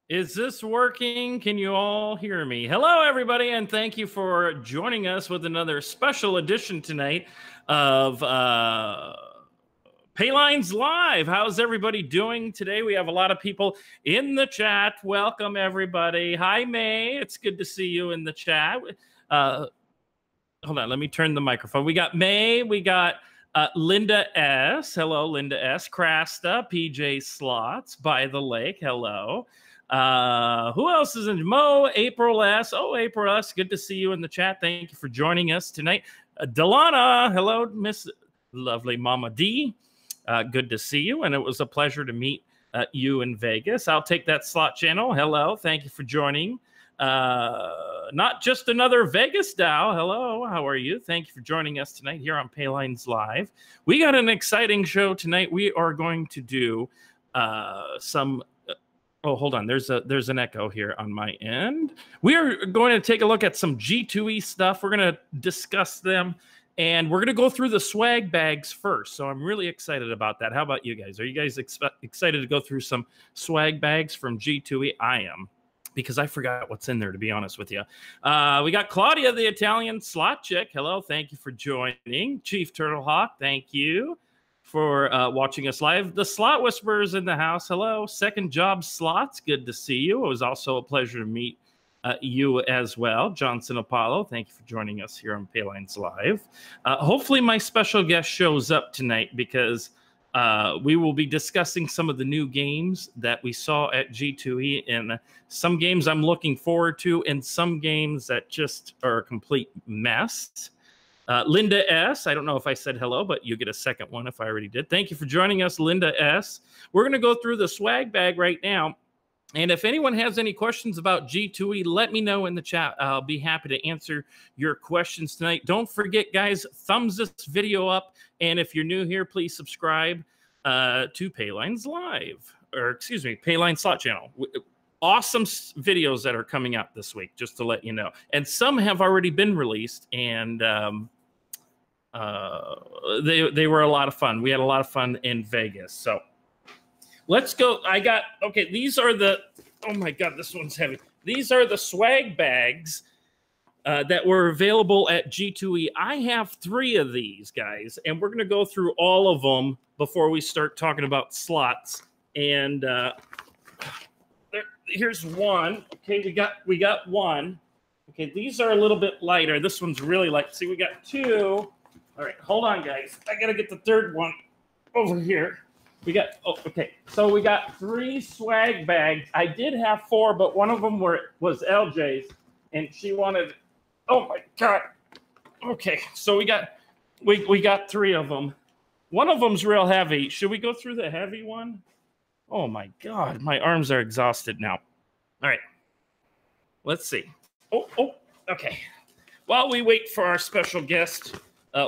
Is this working? Can you all hear me? Hello, everybody, and thank you for joining us with another special edition tonight of PAYLINES Live. How's everybody doing today? We have a lot of people in the chat. Welcome, everybody. Hi, May. It's good to see you in the chat. Hold on, let me turn the microphone. We got May. We got Linda S. Hello, Linda S. Krasta, PJ Slots, By the Lake. Hello. Who else is in? Mo, April S. Oh, April S. Good to see you in the chat. Thank you for joining us tonight. Delana. Hello, Miss Lovely Mama D. Good to see you, and it was a pleasure to meet you in Vegas. I'll take that slot channel. Hello. Thank you for joining. Not just another Vegas Dow. Hello, how are you? Thank you for joining us tonight here on PAYLINES Live. We got an exciting show tonight. We are going to do some. Oh, hold on. There's an echo here on my end. We are going to take a look at some G2E stuff. We're going to discuss them, and we're going to go through the swag bags first. So I'm really excited about that. How about you guys? Are you guys excited to go through some swag bags from G2E? I am, because I forgot what's in there, to be honest with you. We got Claudia, the Italian slot chick. Hello, thank you for joining. Chief Turtlehawk, thank you for watching us live. The Slot Whisperers in the house. Hello, Second Job Slots. Good to see you. It was also a pleasure to meet you as well. Johnson Apollo, thank you for joining us here on PAYLINES Live. Hopefully my special guest shows up tonight, because we will be discussing some of the new games that we saw at G2E, and some games I'm looking forward to, and some games that just are a complete mess. Linda S. I don't know if I said hello, but you get a second one if I already did. Thank you for joining us, Linda S. We're going to go through the swag bag right now. And if anyone has any questions about G2E, let me know in the chat. I'll be happy to answer your questions tonight. Don't forget, guys, thumbs this video up. And if you're new here, please subscribe to PAYLINES Live. Or, excuse me, PAYLINES Slot Channel. Awesome videos that are coming out this week, just to let you know. And some have already been released, and they were a lot of fun. We had a lot of fun in Vegas. So let's go. Okay, these are the, oh my God, this one's heavy. These are the swag bags that were available at G2E. I have 3 of these, guys, and we're going to go through all of them before we start talking about slots. And here's one. Okay, we got one. Okay, these are a little bit lighter. This one's really light. See, we got 2. All right, hold on, guys. I got to get the third one over here. We got, oh, okay. So we got 3 swag bags. I did have 4, but one of them was LJ's, and she wanted, oh my God. Okay, so we got 3 of them. One of them's real heavy. Should we go through the heavy one? Oh my God, my arms are exhausted now. All right, let's see. Oh, okay. While we wait for our special guest,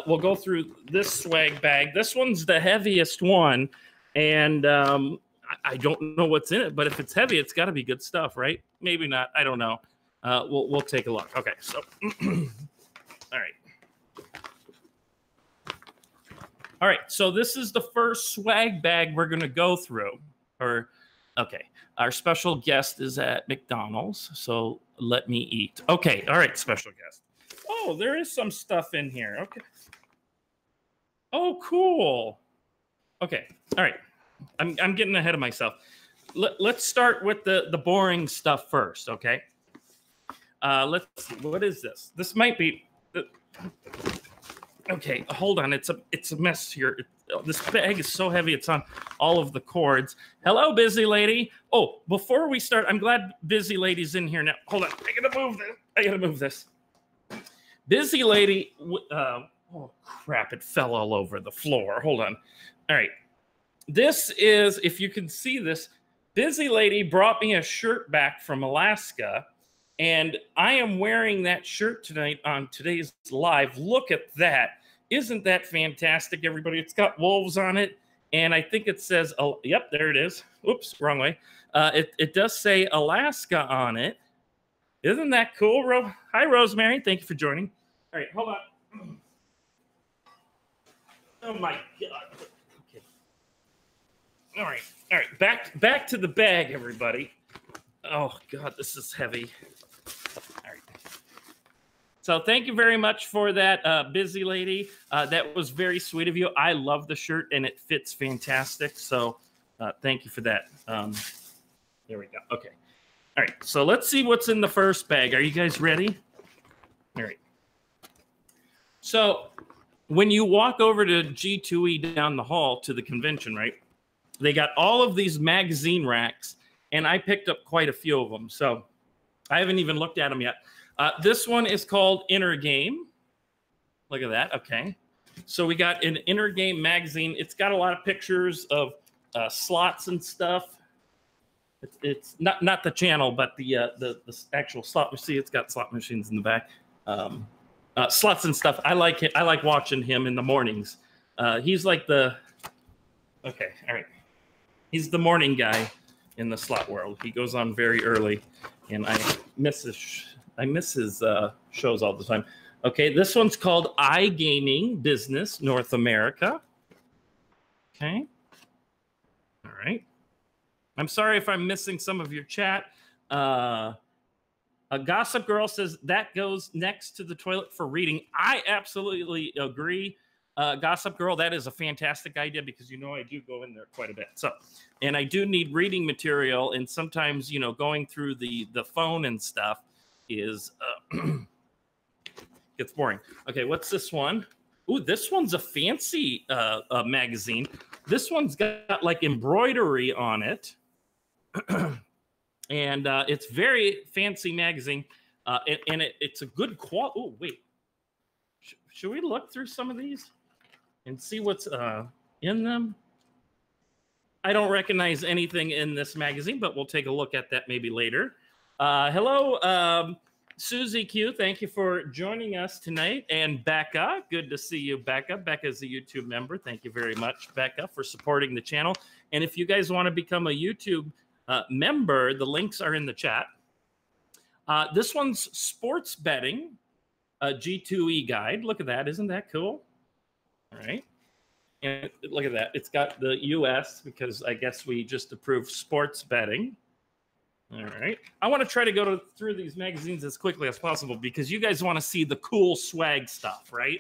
we'll go through this swag bag. This one's the heaviest one, and I don't know what's in it, but if it's heavy, it's got to be good stuff, right? Maybe not. I don't know. We'll take a look. Okay, so all right. All right, so this is the first swag bag we're going to go through. Okay, our special guest is at McDonald's, so let me eat. Okay, all right, special guest. Oh, there is some stuff in here. Okay. Oh, cool. Okay, all right. I'm getting ahead of myself. Let's start with the boring stuff first, okay? Let's see. What is this? This might be... Okay, hold on. It's a mess here. This bag is so heavy. It's on all of the cords. Hello, busy lady. Oh, before we start, I'm glad busy lady's in here now. Hold on. I gotta move this. Busy lady. Oh, crap. It fell all over the floor. Hold on. All right. This is, if you can see this, busy lady brought me a shirt back from Alaska, and I am wearing that shirt tonight on today's live. Look at that. Isn't that fantastic, everybody? It's got wolves on it, and I think it says, oh, yep, there it is. Oops, wrong way. It does say Alaska on it. Isn't that cool? Hi, Rosemary. Thank you for joining. All right, hold on. Oh, my God. Okay. All right. Back to the bag, everybody. Oh, God, this is heavy. All right. So thank you very much for that, busy lady. That was very sweet of you. I love the shirt, and it fits fantastic. So thank you for that. There we go. Okay. All right. So let's see what's in the first bag. Are you guys ready? All right. So when you walk over to G2E down the hall to the convention, right, they got all of these magazine racks, and I picked up quite a few of them. So I haven't even looked at them yet. This one is called Inner Game. Look at that. Okay. So we got an Inner Game magazine. It's got a lot of pictures of slots and stuff. It's not the channel, but the actual slot machine. It's got slot machines in the back. Slots and stuff. I like it. I like watching him in the mornings. He's like the... Okay. All right. He's the morning guy in the slot world. He goes on very early, and I miss his shows all the time. Okay, this one's called iGaming Business North America. Okay. All right. I'm sorry if I'm missing some of your chat. A Gossip Girl says that goes next to the toilet for reading. I absolutely agree. Gossip Girl, that is a fantastic idea because, you know, I do go in there quite a bit. So, and I do need reading material. And sometimes, you know, going through the phone and stuff is gets boring. Okay, what's this one? Ooh, this one's a fancy magazine. This one's got like embroidery on it. And it's very fancy magazine. And it's a good quality. Oh, wait. Should we look through some of these and see what's in them? I don't recognize anything in this magazine, but we'll take a look at that maybe later. Hello, Susie Q. Thank you for joining us tonight. And Becca, good to see you, Becca. Becca's a YouTube member. Thank you very much, Becca, for supporting the channel. And if you guys want to become a YouTube member, the links are in the chat. This one's sports betting, a G2E guide. Look at that. Isn't that cool? All right. And look at that. It's got the US because I guess we just approved sports betting. All right. I want to try to go through these magazines as quickly as possible because you guys want to see the cool swag stuff, right?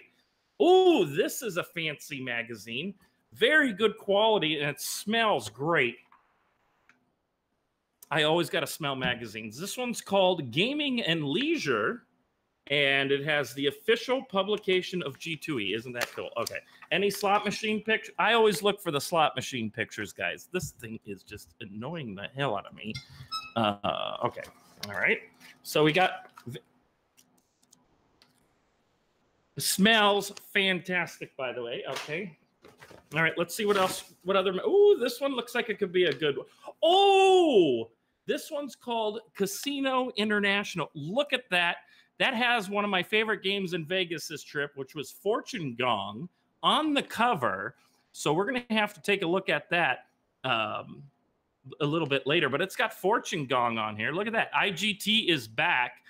Oh, this is a fancy magazine. Very good quality, and it smells great. I always got to smell magazines. This one's called Gaming and Leisure, and it has the official publication of G2E. Isn't that cool? Okay. Any slot machine picture? I always look for the slot machine pictures, guys. This thing is just annoying the hell out of me. Okay. All right. So we got... It smells fantastic, by the way. Okay. All right. Let's see what else. What other... Oh, this one looks like it could be a good one. Oh! This one's called Casino International. Look at that. That has one of my favorite games in Vegas this trip, which was Fortune Gong on the cover. So we're going to have to take a look at that a little bit later. But it's got Fortune Gong on here. Look at that. IGT is back.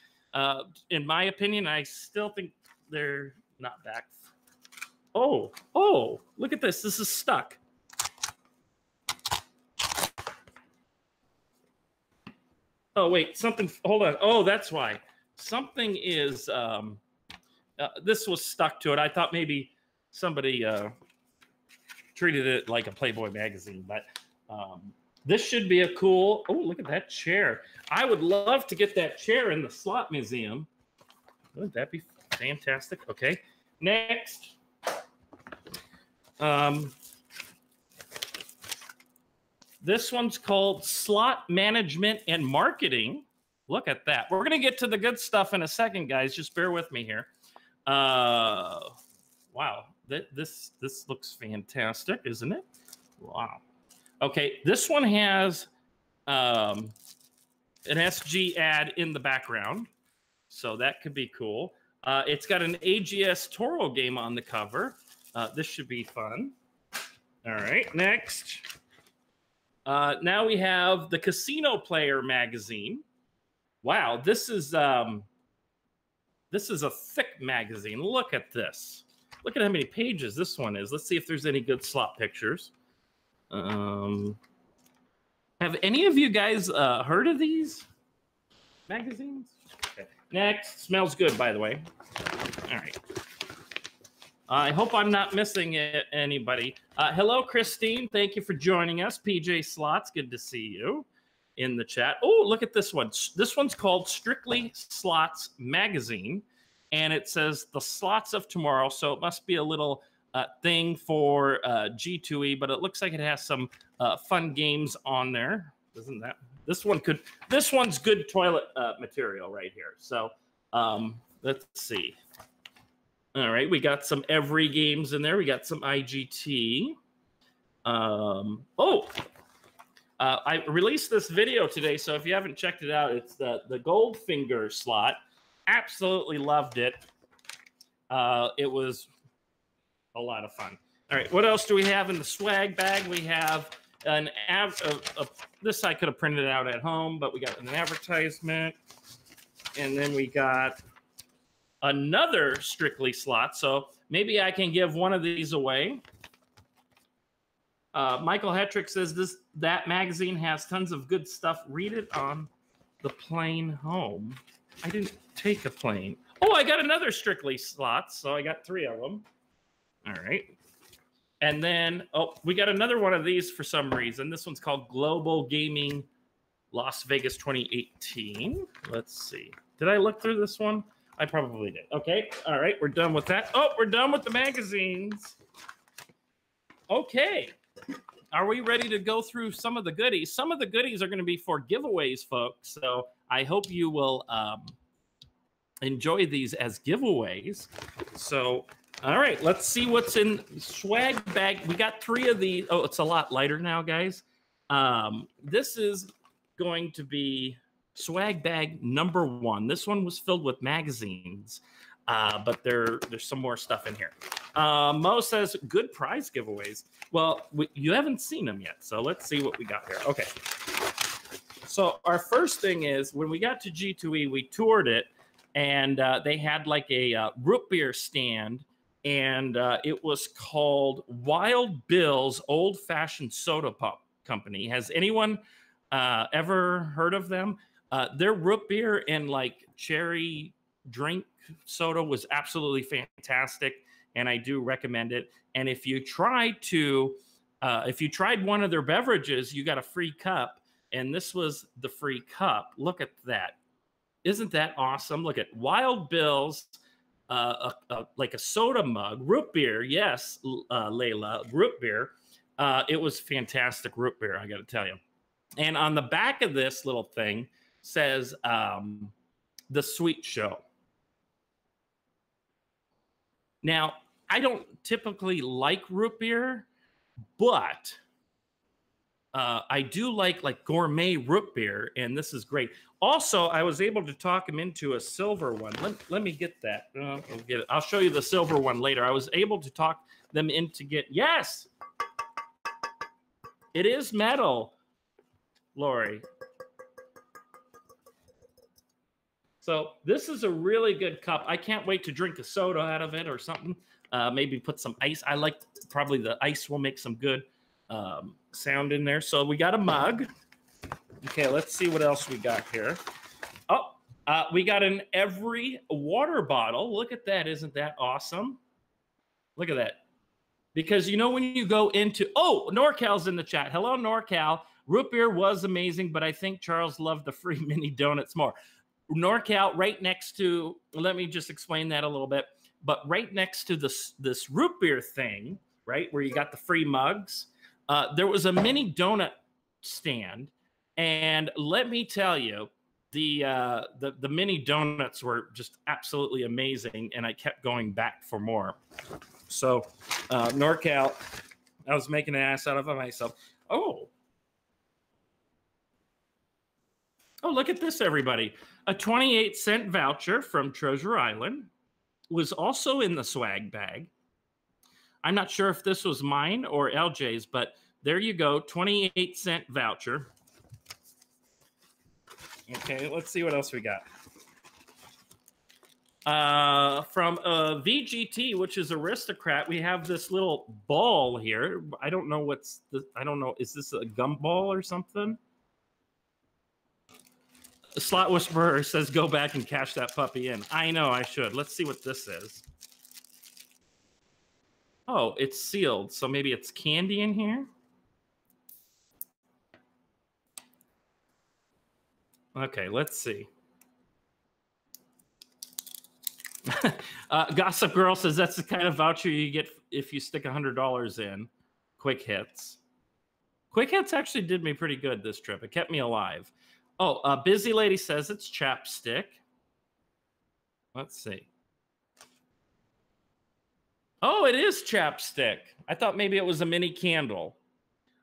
In my opinion, I still think they're not back. Oh, look at this. This is stuck. Oh, wait, something, hold on. Oh, that's why. Something is, this was stuck to it. I thought maybe somebody treated it like a Playboy magazine, but this should be a cool, oh, look at that chair. I would love to get that chair in the slot museum. Wouldn't that be fantastic? Okay, next. This one's called Slot Management and Marketing. Look at that. We're going to get to the good stuff in a second, guys. Just bear with me here. Wow. This looks fantastic, isn't it? Wow. Okay, this one has an SG ad in the background, so that could be cool. It's got an AGS Toro game on the cover. This should be fun. All right, next. Now we have the Casino Player magazine. Wow, this is a thick magazine. Look at this. Look at how many pages this one is. Let's see if there's any good slot pictures. Have any of you guys heard of these magazines? Okay. Next, smells good, by the way. All right. I hope I'm not missing anybody. Hello, Christine. Thank you for joining us. PJ Slots, good to see you in the chat. Oh, look at this one. This one's called Strictly Slots Magazine, and it says the slots of tomorrow. So it must be a little thing for G2E, but it looks like it has some fun games on there. Isn't that? This one's good toilet material right here. So let's see. All right, we got some Every games in there. We got some IGT. I released this video today, so if you haven't checked it out, it's the Goldfinger slot. Absolutely loved it. It was a lot of fun. All right, what else do we have in the swag bag? We have this I could have printed out at home, but we got an advertisement, and then we got another Strictly slot. So maybe I can give one of these away. Michael Hetrick says that magazine has tons of good stuff. Read it on the plane home. I didn't take a plane. Oh, I got another Strictly slot, so I got 3 of them. All right. And then, we got another one of these for some reason. This one's called Global Gaming Las Vegas 2018. Let's see. Did I look through this one? I probably did. Okay. All right. We're done with that. Oh, we're done with the magazines. Okay. Are we ready to go through some of the goodies? Some of the goodies are going to be for giveaways, folks. So I hope you will enjoy these as giveaways. So, all right, let's see what's in swag bag. We got 3 of these. Oh, it's a lot lighter now, guys. This is going to be swag bag number 1. This one was filled with magazines, but there's some more stuff in here. Mo says, good prize giveaways. Well, you haven't seen them yet, so let's see what we got here. Okay. So our first thing is, when we got to G2E, we toured it, and they had like a root beer stand, and it was called Wild Bill's Old Fashioned Soda Pop Company. Has anyone ever heard of them? Their root beer and like cherry drink soda was absolutely fantastic, and I do recommend it. And if you tried one of their beverages, you got a free cup, and this was the free cup. Look at that. Isn't that awesome? Look at Wild Bill's, like a soda mug, root beer. Yes, Layla, root beer. It was fantastic root beer, I got to tell you. And on the back of this little thing says The Sweet Show. Now, I don't typically like root beer, but I do like gourmet root beer, and this is great. Also, I was able to talk him into a silver one. Let me get that. I'll get it. I'll show you the silver one later. I was able to talk them into yes, it is metal, Lori. So this is a really good cup. I can't wait to drink a soda out of it or something. Maybe put some ice. I like probably the ice will make some good sound in there. So we got a mug. Okay, let's see what else we got here. Oh, we got an Every water bottle. Look at that. Isn't that awesome? Look at that. Because you know when you go into... Oh, NorCal's in the chat. Hello, NorCal. Root beer was amazing, but I think Charles loved the free mini donuts more. NorCal, right next to... Let me just explain that a little bit. But right next to this root beer thing, right, where you got the free mugs, there was a mini donut stand. And let me tell you, the mini donuts were just absolutely amazing, and I kept going back for more. So, NorCal, I was making an ass out of myself. Oh, look at this, everybody. A 28-cent voucher from Treasure Island was also in the swag bag. I'm not sure if this was mine or LJ's, but there you go, 28-cent voucher. Okay, let's see what else we got. From VGT, which is Aristocrat, we have this little ball here. I don't know what's this. I don't know. Is this a gumball or something? Slot Whisperer says go back and cash that puppy in. I know I should. Let's see what this is. Oh, it's sealed, so maybe it's candy in here? Okay, let's see. Gossip Girl says that's the kind of voucher you get if you stick $100 in. Quick Hits. Quick Hits actually did me pretty good this trip. It kept me alive. Oh, Busy Lady says it's chapstick. Let's see. Oh, it is chapstick. I thought maybe it was a mini candle.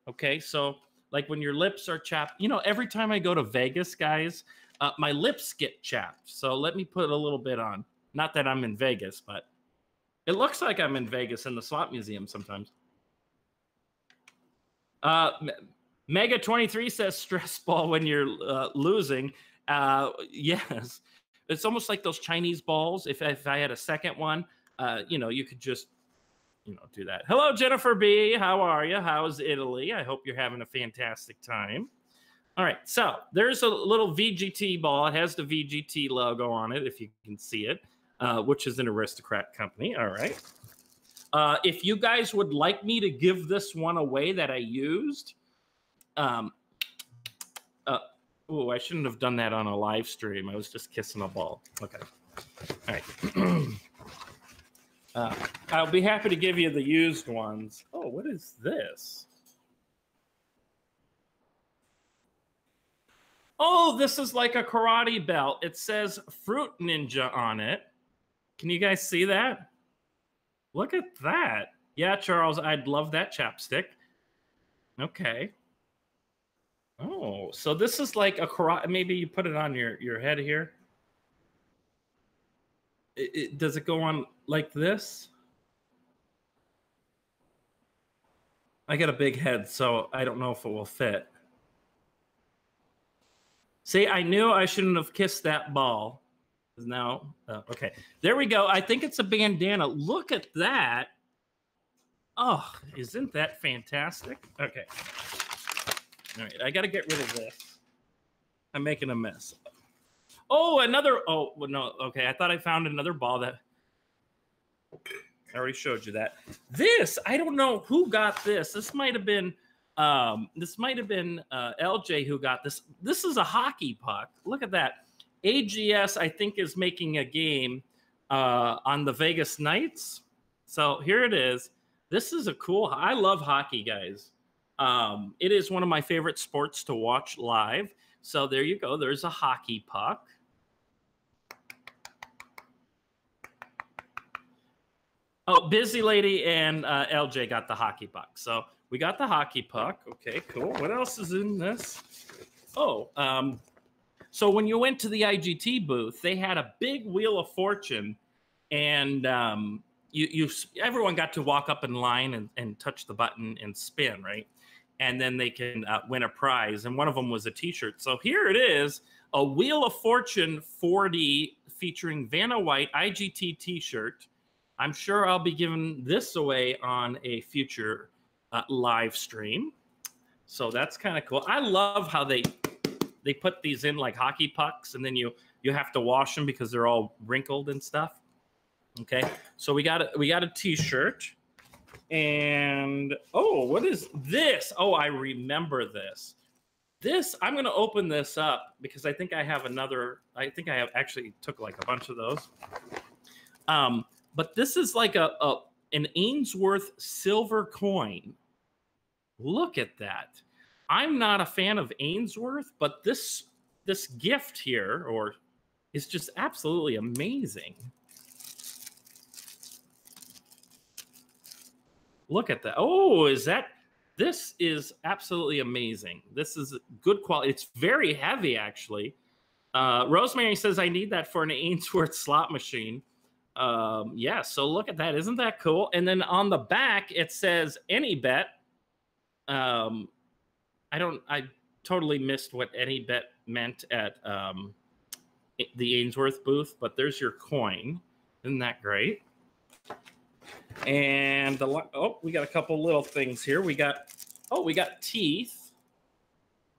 Okay, so like when your lips are chapped, you know, every time I go to Vegas, guys, my lips get chapped. So let me put a little bit on. Not that I'm in Vegas, but it looks like I'm in Vegas in the slot museum sometimes. Mega 23 says stress ball when you're losing. Yes, it's almost like those Chinese balls. If I had a second one, you know, you could just, you know, do that. Hello, Jennifer B. How are you? How's Italy? I hope you're having a fantastic time. All right, so there's a little VGT ball. It has the VGT logo on it, if you can see it, which is an Aristocrat company. All right. If you guys would like me to give this one away that I used, oh, I shouldn't have done that on a live stream. I was just kissing a ball. Okay. All right. I'll be happy to give you the used ones. Oh, what is this? Oh, this is like a karate belt. It says Fruit Ninja on it. Can you guys see that? Look at that. Yeah, Charles, I'd love that chapstick. Okay. Oh, so this is like a karate. Maybe you put it on your head here. Does it go on like this? I got a big head, so I don't know if it will fit. See, I knew I shouldn't have kissed that ball. Now, okay, there we go. I think it's a bandana. Look at that. Oh, isn't that fantastic? Okay. All right, I got to get rid of this. I'm making a mess. Oh, another. Oh, well, no. Okay, I thought I found another ball that. I already showed you that. This, I don't know who got this. This might have been. LJ who got this. This is a hockey puck. Look at that. AGS, I think, is making a game on the Vegas Knights. So here it is. This is a cool. I love hockey, guys. It is one of my favorite sports to watch live. So there you go. There's a hockey puck. Oh, Busy Lady and LJ got the hockey puck. So we got the hockey puck. Okay, cool. What else is in this? Oh, so when you went to the IGT booth, they had a big Wheel of Fortune, and everyone got to walk up in line and touch the button and spin, right? And then they can win a prize, and one of them was a T-shirt. So here it is, a Wheel of Fortune 4D featuring Vanna White IGT T-shirt. I'm sure I'll be giving this away on a future live stream. So that's kind of cool. I love how they put these in like hockey pucks, and then you have to wash them because they're all wrinkled and stuff. Okay, so we got a T-shirt, and oh, what is this? Oh, I remember this. This, I'm going to open this up because I think I have another. I think I have actually took like a bunch of those. But this is like an Ainsworth silver coin. Look at that. I'm not a fan of Ainsworth, but this gift here is just absolutely amazing. Look at that. Oh, this is absolutely amazing. This is good quality. It's very heavy, actually. Rosemary says, I need that for an Ainsworth slot machine. Yeah, so look at that. Isn't that cool? And then on the back, it says any bet. I totally missed what any bet meant at the Ainsworth booth, but there's your coin. Isn't that great? And we got a couple little things here. We got teeth.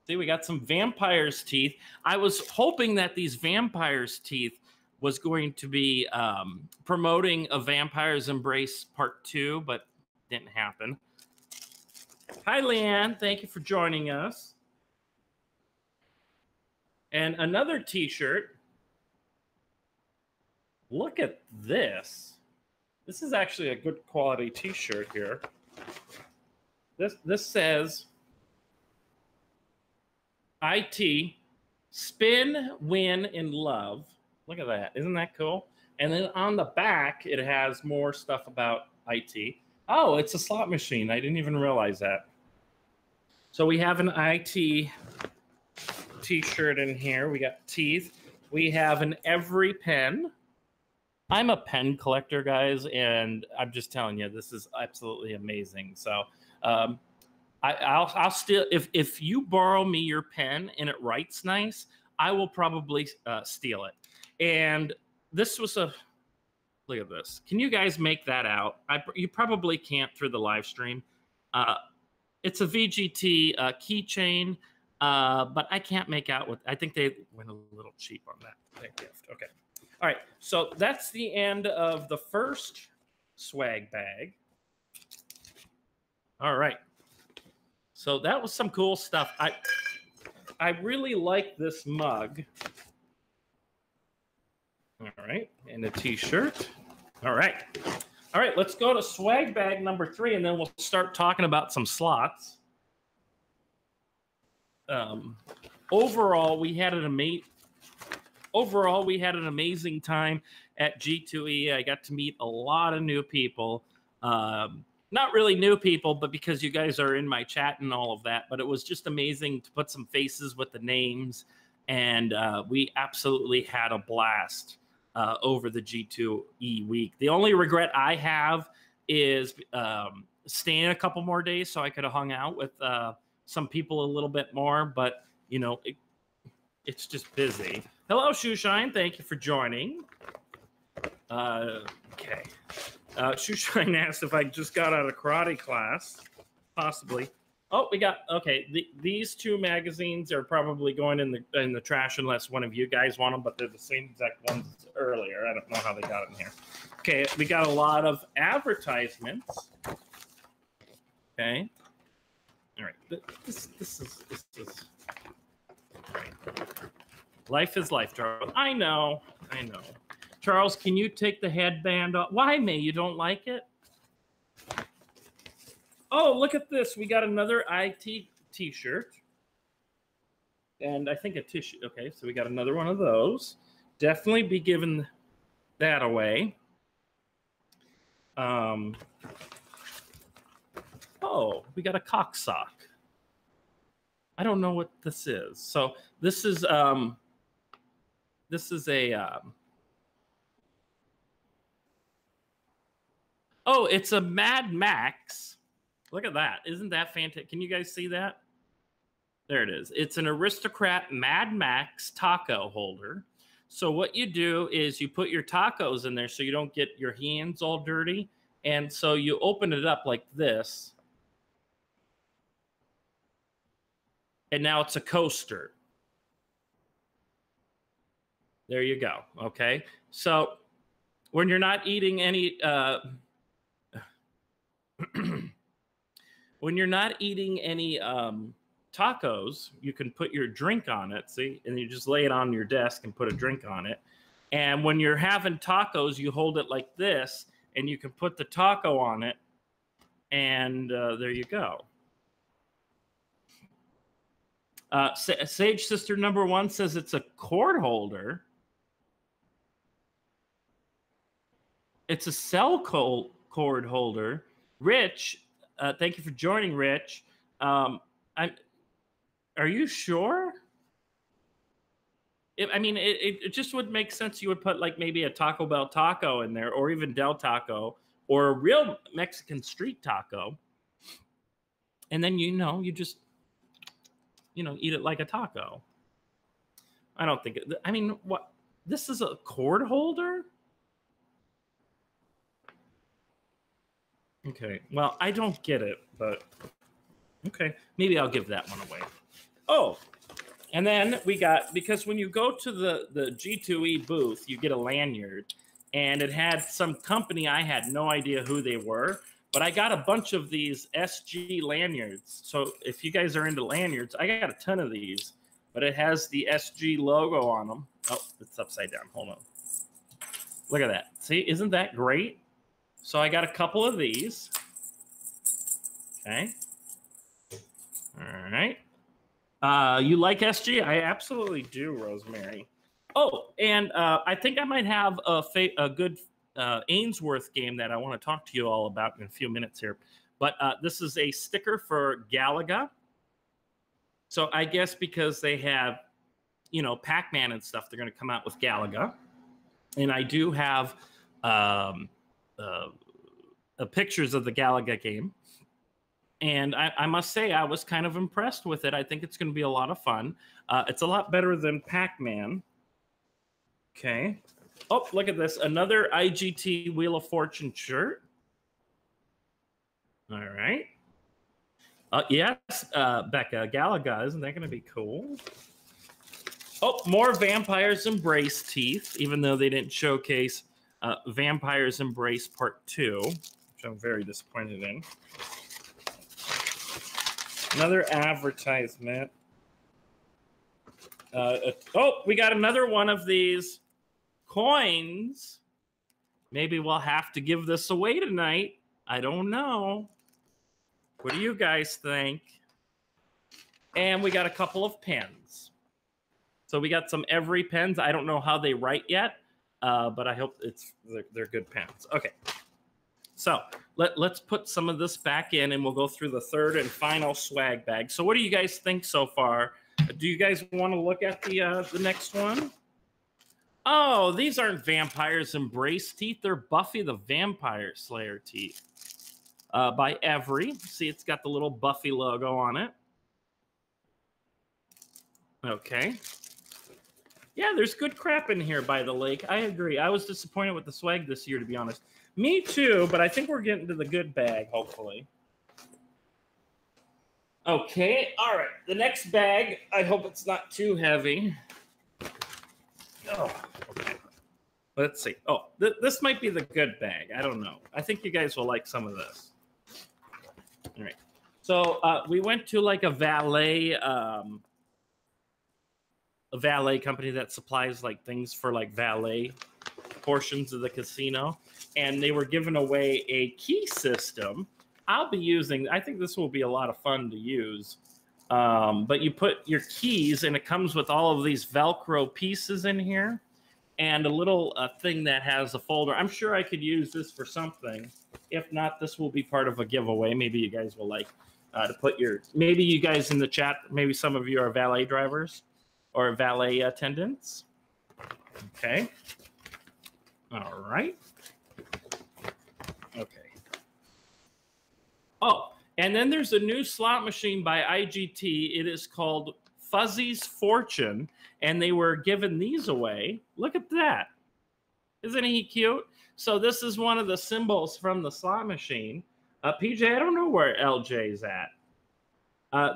See, we got some vampire's teeth. I was hoping that these vampire's teeth was going to be promoting a Vampire's Embrace Part 2, but didn't happen. Hi, Leanne. Thank you for joining us. And another t-shirt. Look at this. This is actually a good quality t-shirt here. This says IT, spin, win, and love. Look at that. Isn't that cool? And then on the back, it has more stuff about IT. Oh, it's a slot machine. I didn't even realize that. So we have an IT t-shirt in here. We got teeth. We have an every pen. I'm a pen collector, guys, and I'm just telling you, this is absolutely amazing. So I'll still, if you borrow me your pen and it writes nice, I will probably steal it. And this was a, look at this. Can you guys make that out? You probably can't through the live stream. It's a VGT keychain, but I can't make out what, I think they went a little cheap on that gift. Okay. All right. So that's the end of the first swag bag. All right. So that was some cool stuff. I really like this mug. All right, and a t-shirt. All right. All right, let's go to swag bag number 3, and then we'll start talking about some slots. Overall, we had an amazing time at G2E. I got to meet a lot of new people. Not really new people, but because you guys are in my chat and all of that. But it was just amazing to put some faces with the names, and we absolutely had a blast over the G2E week. The only regret I have is staying a couple more days so I could have hung out with some people a little bit more, but you know, it's just busy. Hello, Shoeshine. Thank you for joining. Okay. Shoeshine asked if I just got out of karate class. Possibly. Oh, we got, okay. These 2 magazines are probably going in the trash unless one of you guys want them, but they're the same exact ones as earlier. I don't know how they got in here. Okay, we got a lot of advertisements. Okay. All right. This is right. Life is life, Charles. I know. Charles, can you take the headband off? Why, May? You don't like it? Oh, look at this. We got another IT t-shirt. And I think a tissue. Okay, so we got another one of those. Definitely be giving that away. Oh, we got a cock sock. I don't know what this is. So this is a oh, it's a Mad Max. Look at that. Isn't that fantastic? Can you guys see that? There it is. It's an Aristocrat Mad Max taco holder. So what you do is you put your tacos in there so you don't get your hands all dirty. And so you open it up like this. And now it's a coaster. There you go. Okay. So when you're not eating any... when you're not eating any tacos, you can put your drink on it, see? And you just lay it on your desk and put a drink on it. And when you're having tacos, you hold it like this, and you can put the taco on it, and there you go. Sage Sister number 1 says it's a cord holder. It's a cell cord holder. Rich, thank you for joining, Rich. Are you sure? It just would make sense. You would put like maybe a Taco Bell taco in there, or even Del Taco, or a real Mexican street taco. And then, you just, eat it like a taco. I don't think what? This is a cord holder? Okay, well, I don't get it, but okay, maybe I'll give that one away. Oh, and then we got, because when you go to the G2E booth, you get a lanyard, and it had some company. I had no idea who they were, but I got a bunch of these SG lanyards. So if you guys are into lanyards, I got a ton of these, but it has the SG logo on them. Oh, it's upside down. Hold on. Look at that. See, isn't that great? So I got a couple of these. Okay. All right. You like SG? I absolutely do, Rosemary. Oh, and I think I might have a good Ainsworth game that I want to talk to you all about in a few minutes here. But this is a sticker for Galaga. So I guess because they have, you know, Pac-Man and stuff, they're going to come out with Galaga. And I do have pictures of the Galaga game. And I must say, I was kind of impressed with it. I think it's going to be a lot of fun. It's a lot better than Pac-Man. Okay. Oh, look at this. Another IGT Wheel of Fortune shirt. All right. Yes, Becca, Galaga. Isn't that going to be cool? Oh, more Vampires Embrace teeth, even though they didn't showcase Vampires Embrace Part 2, which I'm very disappointed in. Another advertisement. Oh, we got another one of these coins. Maybe we'll have to give this away tonight. I don't know. What do you guys think? And we got a couple of pens. So we got some Every pens. I don't know how they write yet, but I hope they're good pens. Okay. So let's put some of this back in, and we'll go through the third and final swag bag. So what do you guys think so far? Do you guys want to look at the next one? Oh, these aren't Vampires Embrace teeth. They're Buffy the Vampire Slayer teeth by Every. See, it's got the little Buffy logo on it. Okay. Yeah, there's good crap in here by the lake. I agree. I was disappointed with the swag this year, to be honest. Me too, but I think we're getting to the good bag, hopefully. Okay, all right. The next bag, I hope it's not too heavy. Oh, okay. Let's see. Oh, this might be the good bag. I don't know. I think you guys will like some of this. All right. So we went to like a valet company that supplies like things for like valet portions of the casino, and they were giving away a key system. I'll be using, I think this will be a lot of fun to use. But you put your keys, and it comes with all of these Velcro pieces in here, and a little thing that has a folder. I'm sure I could use this for something. If not, this will be part of a giveaway. Maybe you guys will like to put your, maybe you guys in the chat, maybe some of you are valet drivers or valet attendants. Okay. All right. Okay. Oh, and then there's a new slot machine by IGT. It is called Fuzzy's Fortune, and they were giving these away. Look at that. Isn't he cute? So this is one of the symbols from the slot machine. PJ, I don't know where LJ's at.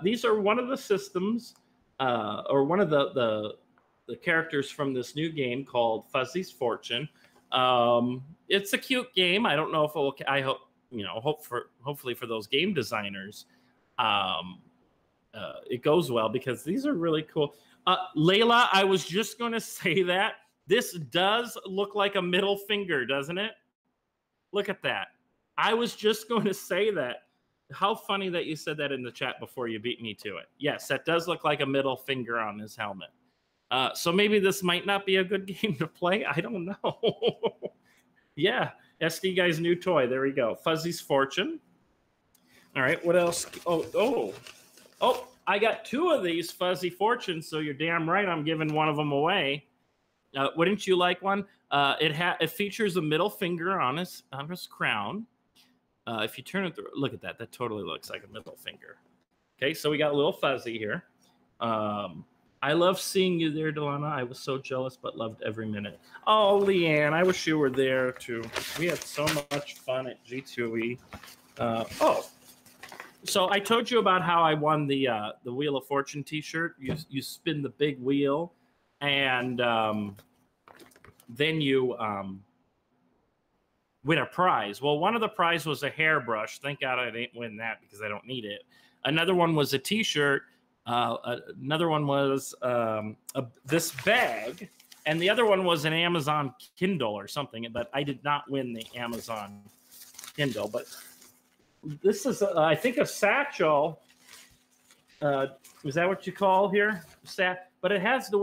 These are one of the systems, or one of the characters from this new game called Fuzzy's Fortune. It's a cute game. I don't know if it will. I hope, you know, hopefully for those game designers, it goes well, because these are really cool. Layla, I was just going to say that this does look like a middle finger, doesn't it? Look at that. I was just going to say that. How funny that you said that in the chat before you beat me to it. Yes, that does look like a middle finger on his helmet. So maybe this might not be a good game to play. I don't know. Yeah, SD Guy's new toy. There we go. Fuzzy's Fortune. All right, what else? Oh, I got two of these Fuzzy Fortunes, so you're damn right I'm giving one of them away. Wouldn't you like one? It features a middle finger on his crown. If you turn it through, look at that. That totally looks like a middle finger. Okay, so we got a little Fuzzy here. I love seeing you there, Delana. I was so jealous, but loved every minute. Oh, Leanne, I wish you were there, too. We had so much fun at G2E. Oh, So I told you about how I won the Wheel of Fortune T-shirt. You spin the big wheel, and then you win a prize. Well, one of the prize was a hairbrush. Thank God I didn't win that because I don't need it. Another one was a T-shirt. Another one was this bag, and the other one was an Amazon Kindle or something. But I did not win the Amazon Kindle. But this is, I think, a satchel. Is that what you call here? But it has the.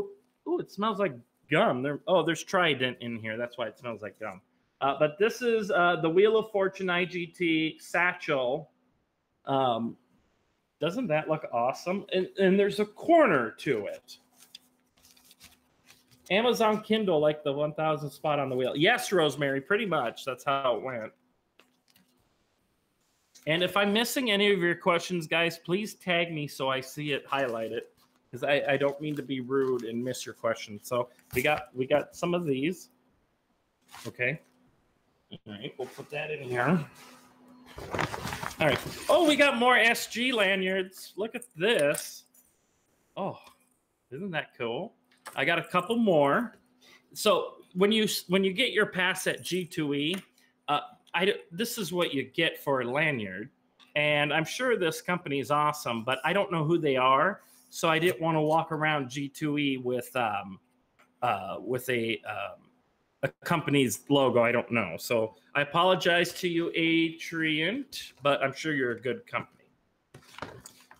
Ooh, it smells like gum. There's Trident in here. That's why it smells like gum. But this is the Wheel of Fortune IGT satchel. Doesn't that look awesome? And there's a corner to it. Amazon Kindle, like the 1000 spot on the wheel. Yes, Rosemary, pretty much. That's how it went. And if I'm missing any of your questions, guys, please tag me so I see it highlighted, because I don't mean to be rude and miss your questions. So we got some of these. Okay. All right, we'll put that in here. All right. Oh, we got more SG lanyards. Look at this. Oh, isn't that cool? I got a couple more. So when you get your pass at G2E, this is what you get for a lanyard. And I'm sure this company is awesome, but I don't know who they are. So I didn't want to walk around G2E with a company's logo I don't know. So I apologize to you, Adrian, but I'm sure you're a good company.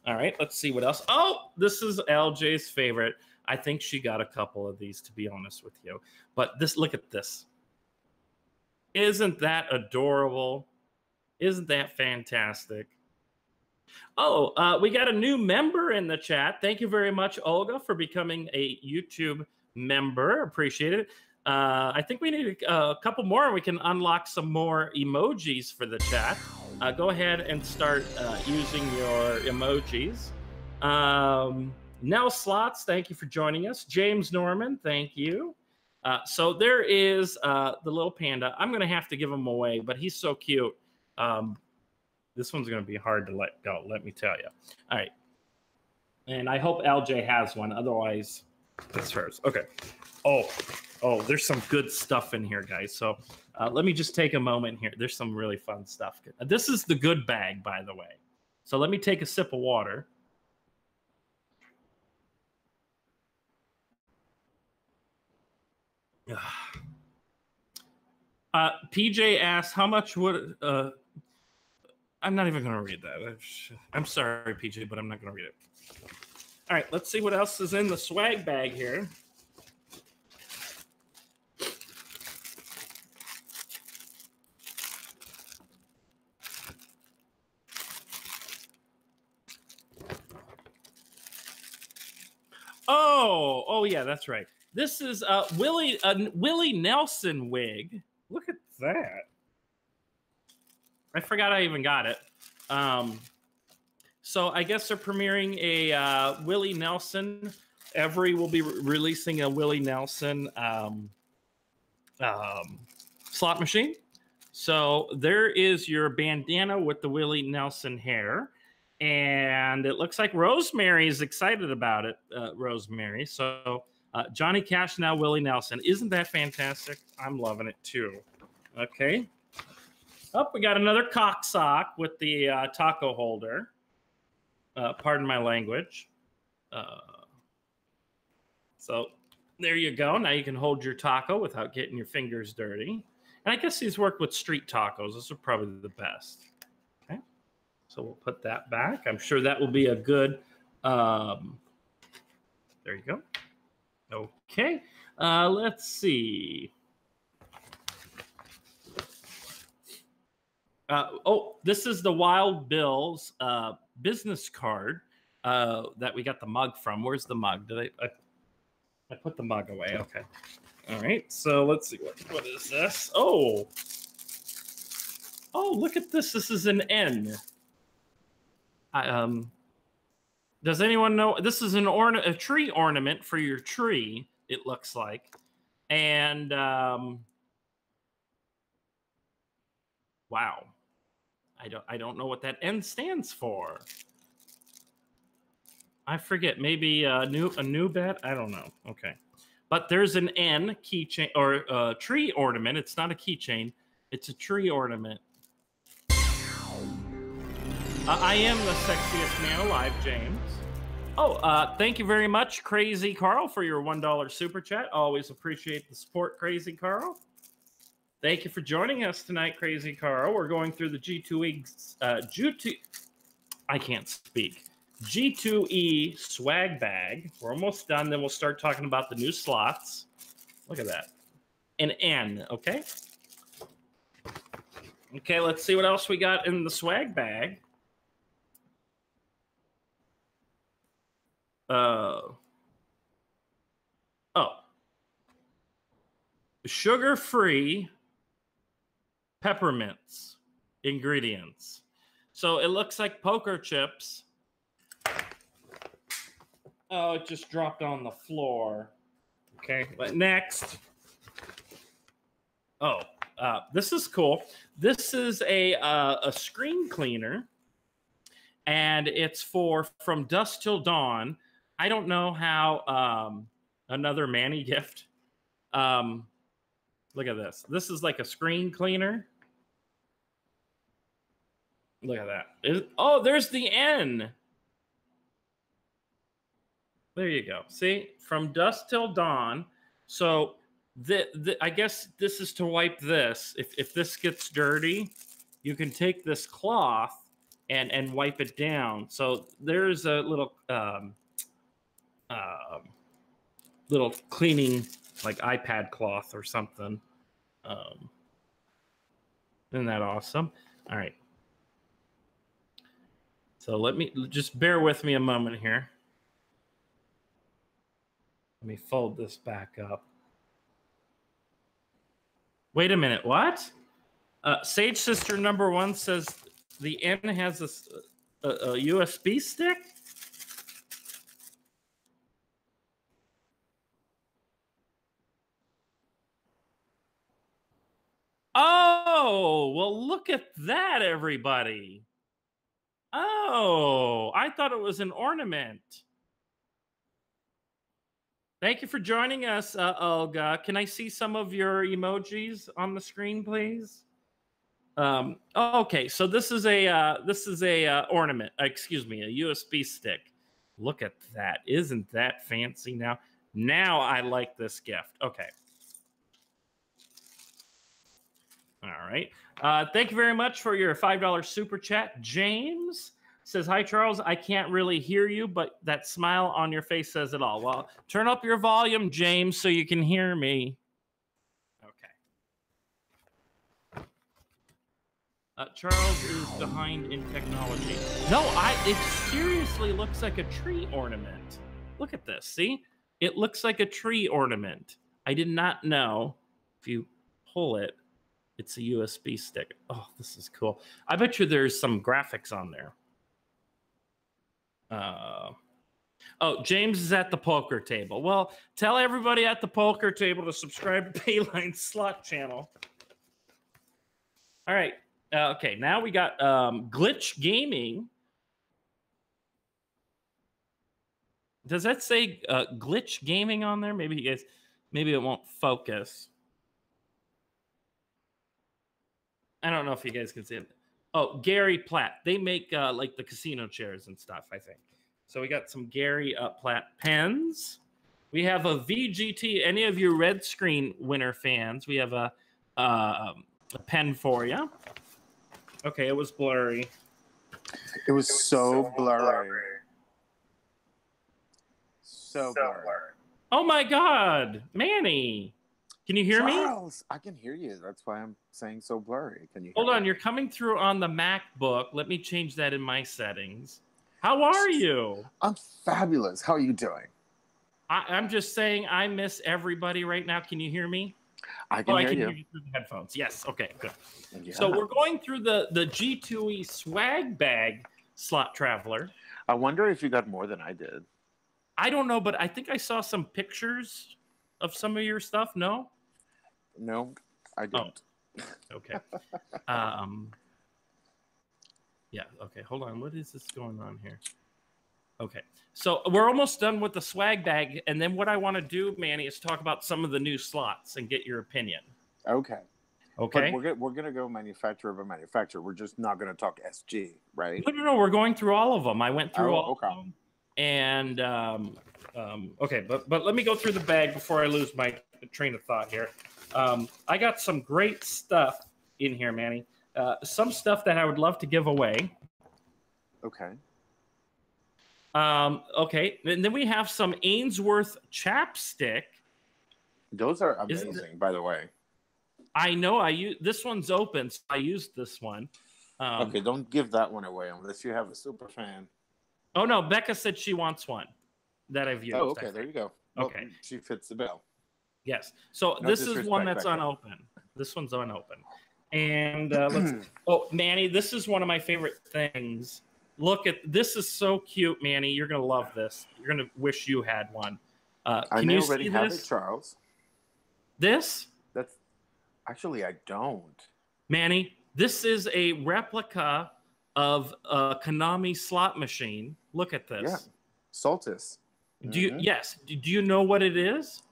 All right, let's see what else. Oh, this is LJ's favorite. I think she got a couple of these, to be honest with you. But look at this. Isn't that adorable? Isn't that fantastic? Oh, we got a new member in the chat. Thank you very much, Olga, for becoming a YouTube member. Appreciate it. I think we need a couple more, and we can unlock some more emojis for the chat. Go ahead and start using your emojis. Nell Slots, thank you for joining us. James Norman, thank you. So there is the little panda. I'm going to have to give him away, but he's so cute. This one's going to be hard to let go, let me tell you. All right. And I hope LJ has one. Otherwise, it's hers. Okay. Oh, there's some good stuff in here, guys. So let me just take a moment here. There's some really fun stuff. This is the good bag, by the way. So let me take a sip of water. PJ asked, how much would... I'm not even going to read that. I'm sorry, PJ, but I'm not going to read it. All right, let's see what else is in the swag bag here. Oh yeah, that's right. This is Willie Nelson wig. Look at that. I forgot I even got it. So I guess they're premiering a Willie Nelson. Every will be releasing a Willie Nelson slot machine. So there is your bandana with the Willie Nelson hair. And it looks like Rosemary is excited about it, Rosemary. So Johnny Cash, now Willie Nelson. Isn't that fantastic? I'm loving it too. Okay. Oh, we got another cock sock with the taco holder. Pardon my language. So there you go. Now you can hold your taco without getting your fingers dirty. And I guess these work with street tacos. Those are probably the best. Okay. So we'll put that back. I'm sure that will be a good... there you go. Okay. Let's see. This is the Wild Bill's business card that we got the mug from. Where's the mug? Did I put the mug away? Okay. All right. So let's see. What is this? Oh, look at this. This is an N. Does anyone know? This is a tree ornament for your tree, it looks like. And wow. I don't know what that N stands for. I forget. Maybe a new bet. I don't know. Okay, but there's an N keychain or tree ornament. It's not a keychain. It's a tree ornament. I am the sexiest man alive, James. Oh, thank you very much, Crazy Carl, for your $1 super chat. Always appreciate the support, Crazy Carl. Thank you for joining us tonight, Crazy Carl. We're going through the G2E, I can't speak. G2E swag bag. We're almost done. Then we'll start talking about the new slots. Look at that. An N, okay? Okay, let's see what else we got in the swag bag. Oh. Sugar-free peppermints ingredients. So it looks like poker chips. Oh, it just dropped on the floor. Okay, but next. Oh, this is cool. This is a screen cleaner, and it's for From Dusk Till Dawn. I don't know how another Manny gift. Look at this. This is like a screen cleaner. Look at that. Oh, there's the N. There you go. See? From Dusk Till Dawn. So I guess this is to wipe this. If this gets dirty, you can take this cloth and wipe it down. So there's a little little cleaning, like iPad cloth or something. Isn't that awesome? All right. So let me just bear with me a moment here. Let me fold this back up. Wait a minute. What? Sage Sister #1 says the N has a USB stick. Oh, well, look at that, everybody. Oh, I thought it was an ornament. Thank you for joining us, Olga. Can I see some of your emojis on the screen, please? Okay, so this is a ornament. Excuse me, a USB stick. Look at that! Isn't that fancy? Now I like this gift. Okay. All right. Thank you very much for your $5 super chat. James says, hi, Charles. I can't really hear you, but that smile on your face says it all. Well, turn up your volume, James, so you can hear me. Okay. Charles is behind in technology. No, it seriously looks like a tree ornament. Look at this. See? It looks like a tree ornament. I did not know. If you pull it, it's a USB stick. Oh, this is cool. I bet you there's some graphics on there. Oh, James is at the poker table. Well, tell everybody at the poker table to subscribe to Payline's slot channel. All right. Okay, now we got Glitch Gaming. Does that say Glitch Gaming on there? Maybe it won't focus. I don't know if you guys can see it. Oh, Gary Platt. They make like the casino chairs and stuff, I think. So we got some Gary Platt pens. We have a VGT. Any of you Red Screen winner fans, we have a pen for you. Okay, it was blurry. It was so blurry. So blurry. Oh my God, Manny. Can you hear me? I can hear you. That's why I'm saying so blurry. Can you hear Hold on, me? you're coming through on the MacBook. Let me change that in my settings. How are you? I'm fabulous. How are you doing? I'm just saying I miss everybody right now. Can you hear me? I can hear you through the headphones. Yes. Okay, good. Yeah. So we're going through the G2E swag bag slot traveler. I wonder if you got more than I did. I don't know, but I think I saw some pictures of some of your stuff. No? No, I didn't. Oh, okay. Yeah. Okay. Hold on. What is this going on here? Okay. So we're almost done with the swag bag. And then what I want to do, Manny, is talk about some of the new slots and get your opinion. Okay. Okay. But we're gonna go manufacturer by manufacturer. We're just not gonna talk SG, right? No. We're going through all of them. I went through all okay. of them. And okay, but let me go through the bag before I lose my train of thought here. I got some great stuff in here, Manny. Some stuff that I would love to give away. Okay. Okay, and then we have some Ainsworth chapstick. Those are amazing, by the way. I know. I use this one's open, so I used this one. Okay, don't give that one away unless you have a super fan. Oh no, Becca said she wants one that I've used. Oh, okay, there you go. Okay, well, she fits the bill. Yes. So no this is one that's unopened. This one's unopened. And let's. Oh, Manny, this is one of my favorite things. Look at this. Is so cute, Manny. You're gonna love this. You're gonna wish you had one. I may already have it, Charles. This? That's actually I don't. Manny, this is a replica of a Konami slot machine. Look at this. Yeah, Soltis. Do you? Yes. Do you know what it is?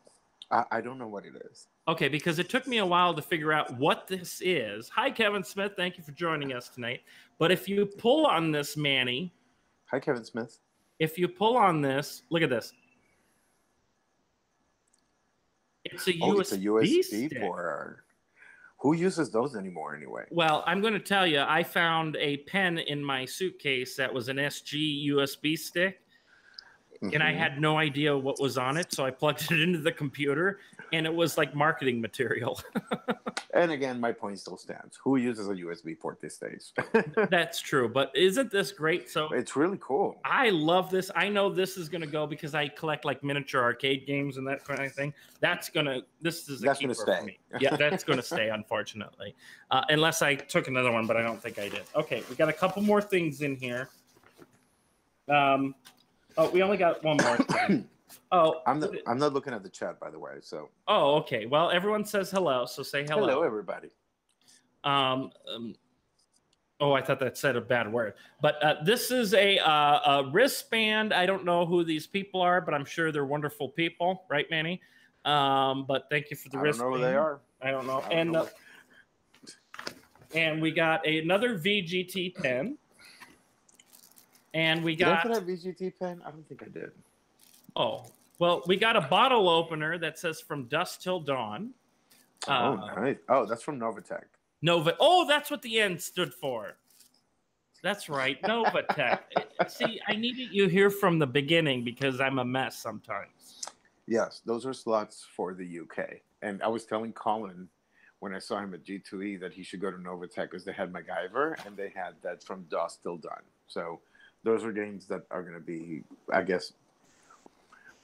I don't know what it is. Okay, because it took me a while to figure out what this is. Hi, Kevin Smith. Thank you for joining us tonight. But if you pull on this, Manny. Hi, Kevin Smith. If you pull on this, look at this. It's a USB stick. Board. Who uses those anymore anyway? Well, I'm going to tell you, I found a pen in my suitcase that was an SG USB stick. And I had no idea what was on it, so I plugged it into the computer, and it was like marketing material. And again, my point still stands. Who uses a USB port these days? That's true, but isn't this great? So it's really cool. I love this. I know this is going to go because I collect like miniature arcade games and that kind of thing. This is a keeper for me. Yeah, that's going to stay, unfortunately, unless I took another one, but I don't think I did. Okay, we got a couple more things in here. Oh, we only got one more thing. Oh, I'm not looking at the chat, by the way. So. Oh, okay. Well, everyone says hello, so say hello. Hello, everybody. Oh, I thought that said a bad word. But this is a wristband. I don't know who these people are, but I'm sure they're wonderful people, right, Manny? But thank you for the wristband. I don't know who they are. I don't know. And we got another VGT pen. And we got. Did I put a VGT pen? I don't think I did. Oh, well, we got a bottle opener that says "From Dusk Till Dawn." Oh, nice. Oh, that's from Novatech. Oh, that's what the N stood for. That's right, Novatech. See, I needed you here from the beginning because I'm a mess sometimes. Yes, those are slots for the UK. And I was telling Colin when I saw him at G2E that he should go to Novatech because they had MacGyver and they had that From Dusk Till Dawn. So those are games that are going to be, I guess,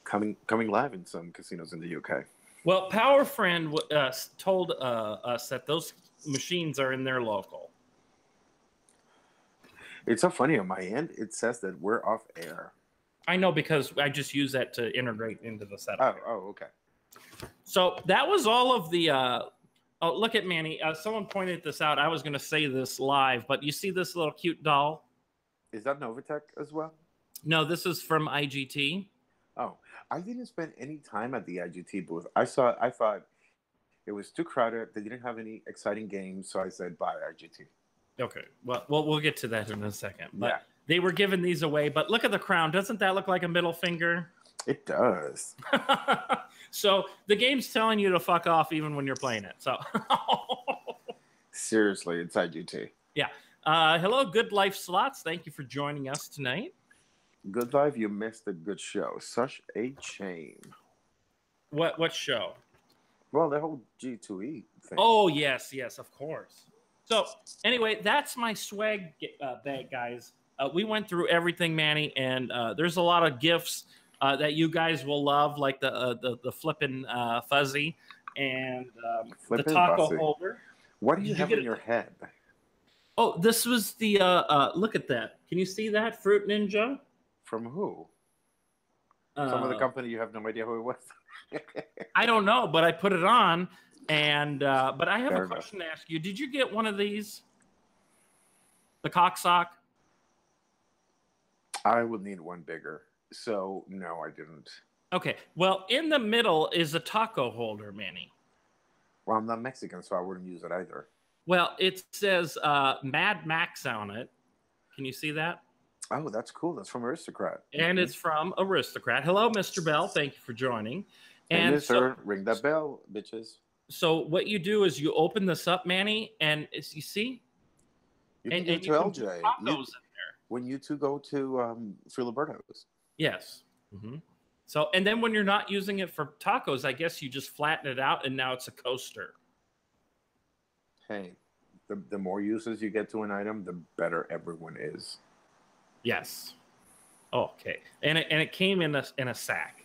coming live in some casinos in the UK. Well, Power Friend told us that those machines are in their local. It's so funny on my end. It says that we're off air. I know because I just use that to integrate into the setup. Oh, okay. So that was all of the. Oh, look at Manny. Someone pointed this out. I was going to say this live, but you see this little cute doll? Is that Novatech as well? No, this is from IGT. Oh, I didn't spend any time at the IGT booth. I thought it was too crowded. They didn't have any exciting games, so I said, bye, IGT. Okay. Well, we'll get to that in a second. But yeah. They were giving these away. But look at the crown. Doesn't that look like a middle finger? It does. So the game's telling you to fuck off even when you're playing it. So seriously, it's IGT. Yeah. Hello, Good Life Slots. Thank you for joining us tonight. Good Life, you missed a good show. Such a shame. What show? Well, the whole G2E thing. Oh, yes, of course. So anyway, that's my swag bag, guys. We went through everything, Manny, and there's a lot of gifts that you guys will love, like the flippin' fuzzy and the taco holder. What do you have in your head? Oh, this was the look at that. Can you see that Fruit Ninja? From who? Some of the company you have no idea who it was. I don't know, but I put it on, and but I have a question to ask you. Did you get one of these? The cock sock? I would need one bigger. So no, I didn't. Okay. Well, in the middle is a taco holder, Manny. Well, I'm not Mexican, so I wouldn't use it either. Well, it says Mad Max on it. Can you see that? Oh, that's cool. That's from Aristocrat. And it's from Aristocrat. Hello, Mr. Bell. Thank you for joining. And And mister, ring that bell, bitches. so what you do is you open this up, Manny, and you see? You can and go to LJ. tacos in there. When you two go to Filiberto's. Yes. Mm-hmm. So, and then when you're not using it for tacos, I guess you just flatten it out, and now it's a coaster. Hey, the more uses you get to an item, the better everyone is. Yes. Okay. And it came in a sack.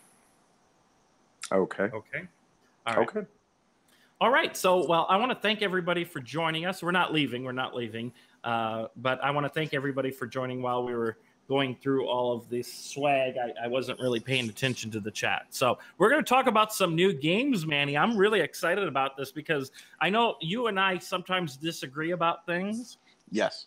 Okay. Okay. All right. Okay. All right. So, well, I want to thank everybody for joining us. We're not leaving. But I want to thank everybody for joining while we were going through all of this swag. I wasn't really paying attention to the chat. So we're going to talk about some new games, Manny. I'm really excited about this because I know you and I sometimes disagree about things. Yes.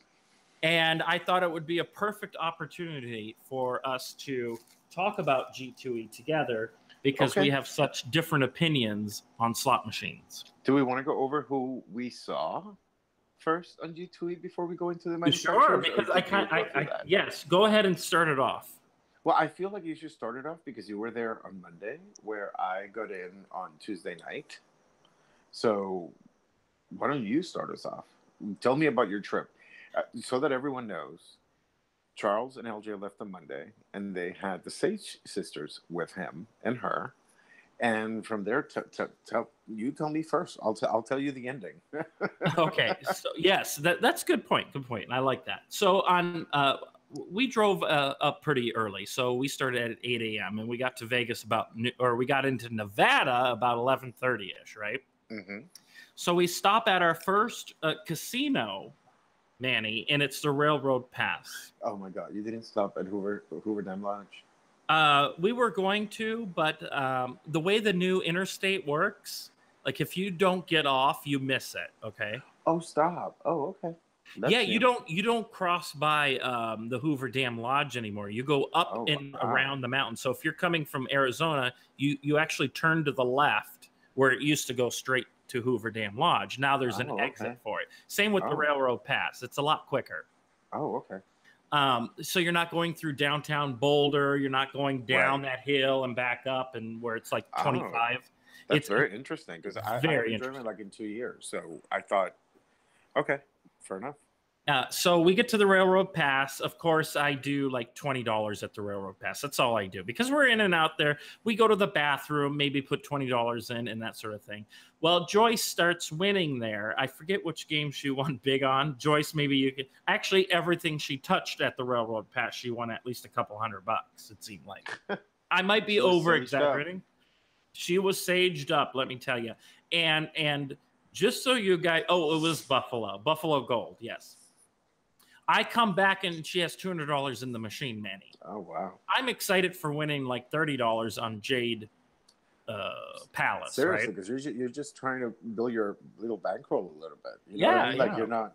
And I thought it would be a perfect opportunity for us to talk about G2E together because we have such different opinions on slot machines. Do we want to go over who we saw first on G2E before we go into the manufacturers? Sure, because yes, go ahead and start it off. Well, I feel like you should start it off because you were there on Monday where I got in on Tuesday night. So why don't you start us off? Tell me about your trip. So that everyone knows, Charles and LJ left on Monday, and they had the Sage sisters with him and her. And from there, you tell me first. I'll tell you the ending. Okay. So yes, that's a good point. Good point. And I like that. So we drove up pretty early. So we started at 8 a.m. and we got to Vegas we got into Nevada about 11:30ish, right? Mm-hmm. So we stop at our first casino, Manny, and it's the Railroad Pass. Oh my God! You didn't stop at Hoover Dam Lodge. We were going to, but the way the new interstate works, like if you don't get off, you miss it. Okay. Oh, stop! Oh, okay. You don't cross by the Hoover Dam Lodge anymore. You go up around the mountain. So if you're coming from Arizona, you actually turn to the left where it used to go straight to Hoover Dam Lodge. Now there's an exit for it. Same with the Railroad Pass. It's a lot quicker. Oh, okay. So you're not going through downtown Boulder. You're not going down that hill and back up and where it's like 25. That's very interesting because I haven't driven like in 2 years. So I thought, okay, fair enough. So we get to the Railroad Pass. Of course, I do like $20 at the Railroad Pass. That's all I do because we're in and out there. We go to the bathroom, maybe put $20 in and that sort of thing. Well, Joyce starts winning there. I forget which game she won big on. Joyce, maybe you could. Actually, everything she touched at the Railroad Pass, she won at least a couple $100, it seemed like. I might be over-exaggerating. She was saged up, let me tell you. And just so you guys, it was Buffalo Gold, yes. I come back and she has $200 in the machine, Manny. Oh, wow. I'm excited for winning like $30 on Jade Palace. Seriously, right? Because you're just trying to build your little bankroll a little bit. You know what I mean? Like you're not,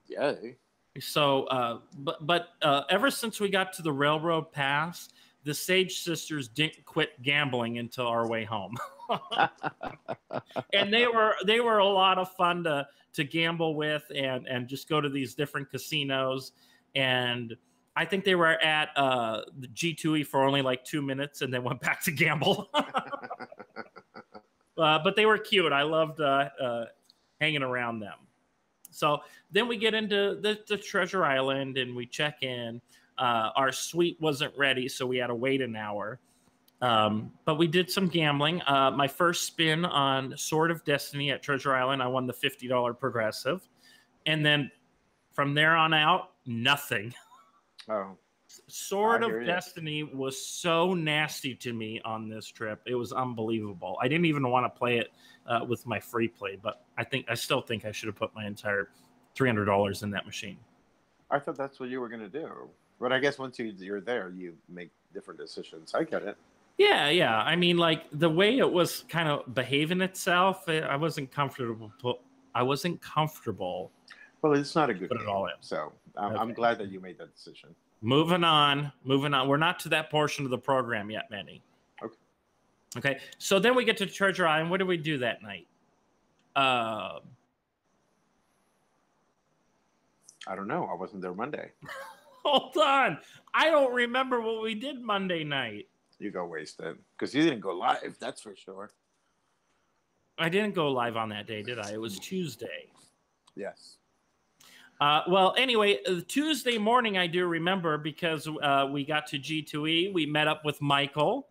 yay. So, but ever since we got to the Railroad Pass, the Sage sisters didn't quit gambling until our way home. And they were a lot of fun to gamble with and just go to these different casinos. And I think they were at the G2E for only like 2 minutes and then went back to gamble. But they were cute. I loved hanging around them. So then we get into the Treasure Island and we check in. Our suite wasn't ready, so we had to wait an hour. But we did some gambling. My first spin on Sword of Destiny at Treasure Island, I won the $50 progressive. And then from there on out, nothing. Oh. Sword of Destiny was so nasty to me on this trip. It was unbelievable. I didn't even want to play it with my free play, but I still think I should have put my entire $300 in that machine. I thought that's what you were going to do. But I guess once you're there, you make different decisions. I get it. Yeah. I mean, like the way it was kind of behaving itself, I wasn't comfortable. Well, it's not a good put game, it all in. So I'm glad that you made that decision. Moving on. Moving on. We're not to that portion of the program yet, Manny. Okay. Okay. So then we get to Treasure Island. What did we do that night? I don't know. I wasn't there Monday. Hold on. I don't remember what we did Monday night. You got wasted because you didn't go live. That's for sure. I didn't go live on that day, did I? It was Tuesday. Yes. Well, anyway, Tuesday morning I do remember because we got to G2E. We met up with Michael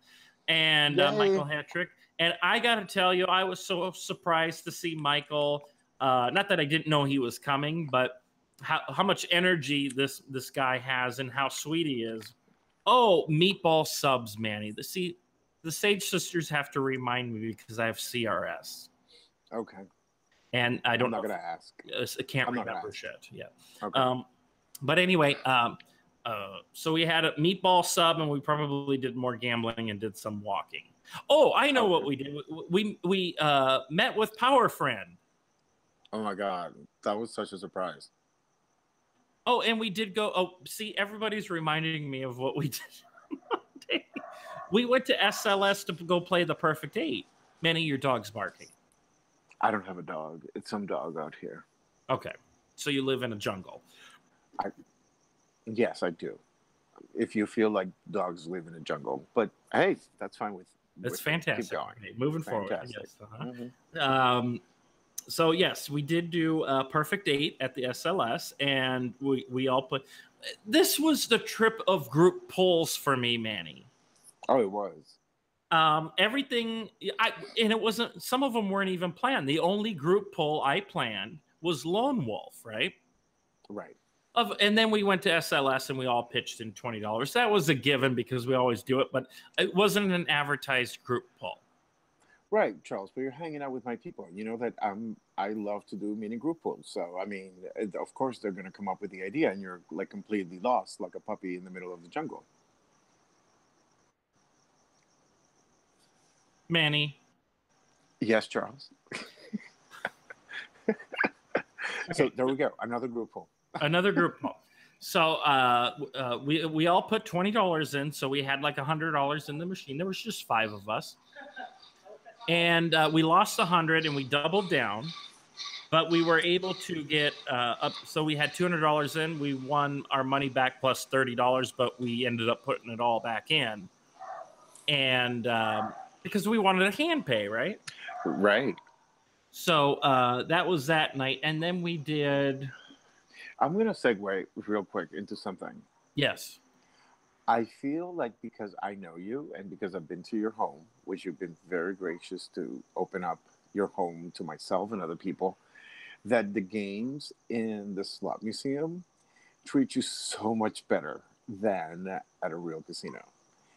and Michael Hetrick. And I got to tell you, I was so surprised to see Michael. Not that I didn't know he was coming, but how much energy this guy has and how sweet he is. Oh, meatball subs, Manny. The Sage Sisters have to remind me because I have CRS. Okay. And I don't I'm not going to ask. I can't remember shit. Yeah. Okay. But anyway, so we had a meatball sub and we probably did more gambling and did some walking. Oh, I know what we did. We met with Power Friend. Oh my God. That was such a surprise. Oh, and we did go. Oh, see, everybody's reminding me of what we did. We went to SLS to go play the Perfect 8. Manny, your dog's barking. I don't have a dog. It's some dog out here. Okay. So you live in a jungle. Yes, I do. If you feel like dogs live in a jungle. But hey, that's fine with That's fantastic. Keep going. Okay, moving Fantastic. forward. Yes. Mm-hmm. So yes, we did do Perfect 8 at the SLS, and we all put. This was the trip of group pulls for me, Manny. Oh, it was. Everything, and it wasn't. Some of them weren't even planned. The only group pull I planned was Lone Wolf, right? Right. And then we went to SLS and we all pitched in $20. That was a given because we always do it, but it wasn't an advertised group pull. Right, Charles, but you're hanging out with my people. You know that I love to do mini group pulls. So, I mean, of course they're going to come up with the idea and you're like completely lost like a puppy in the middle of the jungle. Manny. Yes, Charles. So there we go. Another group pull. Another group pull. So we all put $20 in. So we had like $100 in the machine. There was just 5 of us. And we lost 100 and we doubled down. But we were able to get up. So we had $200 in. We won our money back plus $30, but we ended up putting it all back in. And because we wanted a hand pay, right? Right. So that was that night. And then we did. I'm going to segue real quick into something. Yes. I feel like because I know you and because I've been to your home, which you've been very gracious to open up your home to myself and other people, that the games in the slot museum treat you so much better than at a real casino.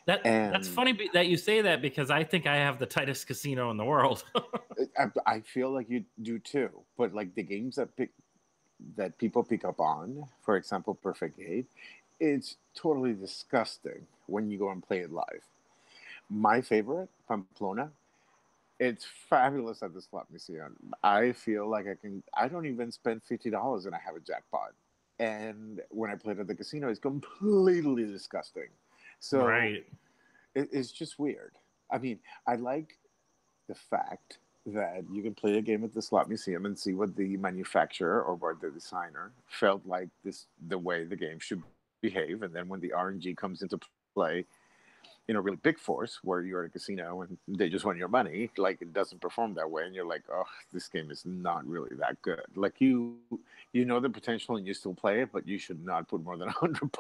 That's funny that you say that because I think I have the tightest casino in the world. I feel like you do too. But like the games that people pick up on, for example, Perfect 8, it's totally disgusting when you go and play it live. My favorite, Pamplona, it's fabulous at the slot museum. I feel like I don't even spend $50 and I have a jackpot. And when I played at the casino, it's completely disgusting. So right. It's just weird. I mean, I like the fact that you can play a game at the slot museum and see what the manufacturer or what the designer felt like the way the game should behave. And then when the RNG comes into play in a really big force where you're at a casino and they just want your money, like it doesn't perform that way. And you're like, oh, this game is not really that good. Like you know the potential and you still play it, but you should not put more than $100.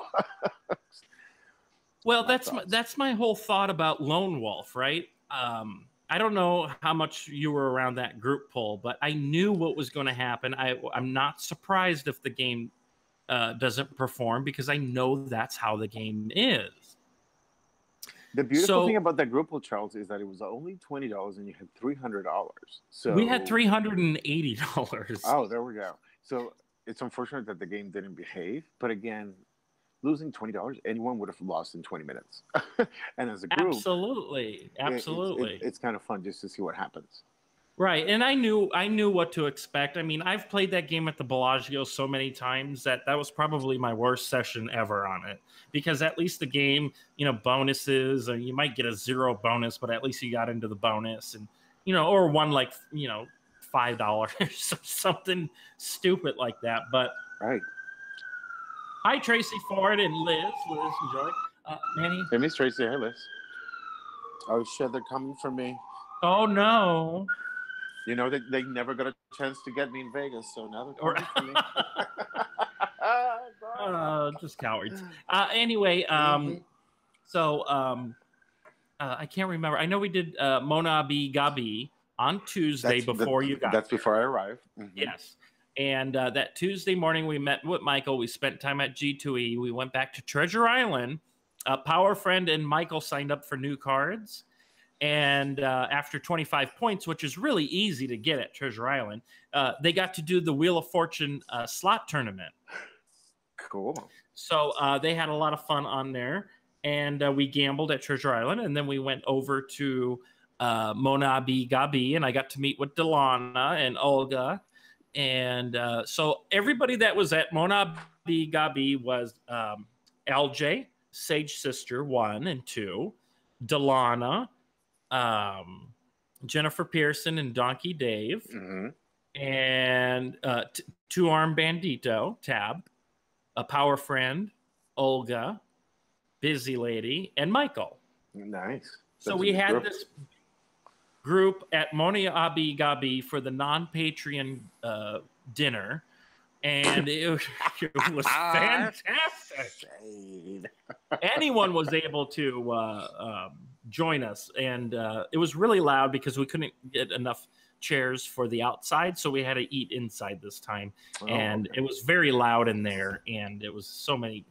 Well, that's my whole thought about Lone Wolf, right? I don't know how much you were around that group pull, but I knew what was going to happen. I'm not surprised if the game doesn't perform because I know that's how the game is. The beautiful thing about that group pull, Charles, is that it was only $20 and you had $300. So we had $380. Oh, there we go. So it's unfortunate that the game didn't behave, but again, losing $20, anyone would have lost in 20 minutes. And as a group, absolutely, it's kind of fun just to see what happens. Right, and I knew what to expect. I mean, I've played that game at the Bellagio so many times that was probably my worst session ever on it, because at least the game, bonuses, and you might get a 0 bonus, but at least you got into the bonus, and or won like $5 or something stupid like that. But Right. hi, Tracy Ford and Liz. Liz, enjoy. Manny. Hey, Miss Tracy. Hey, Liz. Oh shit, they're coming for me. Oh no. They never got a chance to get me in Vegas, so now they're coming for me. Just cowards. Anyway, so I can't remember. I know we did Mona B Gabi on Tuesday before you got That's there. before I arrived. Mm-hmm. Yes. And that Tuesday morning, we met with Michael. We spent time at G2E. We went back to Treasure Island. Power Friend and Michael signed up for new cards. And after 25 points, which is really easy to get at Treasure Island, they got to do the Wheel of Fortune slot tournament. Cool. So they had a lot of fun on there. And we gambled at Treasure Island. And then we went over to Mona B Gabi. And I got to meet with Delana and Olga. And so everybody that was at Mona B Gabi was LJ, Sage Sister 1 and 2, Delana, Jennifer Pearson and Donkey Dave, and Two Arm Bandito, Tab, a Power Friend, Olga, Busy Lady, and Michael. Nice. So we had this group at Mona Abi Gabi for the non-Patreon dinner, and it was fantastic. Anyone was able to join us, and it was really loud because we couldn't get enough chairs for the outside, so we had to eat inside this time. And it was very loud in there, and it was so many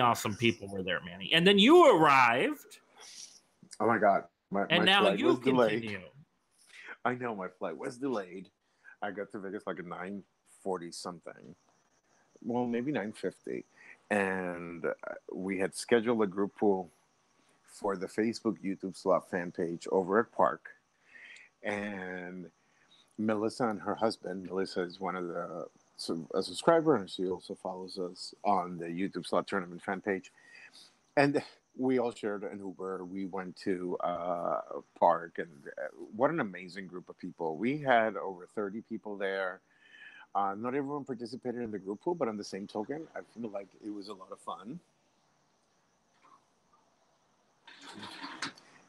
awesome people were there, Manny. And then you arrived. Oh my God. My now flight you was delayed. continue. I know my flight was delayed. I got to Vegas like at 9:40 something. Well, maybe 9:50. And we had scheduled a group pool for the Facebook YouTube slot fan page over at Park. And Melissa and her husband, Melissa is one of a subscriber, and she also follows us on the YouTube slot tournament fan page. And we all shared an Uber. We went to Park, and what an amazing group of people. We had over 30 people there. Not everyone participated in the group pool, but on the same token, I feel like it was a lot of fun.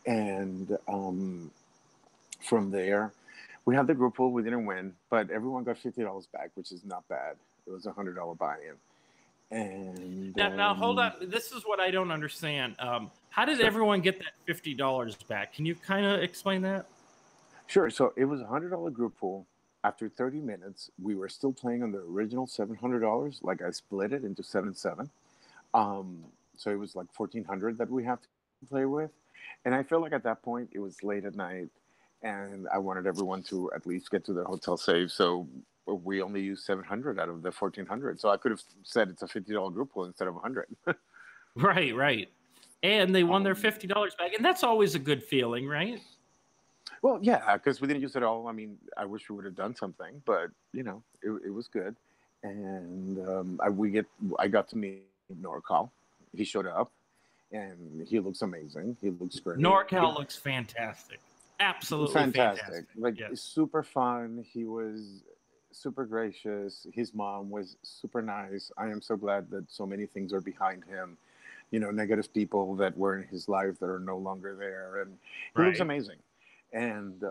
And from there, we had the group pool. We didn't win, but everyone got $50 back, which is not bad. It was a $100 buy-in. And now hold on. This is what I don't understand. How did everyone get that $50 back? Can you kind of explain that? Sure. So it was a $100 group pool. After 30 minutes, we were still playing on the original $700. Like I split it into 7 and 7. So it was like $1,400 that we have to play with. And I feel like at that point it was late at night, and I wanted everyone to at least get to their hotel safe. So we only used 700 out of the 1,400. So I could have said it's a $50 group pool instead of 100. Right. And they won their $50 back, and that's always a good feeling, right? Well, yeah, because we didn't use it all. I mean, I wish we would have done something, but it was good. And I got to meet NorCal. He showed up, and he looks amazing. He looks great. NorCal looks fantastic. Absolutely fantastic. Like, super fun. He was super gracious. His mom was super nice. I am so glad that so many things are behind him. Negative people that were in his life that are no longer there. And he looks amazing. And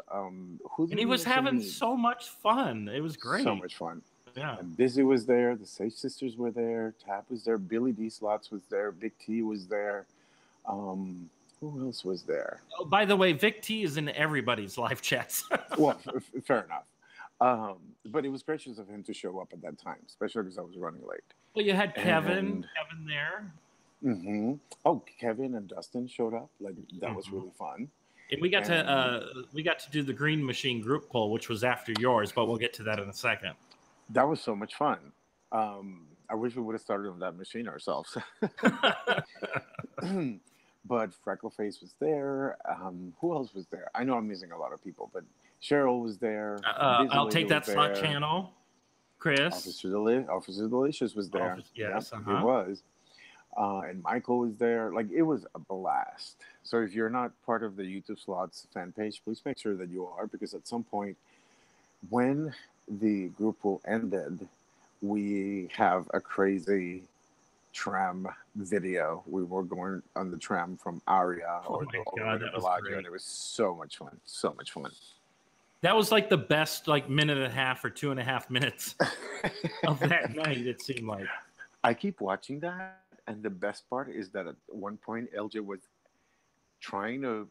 he was having so much fun. It was great. So much fun. Yeah. And Busy was there. The Sage Sisters were there. Tap was there. Billy D. Slots was there. Big T was there. Who else was there? Oh, by the way, Vic T is in everybody's live chats. Well, fair enough. But it was gracious of him to show up at that time, especially because I was running late. Well, you had Kevin there. Mm-hmm. Oh, Kevin and Dustin showed up. Like, that was really fun. And we got to do the Green Machine group poll, which was after yours, but we'll get to that in a second. That was so much fun. I wish we would have started on that machine ourselves. But Freckleface was there. Who else was there? I know I'm missing a lot of people, but Cheryl was there. I'll Busy take was that slot there. channel. Chris. Officer Delicious was there. Office, yes, Yep, he was. And Michael was there. Like, it was a blast. So if you're not part of the YouTube Slots fan page, please make sure that you are, because at some point, when the group will ended, we have a crazy tram video. We were going on the tram from Aria Oh all my the God, way to that was Galaga, great. and it was so much fun. So much fun. That was like the best, like, minute and a half or 2.5 minutes of that night, it seemed like. I keep watching that, and the best part is that at one point LJ was trying to,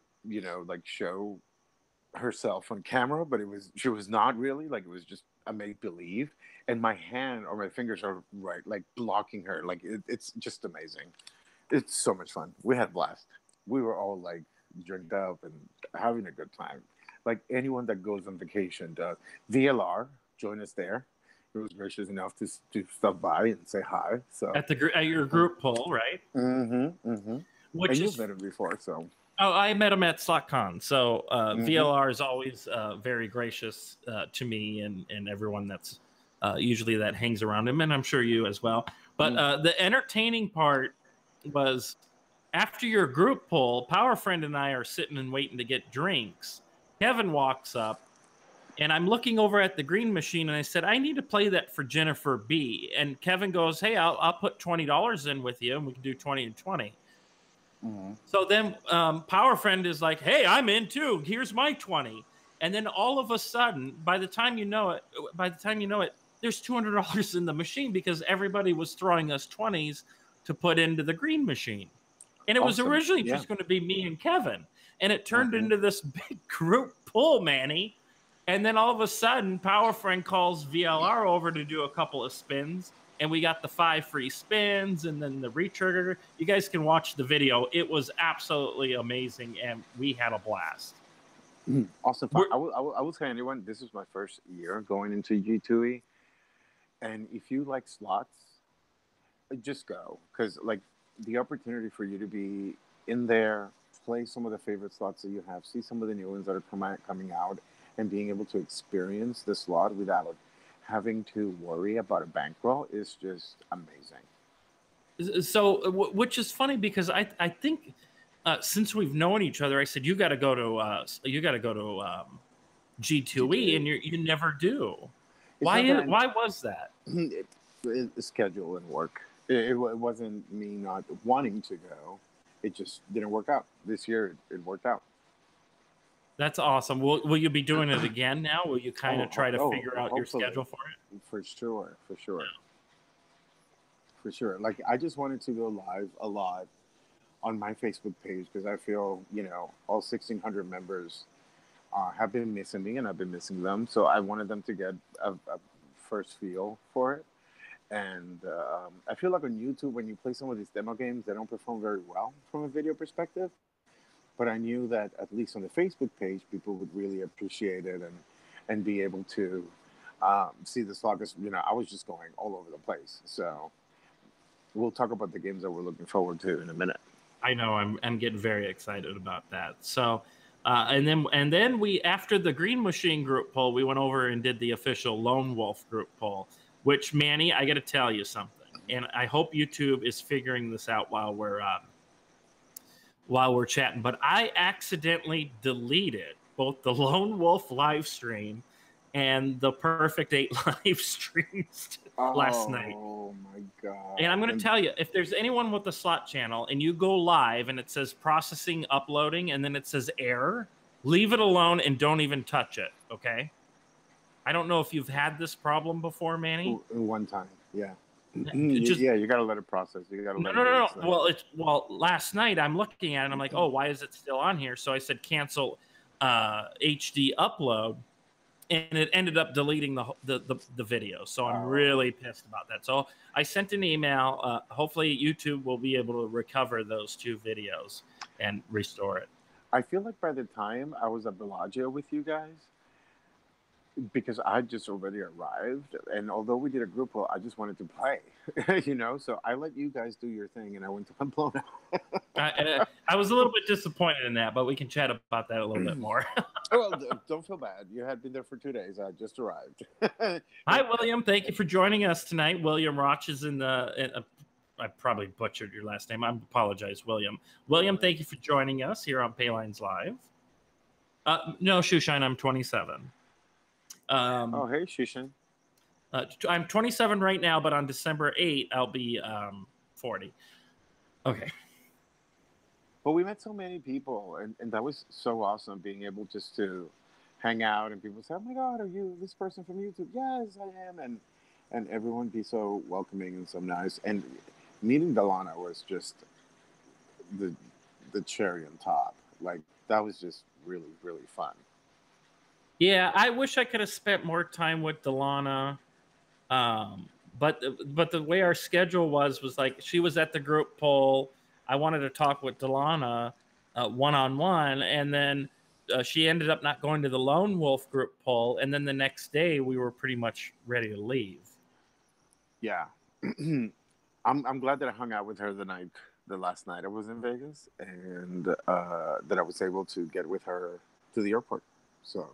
like, show herself on camera, but she was not really, like, it was just a make believe, and my hand or my fingers are right, like, blocking her. Like, it's just amazing. It's so much fun. We had a blast. We were all, like, drinked up and having a good time. Like anyone that goes on vacation does. VLR joined us there. He was gracious enough to stop by and say hi. So at your group poll, right? Mm-hmm. Mm-hmm. Which and is, you've met him before, so. Oh, I met him at SlotCon. So VLR is always very gracious to me and everyone that's usually that hangs around him, and I'm sure you as well. But the entertaining part was after your group poll, Power Friend and I are sitting and waiting to get drinks. Kevin walks up, and I'm looking over at the green machine, and I said, I need to play that for Jennifer B. And Kevin goes, hey, I'll put $20 in with you, and we can do 20 and 20. Mm-hmm. So then Power Friend is like, hey, I'm in too. Here's my 20. And then all of a sudden, by the time you know it, there's $200 in the machine because everybody was throwing us 20s to put into the green machine. And it was originally just going to be me and Kevin. And it turned into this big group pull, Manny. And then all of a sudden, Power Friend calls VLR over to do a couple of spins. And we got the 5 free spins and then the retrigger. You guys can watch the video. It was absolutely amazing. And we had a blast. Awesome fun. I will tell anyone, this is my first year going into G2E. And if you like slots, just go. Because, like, the opportunity for you to be in there, play some of the favorite slots that you have, see some of the new ones that are coming out, and being able to experience the slot without having to worry about a bankroll is just amazing. So, which is funny because I think since we've known each other, I said you got to go to G2E, and you never do. Why was that? It's schedule and work. It wasn't me not wanting to go. It just didn't work out. This year, it worked out. That's awesome. Will you be doing it again now? Will you kind of try to figure out your schedule for it? For sure. Like, I just wanted to go live a lot on my Facebook page because I feel, all 1,600 members have been missing me and I've been missing them. So I wanted them to get a first feel for it. And I feel like on YouTube, when you play some of these demo games, they don't perform very well from a video perspective. But I knew that at least on the Facebook page, people would really appreciate it and be able to see the slot. Because, I was just going all over the place. So we'll talk about the games that we're looking forward to in a minute. I know I'm getting very excited about that. So and then we, after the Green Machine group poll, we went over and did the official Lone Wolf group poll. Which, Manny, I got to tell you something, and I hope YouTube is figuring this out while we're chatting. But I accidentally deleted both the Lone Wolf live stream and the Perfect 8 live streams last night. Oh my God! And I'm going to tell you, if there's anyone with the slot channel and you go live and it says processing, uploading, and then it says error, leave it alone and don't even touch it. Okay. I don't know if you've had this problem before, Manny. One time, yeah. You got to let it process. You got to let it. No. Well, last night I'm looking at it and I'm like, oh, why is it still on here? So I said cancel HD upload, and it ended up deleting the video. So I'm really pissed about that. So I sent an email. Hopefully YouTube will be able to recover those 2 videos and restore it. I feel like by the time I was at Bellagio with you guys, because I just already arrived, and although we did a group poll, I just wanted to play, you know. So I let you guys do your thing, and I went to Pamplona. I was a little bit disappointed in that, but we can chat about that a little bit more. Well, don't feel bad. You had been there for 2 days. I just arrived. Hi, William. Thank you for joining us tonight. William Roch is in the. I probably butchered your last name. I apologize, William. William, thank you for joining us here on Paylines Live. No, Shoeshine, I'm 27. Oh, hey, Shushan. I'm 27 right now, but on December 8th, I'll be 40. Okay. Well, we met so many people, and that was so awesome, being able just to hang out, and people say, oh my God, are you this person from YouTube? Yes, I am. And everyone be so welcoming and so nice. And meeting Delana was just the cherry on top. Like, that was just really, really fun. Yeah, I wish I could have spent more time with Delana. But the way our schedule was like, she was at the group poll. I wanted to talk with Delana one-on-one, and then she ended up not going to the Lone Wolf group poll, and then the next day we were pretty much ready to leave. Yeah. I'm glad that I hung out with her the last night I was in Vegas, and that I was able to get with her to the airport. So,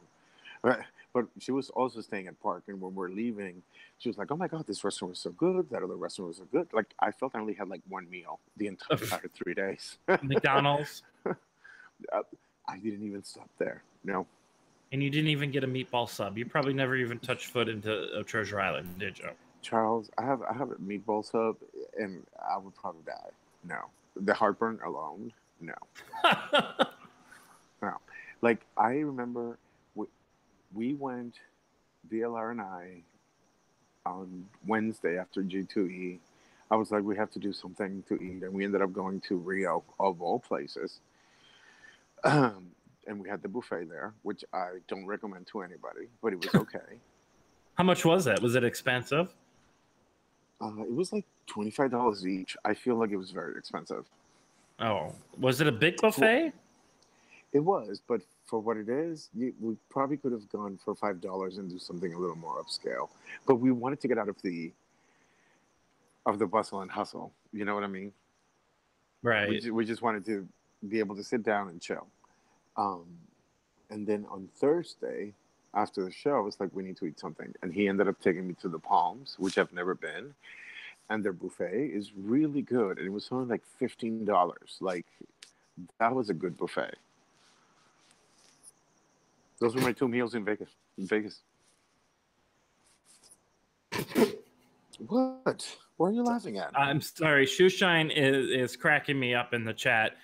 but she was also staying at Park, and when we're leaving, she was like, "Oh my God, this restaurant was so good. That other restaurant was so good." Like, I felt I only had like one meal the entire 3 days. McDonald's. I didn't even stop there. No. And you didn't even get a meatball sub. You probably never even touched foot into Treasure Island, did you? Charles, I have a meatball sub, and I would probably die. No, the heartburn alone. No. No. Like, I remember we went, VLR and I, on Wednesday after G2E. I was like, we have to do something to eat, and we ended up going to Rio, of all places. And we had the buffet there, which I don't recommend to anybody, but it was okay. How much was it? Was it expensive? It was like $25 each. I feel like it was very expensive. Oh, was it a big buffet? It was, but for what it is, we probably could have gone for $5 and do something a little more upscale. But we wanted to get out of the bustle and hustle. You know what I mean? Right. We just wanted to be able to sit down and chill. And then on Thursday, after the show, I was like, we need to eat something. And he ended up taking me to the Palms, which I've never been. And their buffet is really good. And it was only like $15. Like, that was a good buffet. Those were my 2 meals in Vegas. What? What are you laughing at? I'm sorry. Shoeshine is cracking me up in the chat.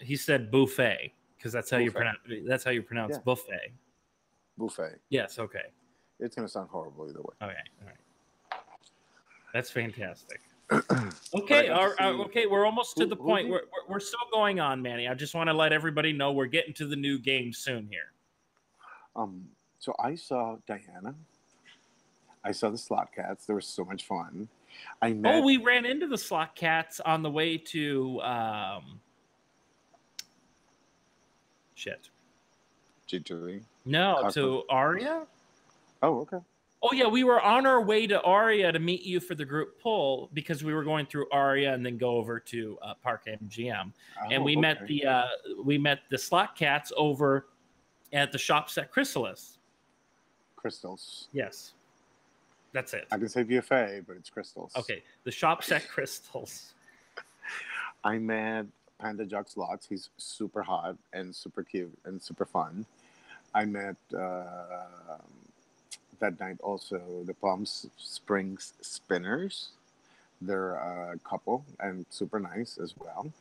He said buffet because that's how you pronounce. That's how you pronounce buffet. Buffet. Yes. Okay. It's gonna sound horrible either way. Okay. All right. That's fantastic. Okay. Okay. We're almost to the point. We're still going on, Manny. I just want to let everybody know we're getting to the new game soon here. So I saw Diana. I saw the Slot Cats. They were so much fun. We ran into the Slot Cats on the way to G2E? No, to Aria. Oh, okay. Oh yeah, we were on our way to Aria to meet you for the group poll because we were going through Aria and then go over to Park MGM, and we met the Slot Cats over at the Shops at Chrysalis. Crystals. Yes, that's it. I can say VFA, but it's Crystals. Okay, the Shops at Crystals. I met Panda Jock Slots. He's super hot and super cute and super fun. I met that night also the Palm Springs Spinners. They're a couple and super nice as well.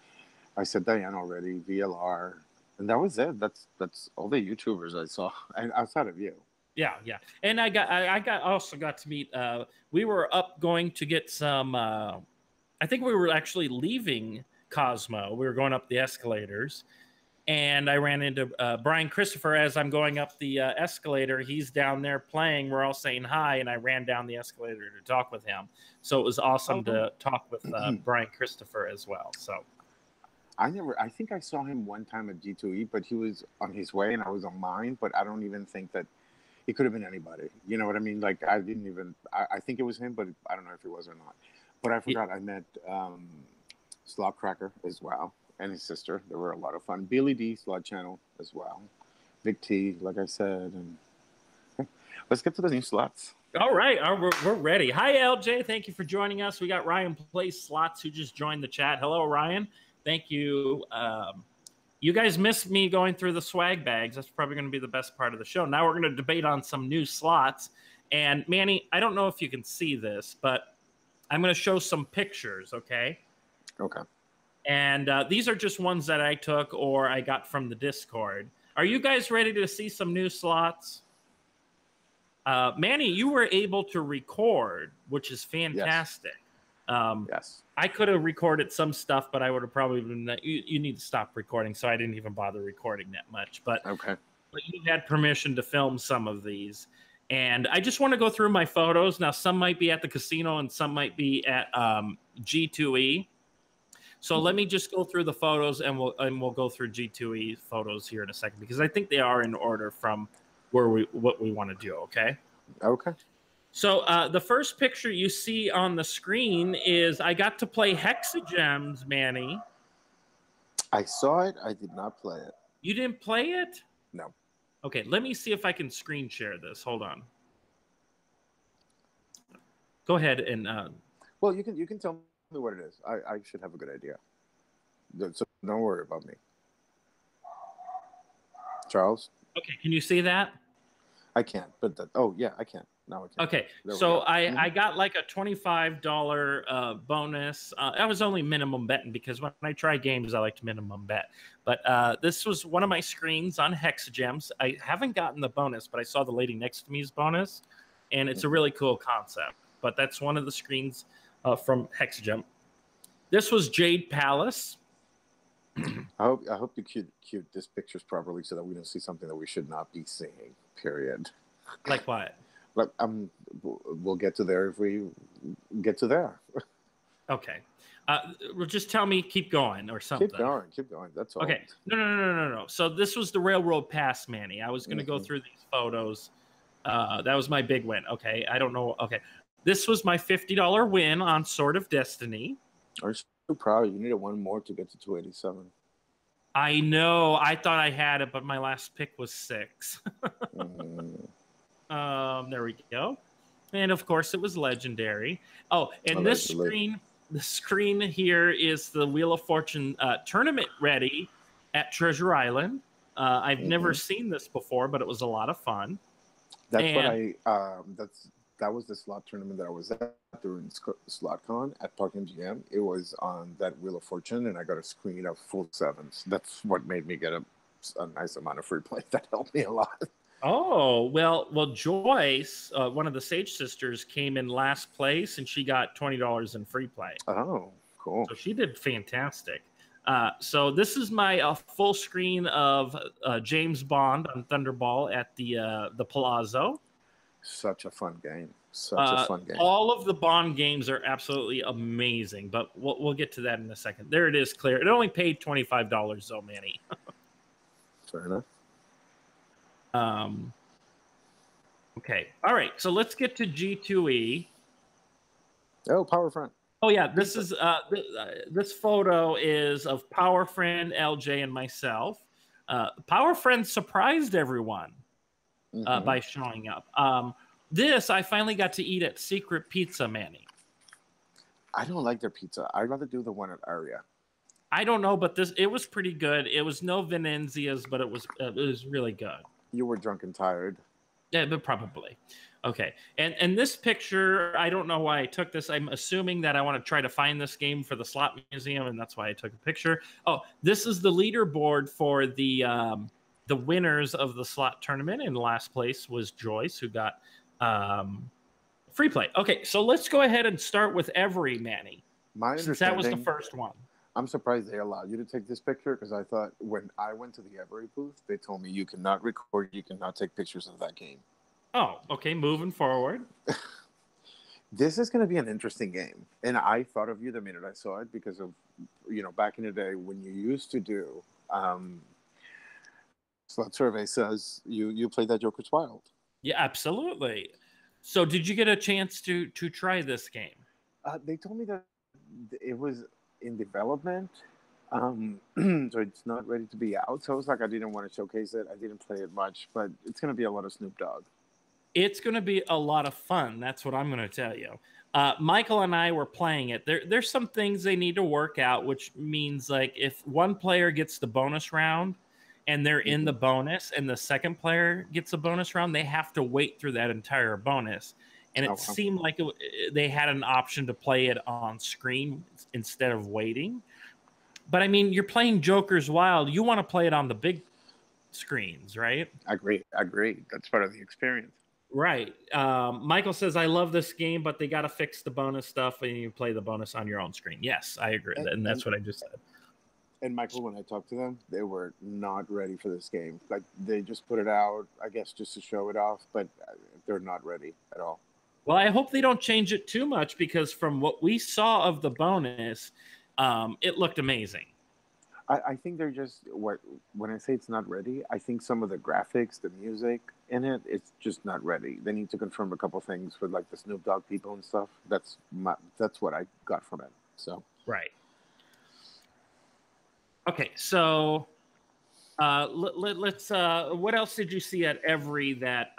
I said Diane already, VLR, and that was it. That's all the YouTubers I saw, and outside of you. Yeah, and I also got to meet. We were up going to get some. I think we were actually leaving Cosmo. We were going up the escalators, and I ran into Brian Christopher as I'm going up the escalator. He's down there playing. We're all saying hi, and I ran down the escalator to talk with him. So it was awesome to talk with Brian Christopher as well. So I think I saw him one time at G2E, but he was on his way and I was on mine. But I don't even think that He could have been anybody. You know what I mean? Like I didn't even. I think it was him, but I don't know if it was or not. But I forgot. I met Slot Cracker as well, and his sister. They were a lot of fun. Billy D Slot Channel as well. Vic T, like I said, and let's get to the new slots. All right, we're ready. Hi, LJ. Thank you for joining us. We got Ryan Plays Slots who just joined the chat. Hello, Ryan. Thank you. You guys missed me going through the swag bags. That's probably going to be the best part of the show. Now we're going to debate on some new slots. And Manny, I don't know if you can see this, but I'm going to show some pictures, okay? Okay. And these are just ones that I took or I got from the Discord. Are you guys ready to see some new slots? Manny, you were able to record, which is fantastic. Yes. I could have recorded some stuff, but I would have probably been, you need to stop recording, so I didn't even bother recording that much. But you had permission to film some of these. And I just want to go through my photos. Now, some might be at the casino and some might be at G2E. So let me just go through the photos, and we'll go through G2E photos here in a second, because I think they are in order from what we want to do, okay? Okay. So the first picture you see on the screen is I got to play Hexagems, Manny. I saw it. I did not play it. You didn't play it? No. Okay, let me see if I can screen share this. Hold on. Go ahead and... Well, you can tell me what it is. I should have a good idea. So don't worry about me. Charles? Okay, can you see that? I can't, but oh yeah, I can. Now I can. Okay, so I got like a $25 bonus. I was only minimum betting because when I try games, I like to minimum bet. But this was one of my screens on Hexagems. I haven't gotten the bonus, but I saw the lady next to me's bonus, and it's a really cool concept. But that's one of the screens from Hexagem. This was Jade Palace. I hope you cute this pictures properly so that we don't see something that we should not be seeing. Period. Like what? Like we'll get to there if we get to there. Okay. Well, just tell me, keep going or something. Keep going. That's all. Okay. No. So this was the Railroad Pass, Manny. I was going to go through these photos. That was my big win. Okay. I don't know. Okay. This was my $50 win on Sword of Destiny. I'm so proud. You needed one more to get to 287. I know. I thought I had it, but my last pick was 6. There we go. And of course, it was legendary. Oh, and this screen, the screen here is the Wheel of Fortune tournament ready at Treasure Island. I've never seen this before, but it was a lot of fun. That's that was the slot tournament that I was at during SlotCon at Park MGM. It was on that Wheel of Fortune, and I got a screen of full 7s. That's what made me get a nice amount of free play. That helped me a lot. Oh, well, Joyce, one of the Sage sisters, came in last place, and she got $20 in free play. Oh, cool. So she did fantastic. So this is my full screen of James Bond on Thunderball at the Palazzo. Such a fun game. Such a fun game. All of the Bond games are absolutely amazing, but we'll get to that in a second. There it is, clear. It only paid $25, though, Manny. Fair enough. Okay. All right. So let's get to G2E. Oh, Power Front. Oh yeah, this is this photo is of Power Friend, LJ, and myself. Power Friend surprised everyone by showing up. This I finally got to eat at Secret Pizza, Manny. I don't like their pizza. I'd rather do the one at Aria. I don't know, but it was pretty good. It was no Venenzias, but it was really good. You were drunk and tired. Yeah, but probably. Okay. And this picture, I don't know why I took this. I'm assuming that I want to try to find this game for the slot museum, and that's why I took a picture. Oh, this is the leaderboard for the winners of the slot tournament. In last place was Joyce, who got free play. Okay, so let's go ahead and start with Every, Manny. Since that was the first one. I'm surprised they allowed you to take this picture, because I thought when I went to the Every booth, they told me you cannot record, you cannot take pictures of that game. Oh, okay. Moving forward. This is going to be an interesting game. And I thought of you the minute I saw it because of, back in the day when you used to do Slot Survey says you played that Joker's Wild. Yeah, absolutely. So did you get a chance to try this game? They told me that it was in development, so it's not ready to be out. So I was like, I didn't want to showcase it. I didn't play it much, but it's going to be a lot of Snoop Dogg. It's going to be a lot of fun. That's what I'm going to tell you. Michael and I were playing it. There's some things they need to work out, which means like if one player gets the bonus round and they're in the bonus and the second player gets a bonus round, they have to wait through that entire bonus. And it seemed like they had an option to play it on screen instead of waiting. But I mean, you're playing Joker's Wild. You want to play it on the big screens, right? I agree. That's part of the experience. Right. Michael says, I love this game, but they got to fix the bonus stuff and you play the bonus on your own screen. Yes, I agree. And that's what I just said. And Michael, when I talked to them, they were not ready for this game. Like, they just put it out, I guess, just to show it off, but they're not ready at all. Well, I hope they don't change it too much because from what we saw of the bonus, it looked amazing. I think they're just when I say it's not ready, I think some of the graphics, the music in it, it's just not ready. They need to confirm a couple things with like the Snoop Dogg people and stuff. That's what I got from it. So right. Okay, so let's. What else did you see at Every that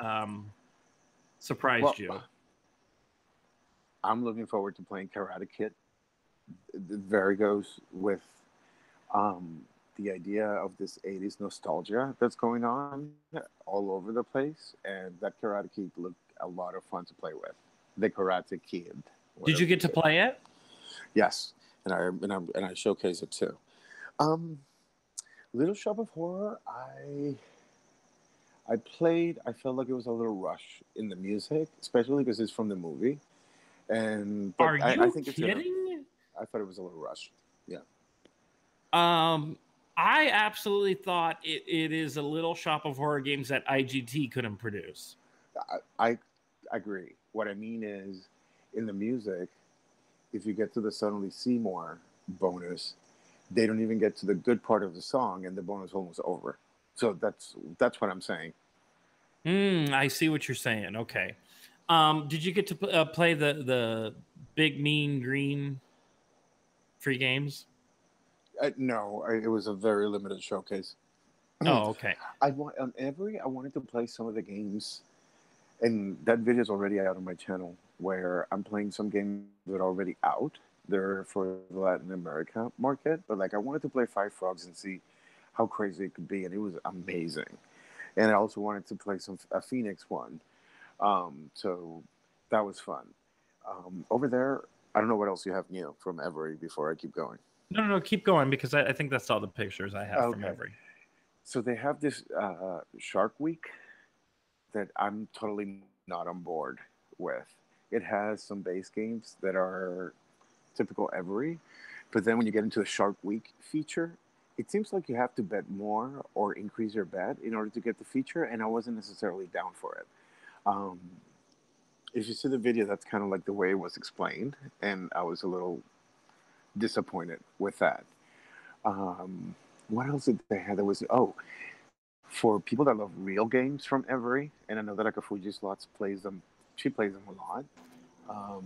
surprised you? I'm looking forward to playing Karate Kid. There goes with the idea of this 80s nostalgia that's going on all over the place, and that Karate Kid looked a lot of fun to play with. The Karate Kid. Did you get to play it? Yes, and I showcase it too. Little Shop of Horror, I played. I felt like it was a little rush in the music, especially because it's from the movie. And are you I think kidding? I thought it was a little rushed. Yeah. I absolutely thought it is a Little Shop of Horror games that IGT couldn't produce. I agree. What I mean is, in the music, if you get to the Suddenly Seymour bonus, they don't even get to the good part of the song, and the bonus almost over. So that's what I'm saying. I see what you're saying. Okay. Did you get to play the Big Mean Green free games? No, it was a very limited showcase. Oh, okay. I wanted to play some of the games, and that video is already out on my channel, where I'm playing some games that are already out. They're for the Latin America market, but like I wanted to play Five Frogs and see how crazy it could be, and it was amazing. And I also wanted to play a Phoenix one, so that was fun. Over there, I don't know what else you have new from Every before I keep going. No, keep going because I think that's all the pictures I have from Every. So they have this Shark Week that I'm totally not on board with. It has some base games that are typical Every, but then when you get into a Shark Week feature, it seems like you have to bet more or increase your bet in order to get the feature, and I wasn't necessarily down for it. If you see the video, that's kind of like the way it was explained, and I was a little disappointed with that. What else did they have? There was for people that love real games from Every, and I know that Akafuji Slots plays them. She plays them a lot.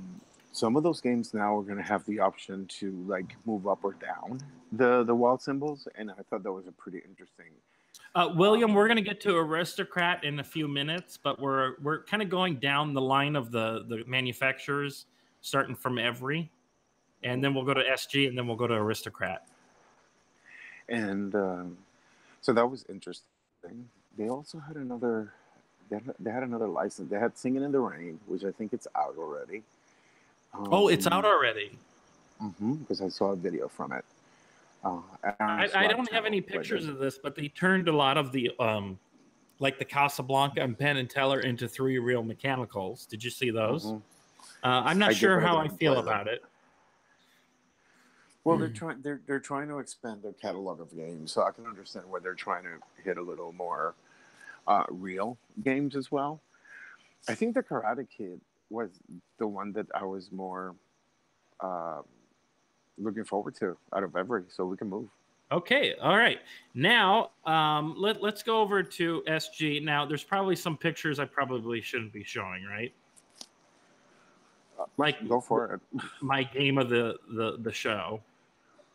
Some of those games now are going to have the option to like move up or down the wall symbols, and I thought that was a pretty interesting. William, we're going to get to Aristocrat in a few minutes, but we're kind of going down the line of the manufacturers, starting from Every, and then we'll go to SG, and then we'll go to Aristocrat. And so that was interesting. They also had another. They had another license. They had Singing in the Rain, which I think it's out already. It's out already. Because I saw a video from it. I don't have any pictures of this, but they turned a lot of the like the Casablanca and Penn and Teller into 3 real mechanicals. Did you see those? I'm not sure how I feel about it. Well, they're trying to expand their catalog of games, so I can understand why they're trying to hit a little more real games as well. I think the Karate Kid was the one that I was more looking forward to out of Every, so we can move. Okay, all right. Now, let's go over to SG. Now, there's probably some pictures I probably shouldn't be showing, right? Like, go for it. My game of the show.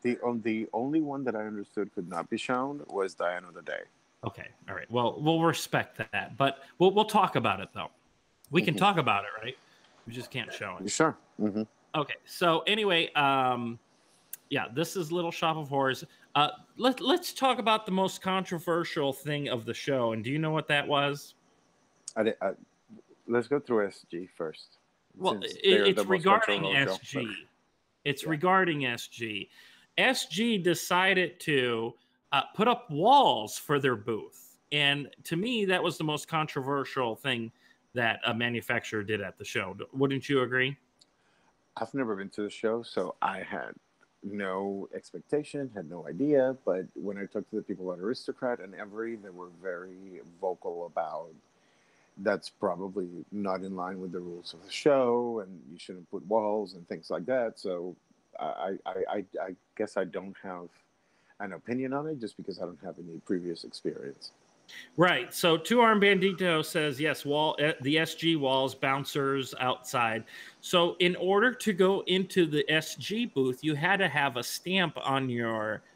The only one that I understood could not be shown was Diana of the Day. Okay, all right. Well, we'll respect that, but we'll talk about it though. We can talk about it, right? We just can't show it. Sure. Okay. So anyway, yeah, this is Little Shop of Horrors. Let's talk about the most controversial thing of the show. And do you know what that was? Let's go through SG first. Well, it's regarding SG. It's regarding SG. SG decided to put up walls for their booth. And to me, that was the most controversial thing that a manufacturer did at the show. Wouldn't you agree? I've never been to the show, so I had no expectation, had no idea. But when I talked to the people at Aristocrat and Every, they were very vocal about that's probably not in line with the rules of the show, and you shouldn't put walls and things like that. So I guess I don't have an opinion on it just because I don't have any previous experience. Right. So Two Arm Bandito says, yes, the SG walls, bouncers outside. So in order to go into the SG booth, you had to have a stamp on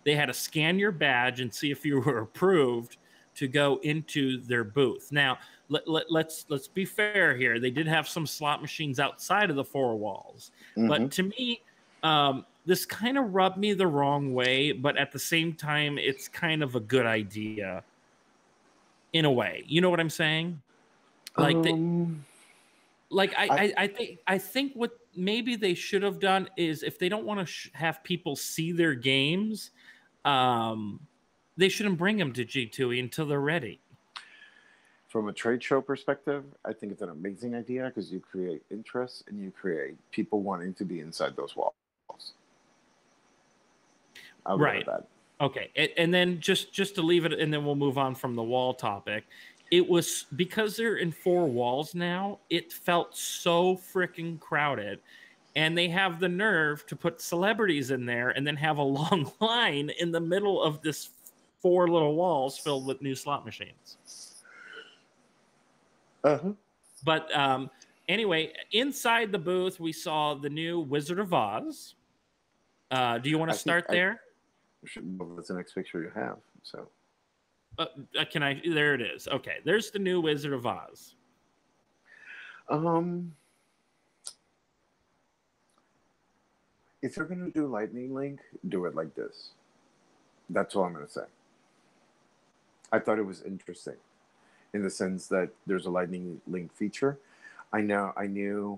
they had to scan your badge and see if you were approved to go into their booth. Now, let's be fair here. They did have some slot machines outside of the four walls. But to me, this kind of rubbed me the wrong way, but at the same time, it's kind of a good idea. In a way, you know what I'm saying? Like, I think what maybe they should have done is if they don't want to have people see their games, they shouldn't bring them to G2E until they're ready. From a trade show perspective, I think it's an amazing idea because you create interest and you create people wanting to be inside those walls. I'll right. That. Okay, and then just to leave it, and then we'll move on from the wall topic. It was because they're in four walls now. It felt so freaking crowded, and they have the nerve to put celebrities in there and then have a long line in the middle of this four little walls filled with new slot machines. But anyway, inside the booth, we saw the new Wizard of Oz. Do you want to start there? That's the next picture you have. So, can I? There it is. Okay, there's the new Wizard of Oz. If you're going to do Lightning Link, do it like this. That's all I'm going to say. I thought it was interesting in the sense that there's a Lightning Link feature. I knew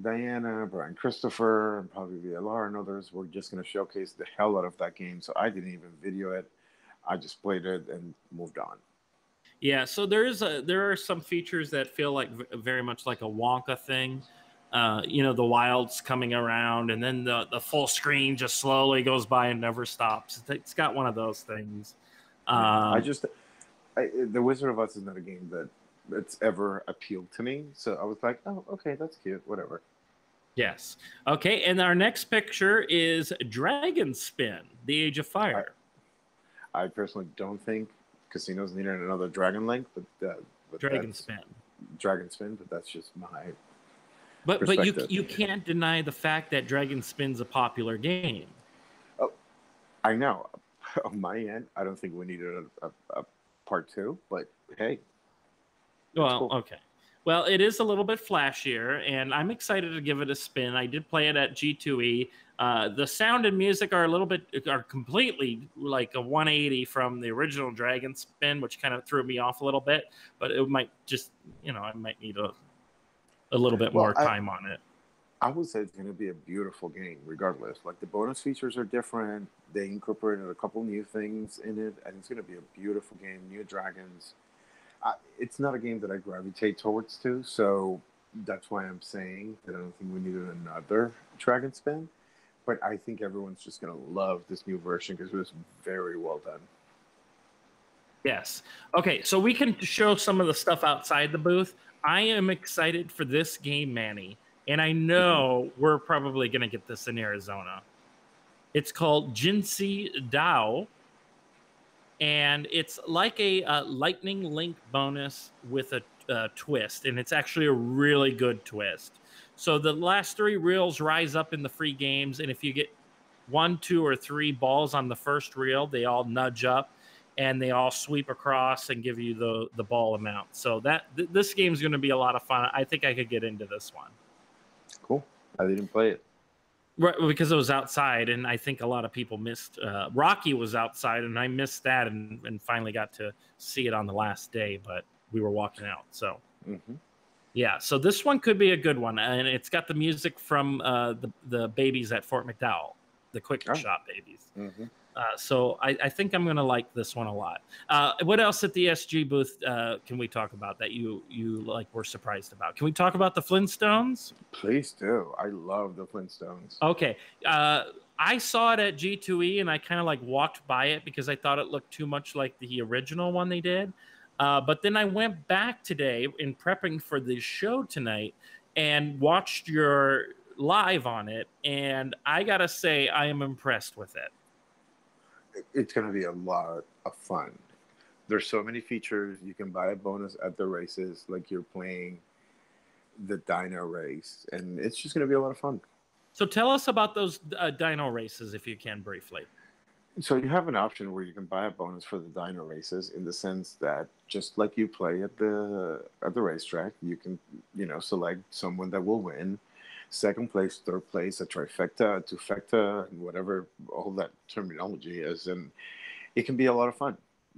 Diana, Brian Christopher, and probably VLR and others were just going to showcase the hell out of that game. So I didn't even video it. I just played it and moved on. Yeah, so there are some features that feel like very much like a Wonka thing. You know, the wilds coming around, and then the full screen just slowly goes by and never stops. It's got one of those things. The Wizard of Oz is not a game that's ever appealed to me. So I was like, oh, okay, that's cute, whatever. Yes. Okay, and our next picture is Dragon Spin, The Age of Fire. I personally don't think casinos needed another Dragon Link, but Dragon Spin, but that's just my But you can't deny the fact that Dragon Spin's a popular game. Oh, I know. On my end, I don't think we needed a part two, but hey. Well, cool. Okay. Well, it is a little bit flashier, and I'm excited to give it a spin. I did play it at G2E. The sound and music are completely like a 180 from the original Dragon Spin, which kind of threw me off a little bit. But it might just, I might need a little bit more time on it. I would say it's going to be a beautiful game, regardless. Like, the bonus features are different. They incorporated a couple new things in it, and it's going to be a beautiful game. New dragons. It's not a game that I gravitate towards too, so that's why I'm saying that I don't think we needed another Dragon Spin. But I think everyone's just going to love this new version because it was very well done. Yes. Okay, so we can show some of the stuff outside the booth. I am excited for this game, Manny, and I know we're probably going to get this in Arizona. It's called Jinsei Dao, and it's like a lightning link bonus with a twist, and it's actually a really good twist. So the last 3 reels rise up in the free games, and if you get 1, 2, or 3 balls on the first reel, they all nudge up and they all sweep across and give you the ball amount. So this game is going to be a lot of fun. I think I could get into this one. Cool. I didn't play it. Right, because it was outside, and I think a lot of people missed. Rocky was outside, and I missed that, and finally got to see it on the last day, but we were walking out. So, yeah, so this one could be a good one, and it's got the music from the babies at Fort McDowell, the Quick Shop babies. So I think I'm going to like this one a lot. What else at the SG booth can we talk about that you like were surprised about? Can we talk about the Flintstones? Please do. I love the Flintstones. Okay. I saw it at G2E, and I kind of like walked by it because I thought it looked too much like the original one they did. But then I went back today in prepping for the show tonight and watched your live on it, and I got to say I am impressed with it. It's going to be a lot of fun. There's so many features. You can buy a bonus at the races, like you're playing the Dino race, and it's just going to be a lot of fun. So tell us about those Dino races, if you can, briefly. So you have an option where you can buy a bonus for the Dino races, in the sense that just like you play at the racetrack, you can select someone that will win. Second place, third place, a trifecta, a twofecta, and whatever all that terminology is. And it can be a lot of fun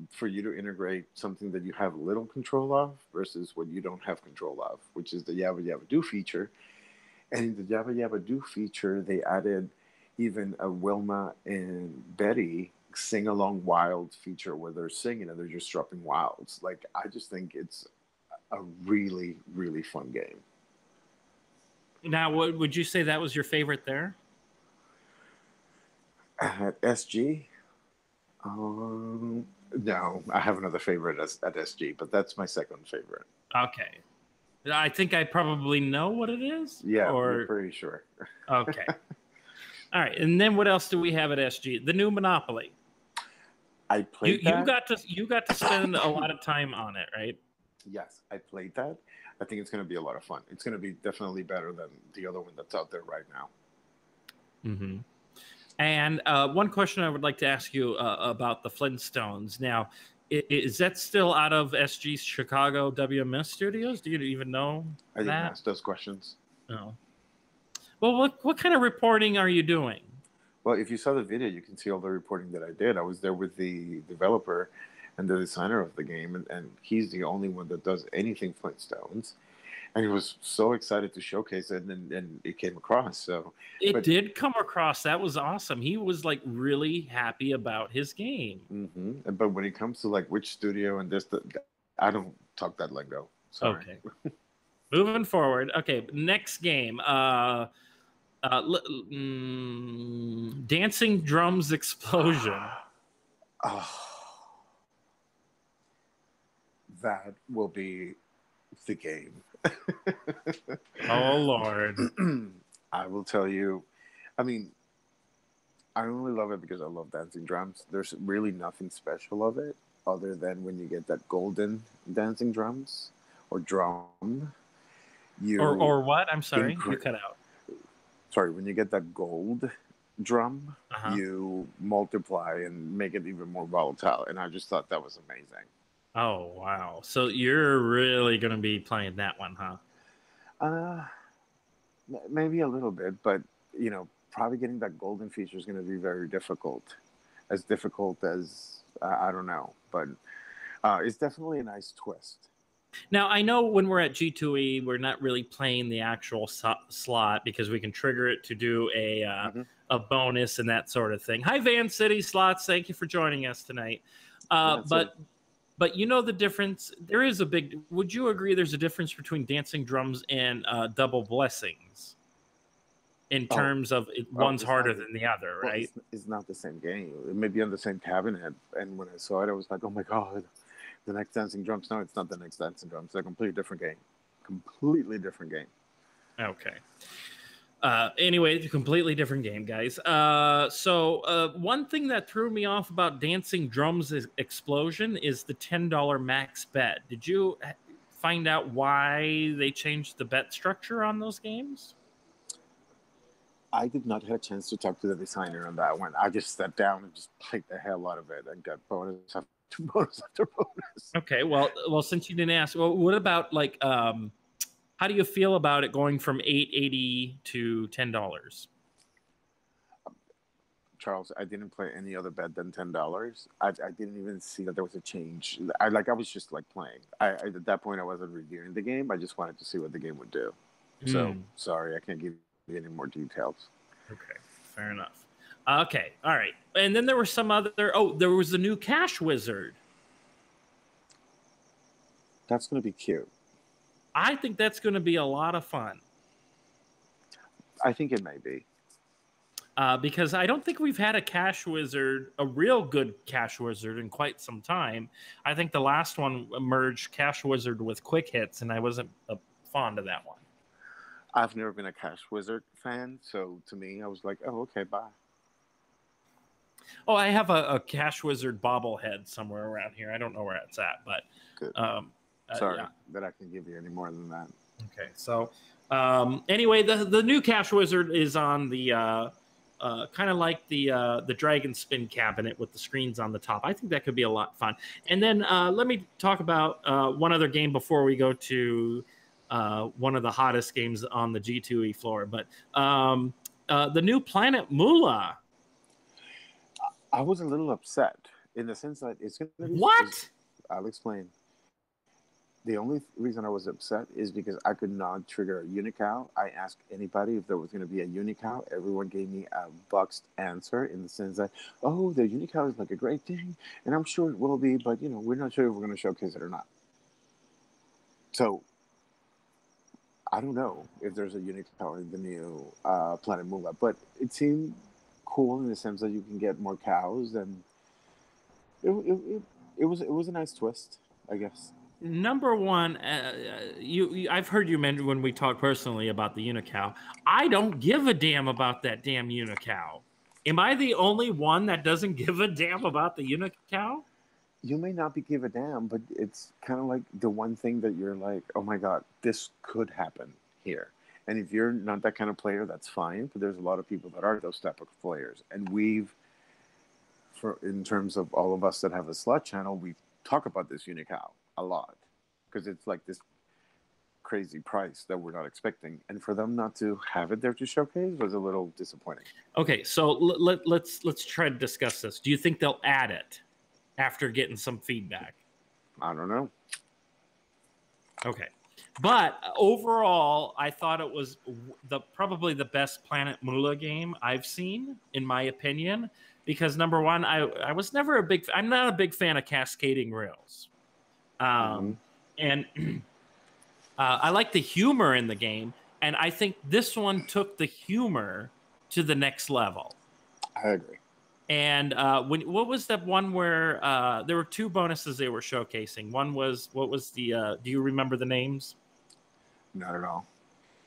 for you to integrate something that you have little control of versus what you don't have control of, which is the Yabba Yabba Do feature. And in the Yabba Yabba Do feature, they added even a Wilma and Betty sing along wild feature where they're singing and they're just dropping wilds. Like, I just think it's a really, really fun game. Now, what would you say that was your favorite there? At SG? No, I have another favorite at SG, but that's my second favorite. Okay. I think I probably know what it is. Yeah, I'm pretty sure. Okay. All right. And then what else do we have at SG? The new Monopoly. I played that. You got to spend a lot of time on it, right? Yes, I played that. I think it's going to be a lot of fun. It's going to be definitely better than the other one that's out there right now. And one question I would like to ask you about the Flintstones. Now, is that still out of SG's Chicago WMS studios? Do you even know I didn't ask those questions. No. Well, what kind of reporting are you doing? Well, if you saw the video, you can see all the reporting that I did. I was there with the developer and the designer of the game, and he's the only one that does anything Flintstones. And he was so excited to showcase it, and it came across. So it did come across. That was awesome. He was like really happy about his game. But when it comes to like which studio and this, I don't talk that lingo. Sorry. Okay. Moving forward. Okay, next game. Dancing Drums Explosion. That will be the game. Oh, Lord. I will tell you, I mean, I only love it because I love dancing drums. There's really nothing special of it other than when you get that golden dancing drums or drum. Or what? I'm sorry, you cut out. Sorry, when you get that gold drum, you multiply and make it even more volatile. And I just thought that was amazing. Oh, wow. So you're really going to be playing that one, huh? Maybe a little bit, but, probably getting that golden feature is going to be very difficult. As difficult as, I don't know. But it's definitely a nice twist. Now, I know when we're at G2E, we're not really playing the actual slot because we can trigger it to do a bonus and that sort of thing. Hi, Van City Slots. Thank you for joining us tonight. But you know the difference. There is a big. Would you agree? There's a difference between dancing drums and double blessings. In terms of one's harder than the other, right? It's not the same game. It may be on the same cabinet. And when I saw it, I was like, oh my God, the next dancing drums. No, it's not the next dancing drums. It's a completely different game. Completely different game. Okay. Anyway, it's a completely different game, guys. One thing that threw me off about Dancing Drums Explosion is the $10 max bet. Did you find out why they changed the bet structure on those games? I did not have a chance to talk to the designer on that one. I just sat down and just played the hell out of it and got bonus after bonus after bonus. Okay, well, since you didn't ask, well, what about like, how do you feel about it going from $8.80 to $10? Charles, I didn't play any other bet than $10. I didn't even see that there was a change. I was just like playing. At that point I wasn't reviewing the game. I just wanted to see what the game would do. So sorry, I can't give you any more details. Okay, fair enough. Okay, all right. And then there were some other. Oh, there was the new Cash Wizard. That's going to be cute. I think that's going to be a lot of fun. I think it may be. Because I don't think we've had a Cash Wizard, a real good Cash Wizard, in quite some time. I think the last one merged Cash Wizard with Quick Hits, and I wasn't fond of that one. I've never been a Cash Wizard fan, so to me, I was like, oh, okay, bye. Oh, I have a Cash Wizard bobblehead somewhere around here. I don't know where it's at, but... Good. Sorry that I can give you any more than that. Okay, so anyway, the new Cash Wizard is on the kind of like the Dragon Spin cabinet with the screens on the top. I think that could be a lot of fun. And then let me talk about one other game before we go to one of the hottest games on the G2E floor. But the new Planet Moolah. I was a little upset in the sense that it's going to be... What? I'll explain. The only reason I was upset is because I could not trigger a Unicow. I asked anybody if there was going to be a Unicow. Everyone gave me a boxed answer in the sense that, oh, the Unicow is like a great thing, and I'm sure it will be, but, you know, we're not sure if we're going to showcase it or not. So, I don't know if there's a Unicow in the new Planet Moolah, but it seemed cool in the sense that you can get more cows, and it was a nice twist, I guess. Number one, I've heard you mention when we talk personally about the Unicow. I don't give a damn about that damn Unicow. Am I the only one that doesn't give a damn about the Unicow? You may not be give a damn, but it's kind of like the one thing that you're like, oh my God, this could happen here. And if you're not that kind of player, that's fine. But there's a lot of people that are those type of players. And in terms of all of us that have a slot channel, we talk about this Unicow a lot because it's like this crazy price that we're not expecting, and for them not to have it there to showcase was a little disappointing. Okay, so let's try to discuss this. Do you think they'll add it after getting some feedback? I don't know. Okay, but overall, I thought it was probably the best Planet Moolah game I've seen, in my opinion, because number one, I was never I'm not a big fan of cascading rails. And I like the humor in the game, and I think this one took the humor to the next level. I agree. And what was that one where there were two bonuses they were showcasing? One was, what was the, do you remember the names? Not at all.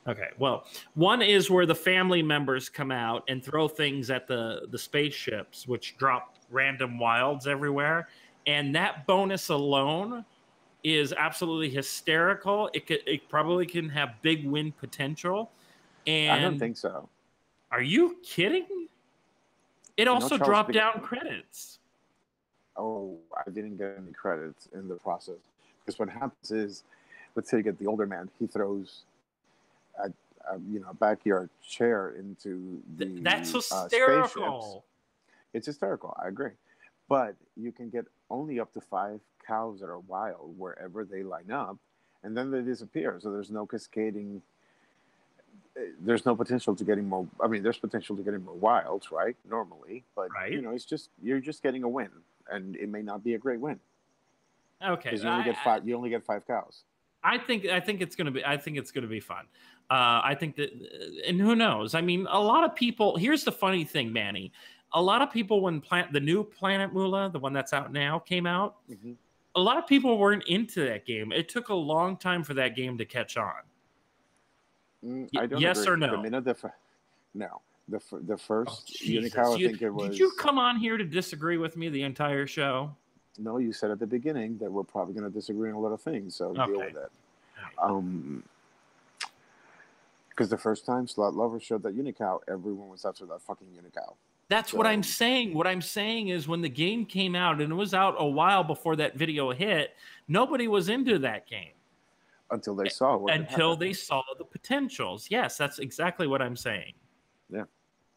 Okay, well, one is where the family members come out and throw things at the spaceships, which drop random wilds everywhere. And that bonus alone is absolutely hysterical. It probably can have big win potential. And I don't think so. Are you kidding? It also dropped down credits. Oh, I didn't get any credits in the process. Because what happens is, let's say you get the older man, he throws a backyard chair into the That's hysterical. Spaceships. It's hysterical, I agree. But you can get only up to 5 cows that are wild wherever they line up, and then they disappear. So there's no cascading. There's no potential to getting more. I mean, there's potential to getting more wilds, right? Normally, but it's just you're just getting a win, and it may not be a great win. Okay, because you only get 5. You only get 5 cows. I think it's gonna be. I think it's gonna be fun. I think that, and who knows? I mean, a lot of people. Here's the funny thing, Manny. A lot of people, when the new Planet Moolah, the one that's out now, came out, a lot of people weren't into that game. It took a long time for that game to catch on. I don't yes agree. or no? No, the first Jesus. Unicow, I think it was. Did you come on here to disagree with me the entire show? No, you said at the beginning that we're probably going to disagree on a lot of things, so deal with it. Because the first time Slot Lover showed that Unicow, everyone was after that fucking Unicow. That's what I'm saying. What I'm saying is when the game came out, and it was out a while before that video hit, nobody was into that game. Until they saw what Until they saw the potentials. Yes, that's exactly what I'm saying. Yeah.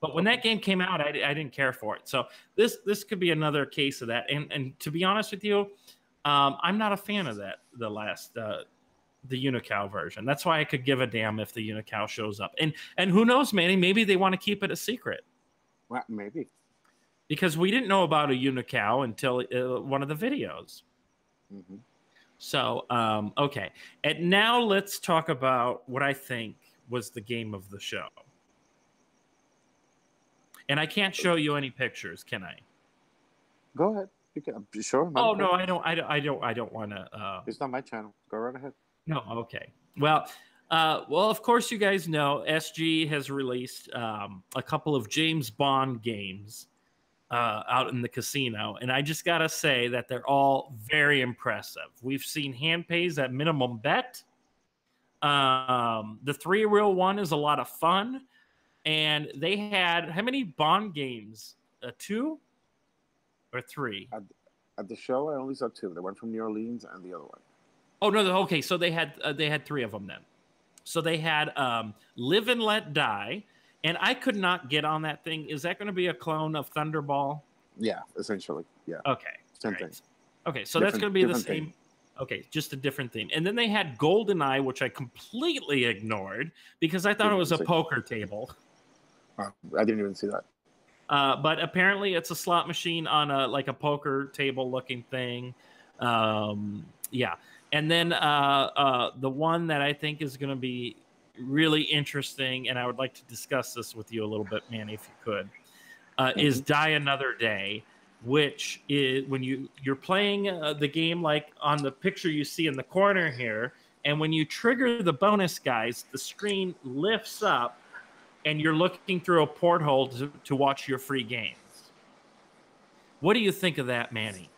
But when that game came out, I didn't care for it. So this could be another case of that. And to be honest with you, I'm not a fan of that. The Unicow version. That's why I could give a damn if the Unicow shows up. And who knows, Manny? Maybe they want to keep it a secret. Well, maybe. Because we didn't know about a Unicow until one of the videos. Mm-hmm. So, okay. And now let's talk about what I think was the game of the show. And I can't show you any pictures, can I? Go ahead. You can. Sure. Oh no, I don't want to. It's not my channel. Go right ahead. No, okay. Well, of course, you guys know SG has released a couple of James Bond games out in the casino, and I just gotta say that they're all very impressive. We've seen hand pays at minimum bet. The 3 Real one is a lot of fun. And they had how many Bond games? 2 or 3? At the show, I only saw 2. The one from New Orleans and the other one. Oh no! Okay, so they had 3 of them then. So they had Live and Let Die, and I could not get on that thing. Is that going to be a clone of Thunderball? Yeah, essentially. Yeah. Okay. Same thing. Okay, so that's going to be the same. Theme. Okay, just a different theme. And then they had Goldeneye, which I completely ignored because I thought it was a poker table. I didn't even see that. But apparently it's a slot machine on a poker table looking thing. Yeah. And then the one that I think is going to be really interesting, and I would like to discuss this with you a little bit, Manny, if you could, is Die Another Day, which is when you're playing the game like on the picture you see in the corner here, and when you trigger the bonus guys, the screen lifts up, and you're looking through a porthole to watch your free games. What do you think of that, Manny?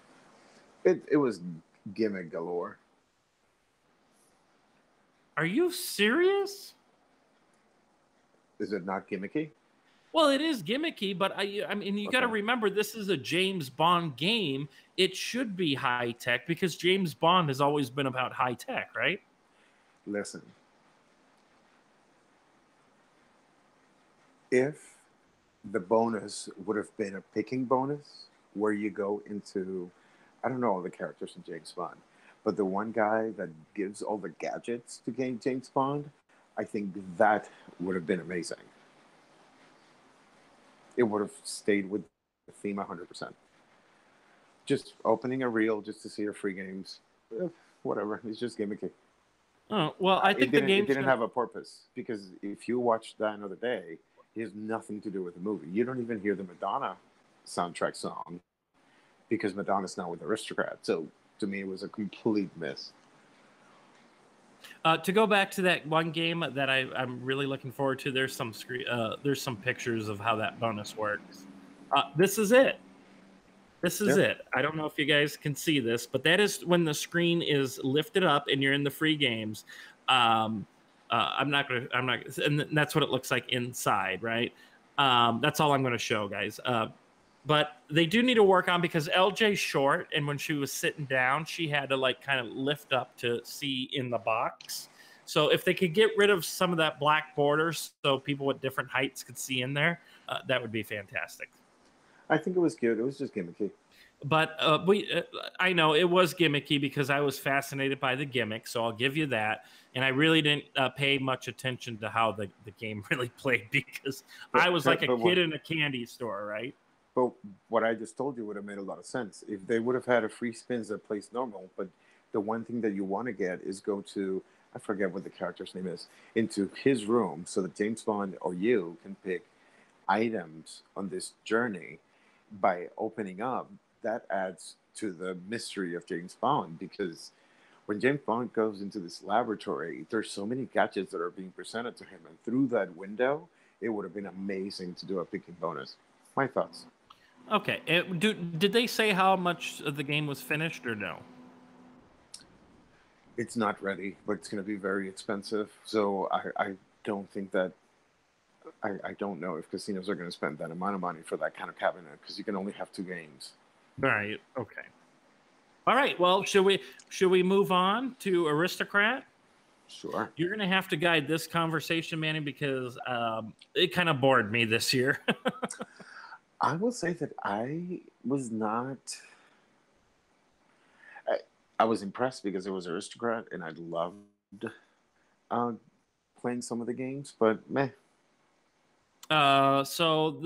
It was gimmick galore. Are you serious? Is it not gimmicky? Well, it is gimmicky, but I mean, you got to remember this is a James Bond game. It should be high tech because James Bond has always been about high tech, right? Listen. If the bonus would have been a picking bonus where you go into, I don't know all the characters in James Bond, but the one guy that gives all the gadgets to game James Bond, I think that would have been amazing. It would have stayed with the theme 100%. Just opening a reel just to see your free games, whatever. It's just gimmicky. Oh, well, I think the game didn't have a purpose because if you watch Die Another Day, it has nothing to do with the movie. You don't even hear the Madonna soundtrack song because Madonna's now with Aristocrat. So to me, it was a complete miss. To go back to that one game that I'm really looking forward to, there's some pictures of how that bonus works. This is it. This is it. I don't know if you guys can see this, but that is when the screen is lifted up and you're in the free games. And that's what it looks like inside, right? That's all I'm going to show, guys. But they do need to work on because LJ's short, and when she was sitting down, she had to kind of lift up to see in the box. So if they could get rid of some of that black border so people with different heights could see in there, that would be fantastic. I think it was good. It was just gimmicky. But I know it was gimmicky because I was fascinated by the gimmick, so I'll give you that. And I really didn't pay much attention to how the game really played because I was like a kid in a candy store, right? But what I just told you would have made a lot of sense. If they would have had a free spins that plays normal, but the one thing that you want to get is go to, I forget what the character's name is, into his room so that James Bond or you can pick items on this journey by opening up. That adds to the mystery of James Bond because when James Bond goes into this laboratory, there's so many gadgets that are being presented to him. And through that window, it would have been amazing to do a picking bonus. My thoughts. Okay. Did they say how much of the game was finished or no? It's not ready, but it's going to be very expensive. So I don't think that I don't know if casinos are going to spend that amount of money for that kind of cabinet because you can only have 2 games. Right. Okay. All right. Well, should we move on to Aristocrat? Sure. You're going to have to guide this conversation, Manny, because it kind of bored me this year. I will say that I was not. I was impressed because it was Aristocrat, and I loved uh, playing some of the games, but meh. So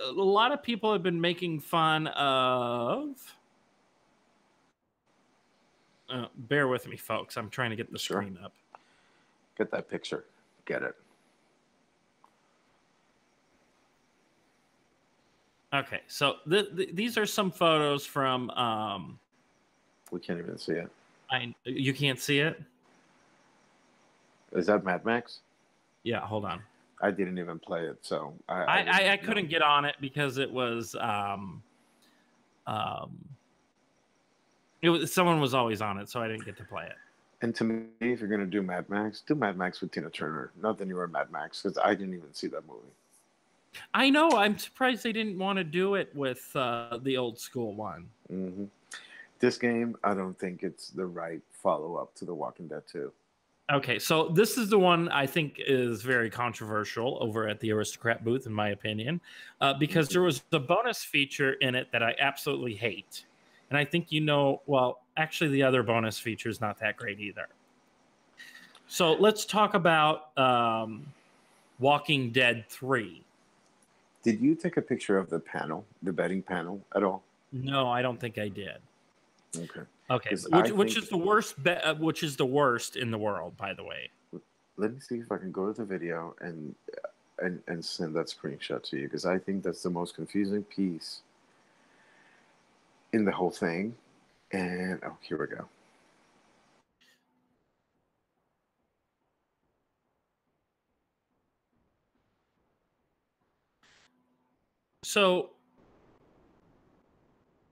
a lot of people have been making fun of. Bear with me, folks. I'm trying to get the Sure. screen up. Get that picture. Get it. Okay, so these are some photos from. We can't even see it. You can't see it. Is that Mad Max? Yeah, hold on. I didn't even play it, so I couldn't get on it because it was someone was always on it, so I didn't get to play it. And to me, if you're going to do Mad Max with Tina Turner. Not that you were Mad Max, because I didn't even see that movie. I know. I'm surprised they didn't want to do it with the old school one. Mm-hmm. This game, I don't think it's the right follow-up to The Walking Dead 2. Okay, so this is the one I think is very controversial over at the Aristocrat booth, in my opinion, because there was a bonus feature in it that I absolutely hate. And I think well, actually the other bonus feature is not that great either. So let's talk about Walking Dead 3. Did you take a picture of the panel, the betting panel, at all? No, I don't think I did. Okay. Okay. Which is the worst? Which is the worst in the world, by the way. Let me see if I can go to the video and send that screenshot to you, because I think that's the most confusing piece in the whole thing. And here we go. So,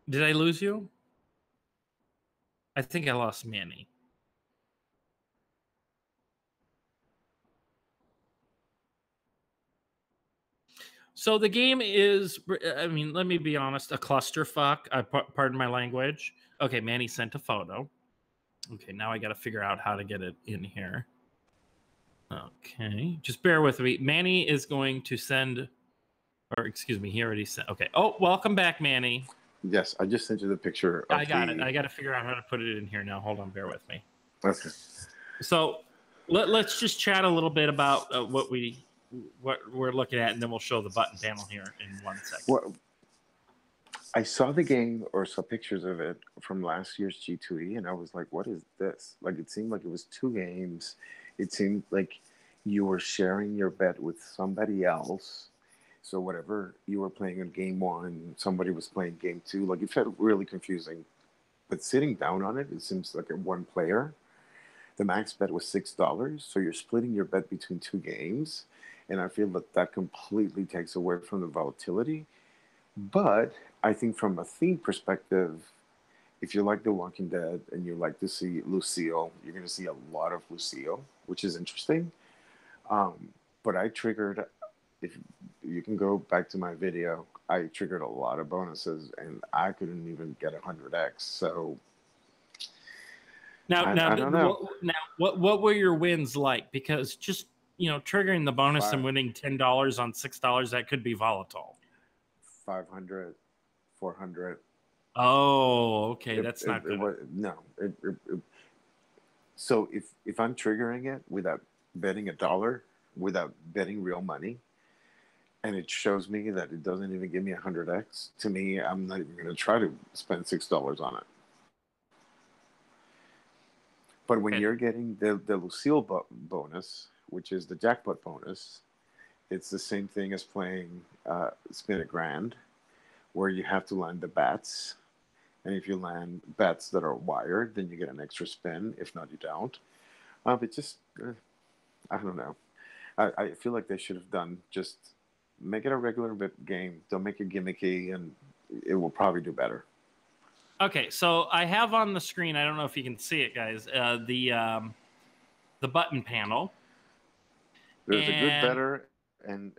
did I lose you? I think I lost Manny. So the game is, I mean, let me be honest, a clusterfuck. Pardon my language. Okay, Manny sent a photo. Okay, now I got to figure out how to get it in here. Okay, just bear with me. Manny is going to send, or excuse me, he already sent. Okay. Oh, welcome back, Manny. Yes, I just sent you the picture. I got it. I got to figure out how to put it in here now. Hold on, bear with me. Okay. So let's just chat a little bit about what we're looking at, and then we'll show the button panel here in 1 second. Well, I saw the game or saw pictures of it from last year's G2E, and I was like, what is this? Like, it seemed like it was 2 games. It seemed like you were sharing your bet with somebody else. So whatever you were playing in game 1, somebody was playing game 2. Like, it felt really confusing. But sitting down on it, it seems like a 1 player. The max bet was $6, so you're splitting your bet between 2 games. And I feel that completely takes away from the volatility. But I think from a theme perspective, if you like The Walking Dead and you like to see Lucille, you're going to see a lot of Lucille, which is interesting. But I triggered, if you can go back to my video, I triggered a lot of bonuses and I couldn't even get 100x. So now, I don't know. What were your wins like? Because just triggering the bonus and winning $10 on $6, that could be volatile. 500, 400. Oh, okay, that's not good. No. So if I'm triggering it without betting $1, without betting real money, and it shows me that it doesn't even give me 100x, to me, I'm not even going to try to spend $6 on it. But when you're getting the Lucille bonus, which is the jackpot bonus, it's the same thing as playing Spin a Grand, where you have to land the bats. And if you land bats that are wired, then you get an extra spin. If not, you don't. But just, I don't know. I feel like they should have done just make it a regular game. Don't make it gimmicky, and it will probably do better. Okay, so I have on the screen. I don't know if you can see it, guys. The button panel. There's a good, better, and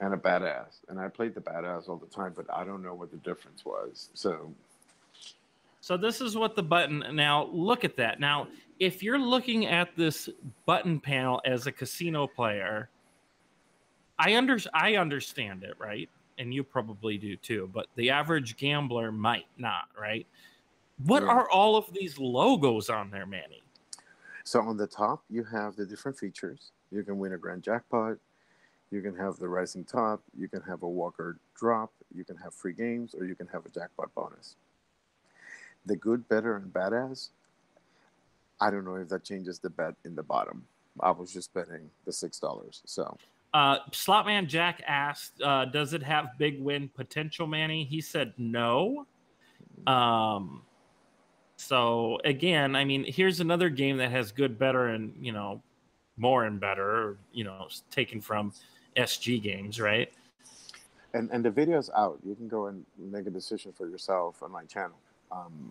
a badass. And I played the badass all the time, but I don't know what the difference was. So this is what the button. Now look at that. Now, if you're looking at this button panel as a casino player, I understand it, right? And you probably do too. But the average gambler might not, right? What are all of these logos on there, Manny? So on the top, you have the different features. You can win a grand jackpot. You can have the rising top. You can have a walker drop. You can have free games, or you can have a jackpot bonus. The good, better, and badass, I don't know if that changes the bet in the bottom. I was just betting the $6. So, Slotman Jack asked, "Does it have big win potential, Manny?" He said no. So again, I mean, here's another game that has good, better, and more and better. Taken from SG Games, right? And the video's out. You can go and make a decision for yourself on my channel.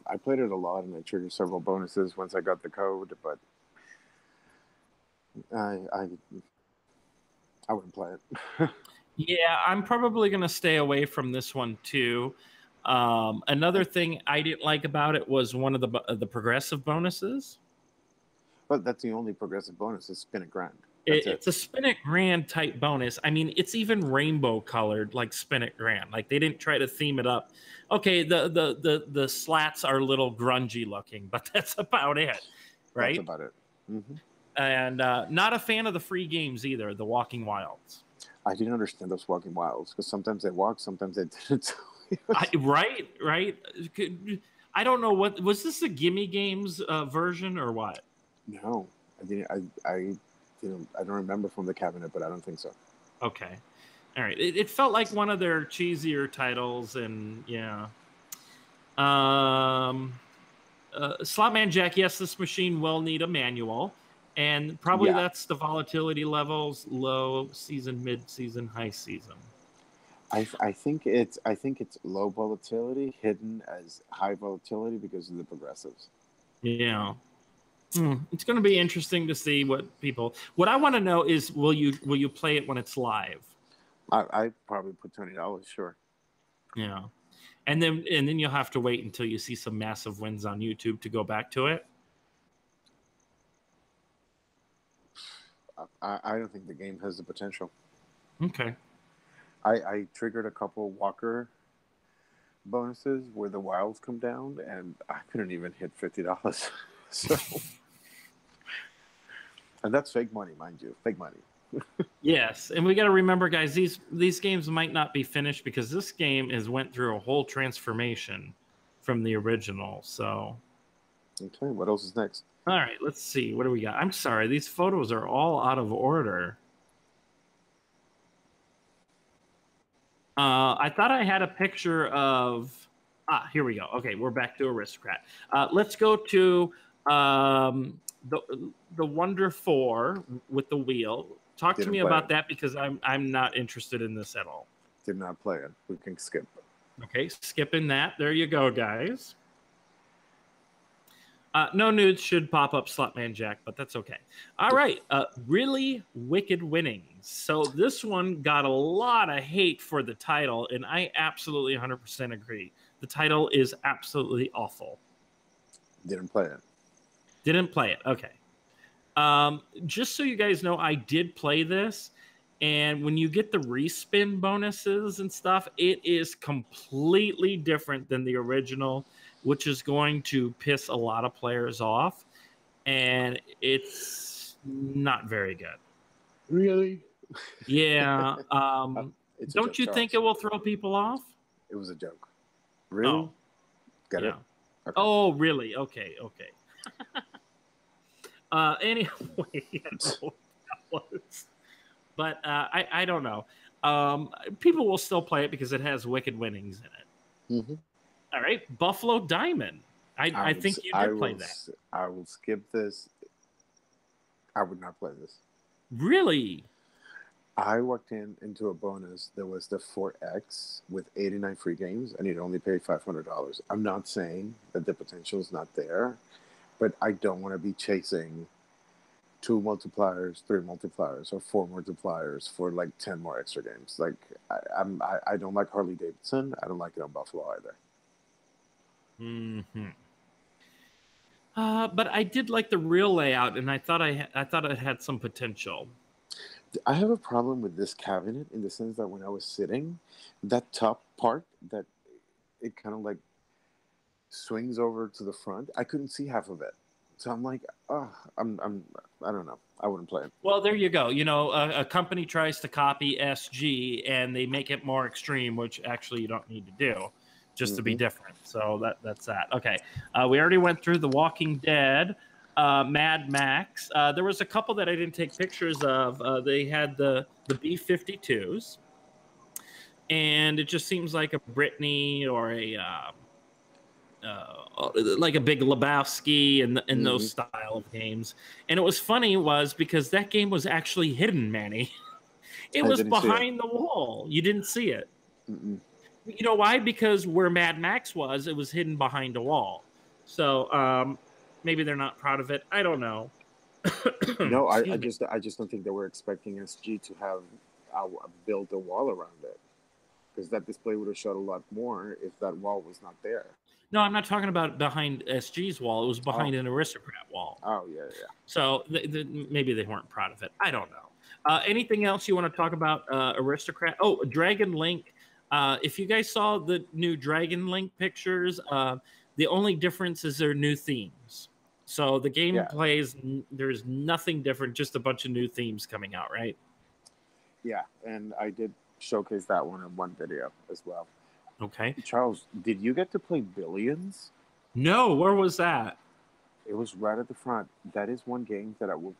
I played it a lot, and I triggered several bonuses once I got the code, but I wouldn't play it. Yeah, I'm probably going to stay away from this one too. Another thing I didn't like about it was one of the progressive bonuses. But that's the only progressive bonus is spin it grand. It's a spin it grand type bonus. I mean, it's even rainbow colored, like spin it grand. Like they didn't try to theme it up. Okay, the slats are a little grungy looking, but that's about it, right? That's about it. Mm-hmm. And not a fan of the free games either, the Walking Wilds. I didn't understand those Walking Wilds because sometimes they walk, sometimes they didn't. Right. I don't know what was this a Gimme Games version or what? No, I didn't. I don't remember from the cabinet, but I don't think so. Okay, all right. It felt like one of their cheesier titles, and yeah. Slotman Jack, yes, this machine will need a manual, and probably that's the volatility levels: low season, mid season, high season. I think it's low volatility hidden as high volatility because of the progressives. Yeah. It's going to be interesting to see what I want to know is will you play it when it's live? I probably put $20, sure. Yeah. And then you'll have to wait until you see some massive wins on YouTube to go back to it. I don't think the game has the potential. Okay. I triggered a couple Walker bonuses where the wilds come down, and I couldn't even hit $50. So, and that's fake money, mind you, fake money. Yes, and we got to remember, guys, these games might not be finished because this game has went through a whole transformation from the original. So, okay, what else is next? All right, let's see. What do we got? I'm sorry, these photos are all out of order. I thought I had a picture of. Here we go. Okay, we're back to Aristocrat. Let's go to the Wonder 4 with the wheel. Talk to me about that because I'm not interested in this at all. Did not play it. We can skip. Okay, skipping that. There you go, guys. No nudes should pop up, Slotman Jack, but that's okay. All right, really wicked winnings. So this one got a lot of hate for the title, and I absolutely 100% agree. The title is absolutely awful. Didn't play it. Didn't play it. Okay. Just so you guys know, I did play this, and when you get the respin bonuses and stuff, it is completely different than the original, which is going to piss a lot of players off, and it's not very good. Really? Yeah. Don't you think it will throw people off? It was a joke. Really? Oh. Got it? Okay. Oh, really? Okay. Anyway, I don't know what that was. But I don't know. People will still play it because it has wicked winnings in it. Mm-hmm. All right, Buffalo Diamond. I think you did play that. I will skip this. I would not play this. Really? I walked into a bonus. There was the 4X with 89 free games, and you'd only pay $500. I'm not saying that the potential is not there, but I don't want to be chasing 2 multipliers, 3 multipliers, or 4 multipliers for like 10 more extra games. Like I don't like Harley Davidson. I don't like it on Buffalo either. Mm-hmm. But I did like the real layout, and I thought it had some potential. I have a problem with this cabinet in the sense that when I was sitting, that top part that it kind of like swings over to the front, I couldn't see half of it. So I'm like, oh, I don't know. I wouldn't play it. Well, there you go. You know, a company tries to copy SG, and they make it more extreme, which actually you don't need to do, just to be different. So that's that. Okay, we already went through The Walking Dead. Mad Max. There was a couple that I didn't take pictures of. They had the B-52s, and it just seems like a Brittany or a like a Big Lebowski and those style of games. And it was funny because that game was actually hidden, Manny. It was behind the wall. You didn't see it. You know why? Because where Mad Max was, it was hidden behind a wall. So maybe they're not proud of it. I don't know. No, I just don't think they were expecting SG to have built a wall around it, because that display would have showed a lot more if that wall was not there. No, I'm not talking about behind SG's wall. It was behind an Aristocrat wall. Oh, yeah. So maybe they weren't proud of it. I don't know. Anything else you want to talk about Aristocrat? Oh, Dragon Link. If you guys saw the new Dragon Link pictures, the only difference is their new themes. So the game plays, there's nothing different, just a bunch of new themes coming out, right? Yeah, and I did showcase that one in one video as well. Okay. Charles, did you get to play Billions? No, where was that? It was right at the front. That is one game that I will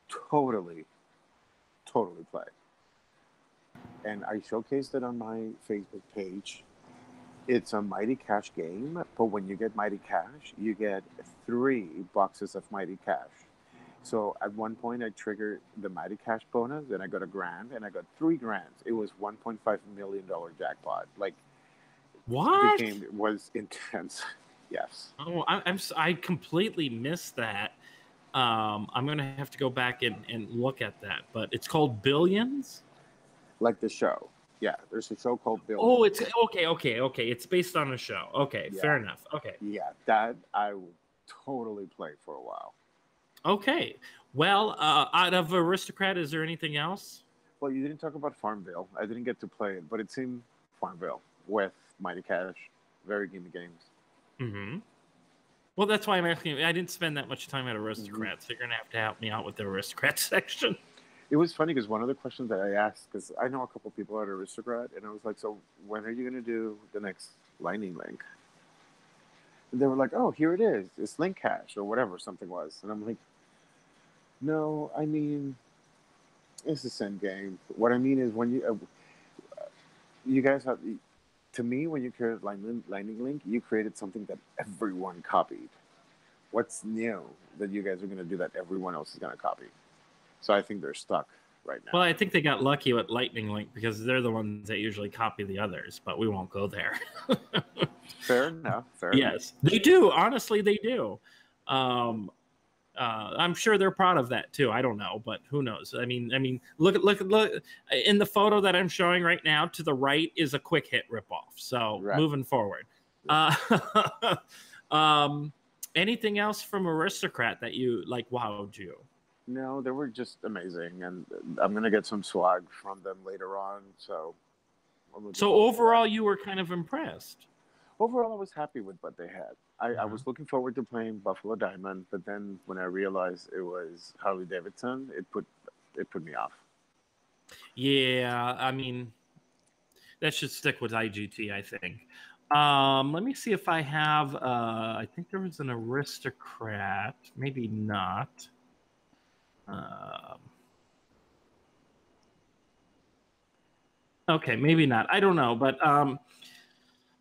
totally play. And I showcased it on my Facebook page. It's a Mighty Cash game, but when you get Mighty Cash, you get 3 boxes of Mighty Cash. So at one point, I triggered the Mighty Cash bonus, and I got $1,000, and I got 3 grand. It was $1.5 million jackpot. Like, what? The game was intense. Yes. Oh, I completely missed that. I'm gonna have to go back and look at that. But it's called Billions. Like the show. Yeah, there's a show called Billions. Oh, it's okay. It's based on a show. Okay, fair enough. Okay. Yeah, that I would totally play for a while. Okay. Well, out of Aristocrat, is there anything else? Well, you didn't talk about Farmville. I didn't get to play it, but it seemed Farmville with Mighty Cash. Very gamey games. Mm-hmm. Well, that's why I'm asking you. I didn't spend that much time at Aristocrat, so you're going to have to help me out with the Aristocrat section. It was funny because one of the questions that I asked, because I know a couple people at Aristocrat, and I was like, so when are you going to do the next Lightning Link? And they were like, oh, here it is. It's Link Cash or whatever something was. And I'm like, no, I mean, it's the same game. What I mean is when you guys have, to me, when you created Lightning Link, you created something that everyone copied. What's new that you guys are going to do that everyone else is going to copy? So I think they're stuck right now. Well, I think they got lucky with Lightning Link because they're the ones that usually copy the others, but we won't go there. Fair enough. Yes, they do. Honestly, they do. I'm sure they're proud of that too. I don't know, but who knows? I mean, look in the photo that I'm showing right now. To the right is a Quick Hit ripoff. So moving forward, anything else from Aristocrat that you like wowed you? No, they were just amazing, and I'm gonna get some swag from them later on. So overall, you were kind of impressed. Overall, I was happy with what they had. I was looking forward to playing Buffalo Diamond, but then when I realized it was Harley Davidson, it put me off. Yeah, I mean, that should stick with IGT, I think. Let me see if I have. I think there was an Aristocrat, maybe not. Okay, maybe not. I don't know, but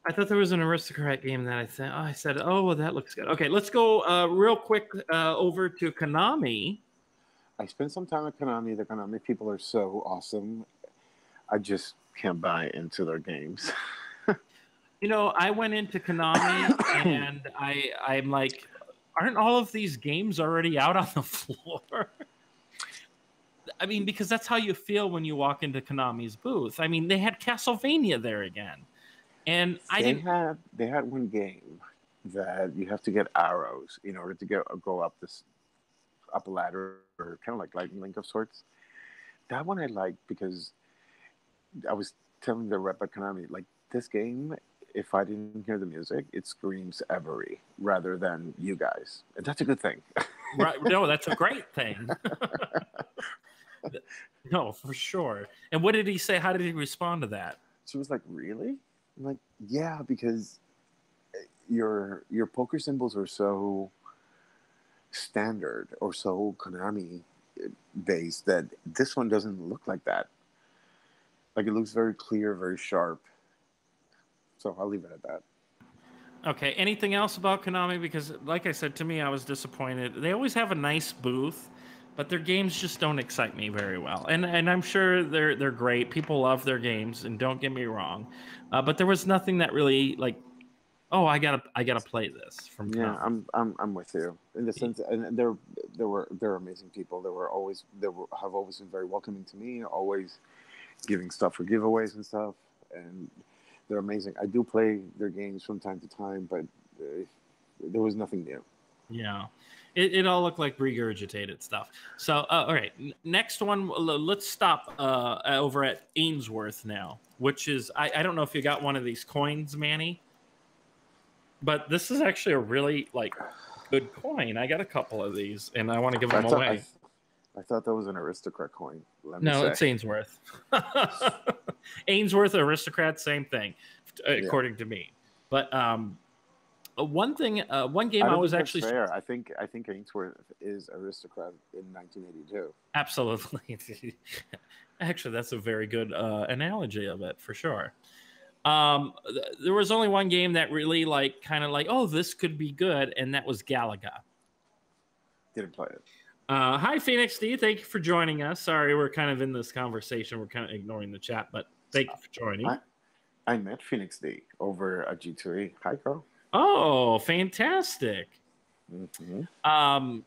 I thought there was an Aristocrat game that I said, oh, well, that looks good. Okay, let's go real quick over to Konami. I spent some time at Konami. The Konami people are so awesome. I just can't buy into their games. You know, I went into Konami and I'm like, aren't all of these games already out on the floor? I mean, because that's how you feel when you walk into Konami's booth. I mean, they had Castlevania there again. And They had one game that you have to get arrows in order to go up up a ladder, or kind of like Lightning Link of sorts. That one I liked because I was telling the rep at Konami, like, this game, if I didn't hear the music, it screams Every rather than you guys. And that's a good thing. Right. No, that's a great thing. No, for sure. And what did he say? How did he respond to that? She was like, really? I'm like, yeah, because your poker symbols are so standard or so Konami based that this one doesn't look like that. Like, it looks very clear, very sharp. So I'll leave it at that. Okay. Anything else about Konami? Because, like I said, to me, I was disappointed. They always have a nice booth, but their games just don't excite me very well. And I'm sure they're great. People love their games, and don't get me wrong. But there was nothing that really, like, oh, I gotta play this from Konami. Yeah, I'm with you in the sense, and they're amazing people. Have always been very welcoming to me. Always giving stuff for giveaways and stuff, and they're amazing. I do play their games from time to time, but there was nothing new. Yeah, it all looked like regurgitated stuff. So, all right, next one. Let's stop over at Ainsworth now, which is I don't know if you got one of these coins, Manny, but this is actually a really good coin. I got a couple of these, and I want to give them away. I thought that was an Aristocrat coin. No, it's Ainsworth. Ainsworth, Aristocrat, same thing, according to me. But one game I was actually fair. I think Ainsworth is Aristocrat in 1982. Absolutely. Actually, that's a very good analogy of it for sure. There was only one game that really oh, this could be good, and that was Galaga. Didn't play it. Hi, Phoenix D. Thank you for joining us. Sorry, we're kind of in this conversation. We're kind of ignoring the chat, but thank you for joining. I met Phoenix D over at G2E. Hi, girl. Oh, fantastic. Mm-hmm.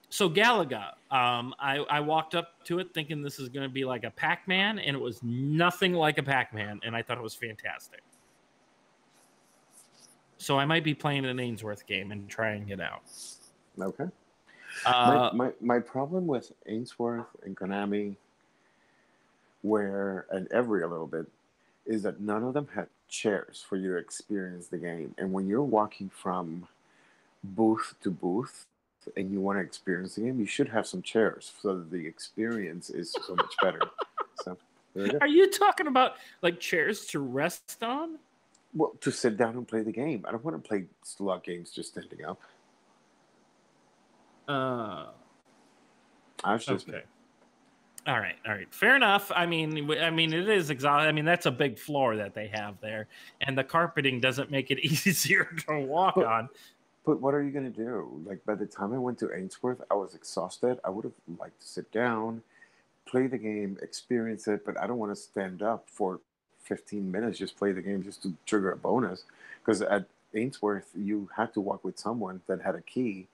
So Galaga, I walked up to it thinking this is going to be like a Pac-Man, and it was nothing like a Pac-Man, and I thought it was fantastic. So I might be playing an Ainsworth game and trying it out. Okay. My problem with Ainsworth and Konami, and Every a little bit, is that none of them had chairs for you to experience the game. And when you're walking from booth to booth and you want to experience the game, you should have some chairs so that the experience is so much better. So, are you talking about like chairs to rest on? Well, to sit down and play the game. I don't want to play slot games just standing up. I was just okay. All right. Fair enough. I mean, it is exhausting. I mean, that's a big floor that they have there, and the carpeting doesn't make it easier to walk on. But what are you going to do? Like, by the time I went to Ainsworth, I was exhausted. I would have liked to sit down, play the game, experience it, but I don't want to stand up for 15 minutes, just play the game just to trigger a bonus. Because at Ainsworth, you had to walk with someone that had a key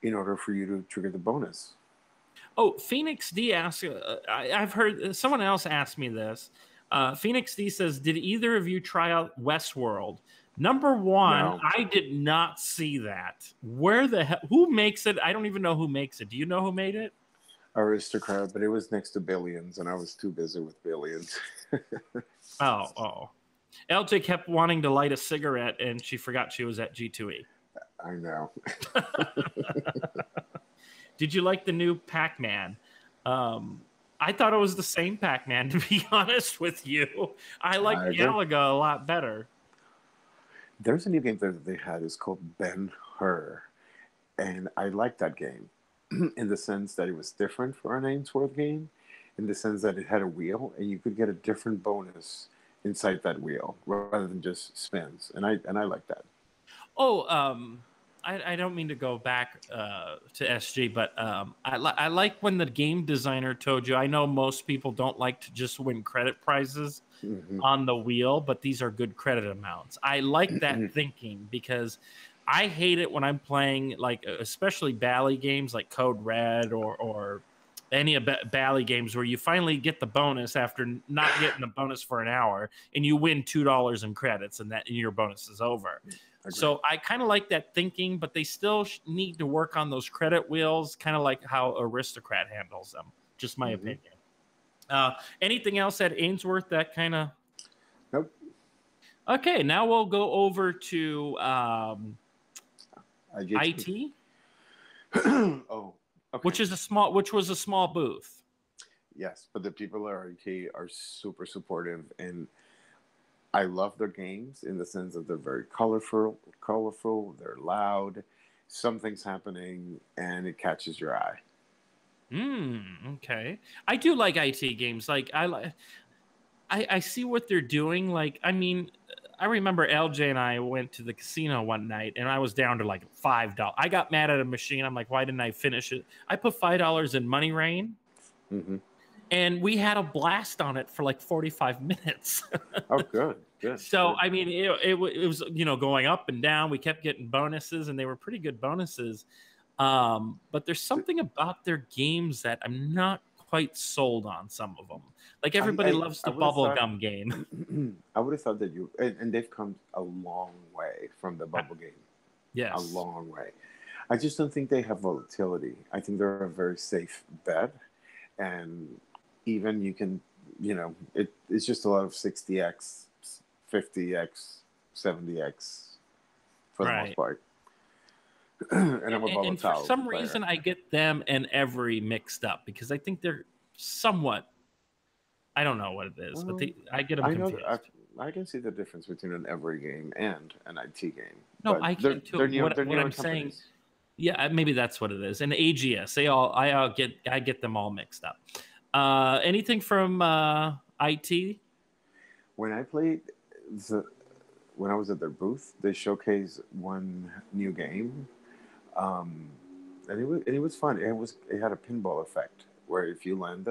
in order for you to trigger the bonus. Oh, Phoenix D asked, I've heard someone else ask me this. Phoenix D says, did either of you try out Westworld? Number one, no. I did not see that. Where the hell? Who makes it? I don't even know who makes it. Do you know who made it? Aristocrat, but it was next to Billions, and I was too busy with Billions. Oh. LJ kept wanting to light a cigarette, and she forgot she was at G2E. I know. Did you like the new Pac-Man? I thought it was the same Pac-Man, to be honest with you. I like Galaga a lot better. There's a new game that they had. It's called Ben-Hur. And I liked that game in the sense that it was different for an Ainsworth game, in the sense that it had a wheel, and you could get a different bonus inside that wheel rather than just spins. And I like that. Oh, I don't mean to go back to SG, but I like when the game designer told you. I know most people don't like to just win credit prizes on the wheel, but these are good credit amounts. I like that thinking because I hate it when I'm playing, like, especially Bally games like Code Red or any of Bally games where you finally get the bonus after not getting the bonus for an hour, and you win $2 in credits, and your bonus is over. So I kind of like that thinking, but they still need to work on those credit wheels, kind of like how Aristocrat handles them. Just my opinion. Anything else at Ainsworth that kind of... Nope. Okay, now we'll go over to IT. Oh, okay. Which was a small booth. Yes, but the people at IT are super supportive, and I love their games in the sense that they're very colorful, they're loud, something's happening, and it catches your eye. Okay. I do like IT games. Like, I see what they're doing. Like, I mean, I remember LJ and I went to the casino one night, and I was down to like $5. I got mad at a machine. I'm like, why didn't I finish it? I put $5 in Money Rain, and we had a blast on it for like 45 minutes. Oh, good. So, good. I mean, it was, going up and down. We kept getting bonuses, and they were pretty good bonuses. But there's something about their games that I'm not quite sold on. Some of them, like everybody loves the bubblegum game. I would have thought that and they've come a long way from the bubble game. Yes, a long way. I just don't think they have volatility. I think they're a very safe bet, and even you can, it's just a lot of 60x, 50x, 70x for the most part. And I'm a volatile. And for some player. reason, I get them and Every mixed up because I think they're somewhat. I don't know what it is, but I get them confused. I can see the difference between an Every game and an IT game. No, I can too. What I'm saying, yeah, maybe that's what it is. And AGS, I get them all mixed up. Anything from IT? When I played when I was at their booth, they showcased one new game. And it was fun. It had a pinball effect where if you land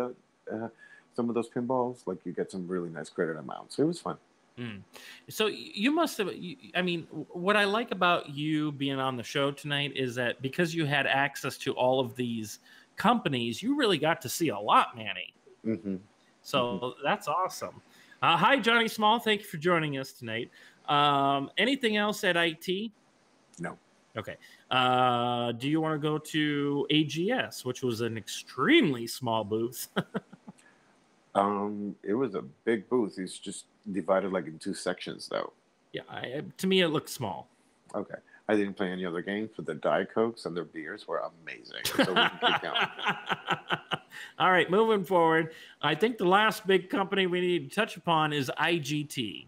some of those pinballs, like, you get some really nice credit amounts. So it was fun. So you must have. I mean, what I like about you being on the show tonight is that because you had access to all of these companies, you really got to see a lot, Manny. So that's awesome. Hi, Johnny Small. Thank you for joining us tonight. Anything else at IT? No. Okay. Do you want to go to AGS, which was an extremely small booth? It was a big booth. It's just divided like in two sections, though. Yeah, to me it looked small. Okay. I didn't play any other games, but the Diet Cokes and their beers were amazing. So we can keep going. All right, moving forward. I think the last big company we need to touch upon is IGT.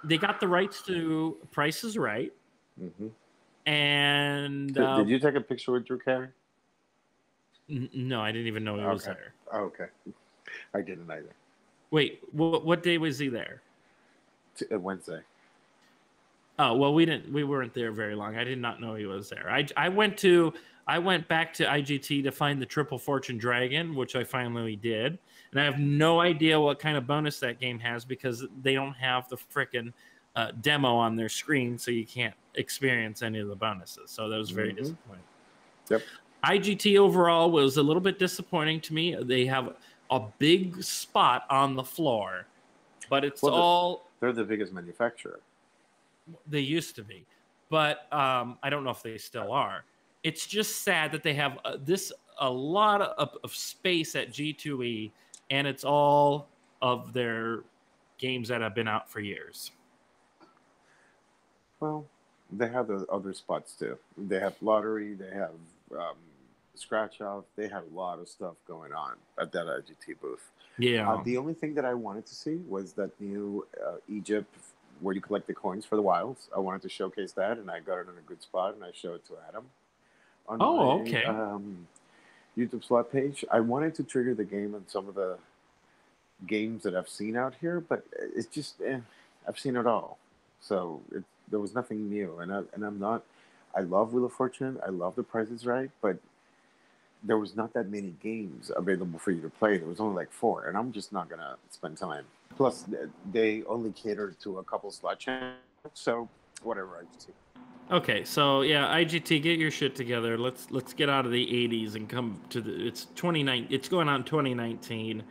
They got the rights to Price is Right. And did you take a picture with Drew Carey? No, I didn't even know he was there. Oh, okay. I didn't either. Wait, what day was he there? Wednesday. Oh, well, we weren't there very long. I did not know he was there. I went back to IGT to find the Triple Fortune Dragon, which I finally did. And I have no idea what kind of bonus that game has because they don't have the frickin' demo on their screen, so you can't experience any of the bonuses. So that was very disappointing. Yep. IGT overall was a little bit disappointing to me. They have a big spot on the floor, but it's they're the biggest manufacturer. They used to be, but I don't know if they still are. It's just sad that they have a lot of space at G2E, and it's all of their games that have been out for years. Well, they have the other spots too. They have lottery. They have scratch off. They have a lot of stuff going on at that IGT booth. Yeah. The only thing that I wanted to see was that new Egypt, where you collect the coins for the wilds. I wanted to showcase that, and I got it in a good spot, and I showed it to Adam on my okay. YouTube slot page. I wanted to trigger the game on some of the games that I've seen out here, but it's just I've seen it all. So there was nothing new, and I'm not. I love Wheel of Fortune. I love The Price is Right, but there was not that many games available for you to play. There was only like 4, and I'm just not gonna spend time. Plus, they only catered to a couple slot channels, so whatever. I just Okay, so yeah, IGT, get your shit together. Let's get out of the 80s and come to the it's 29. It's going on 2019,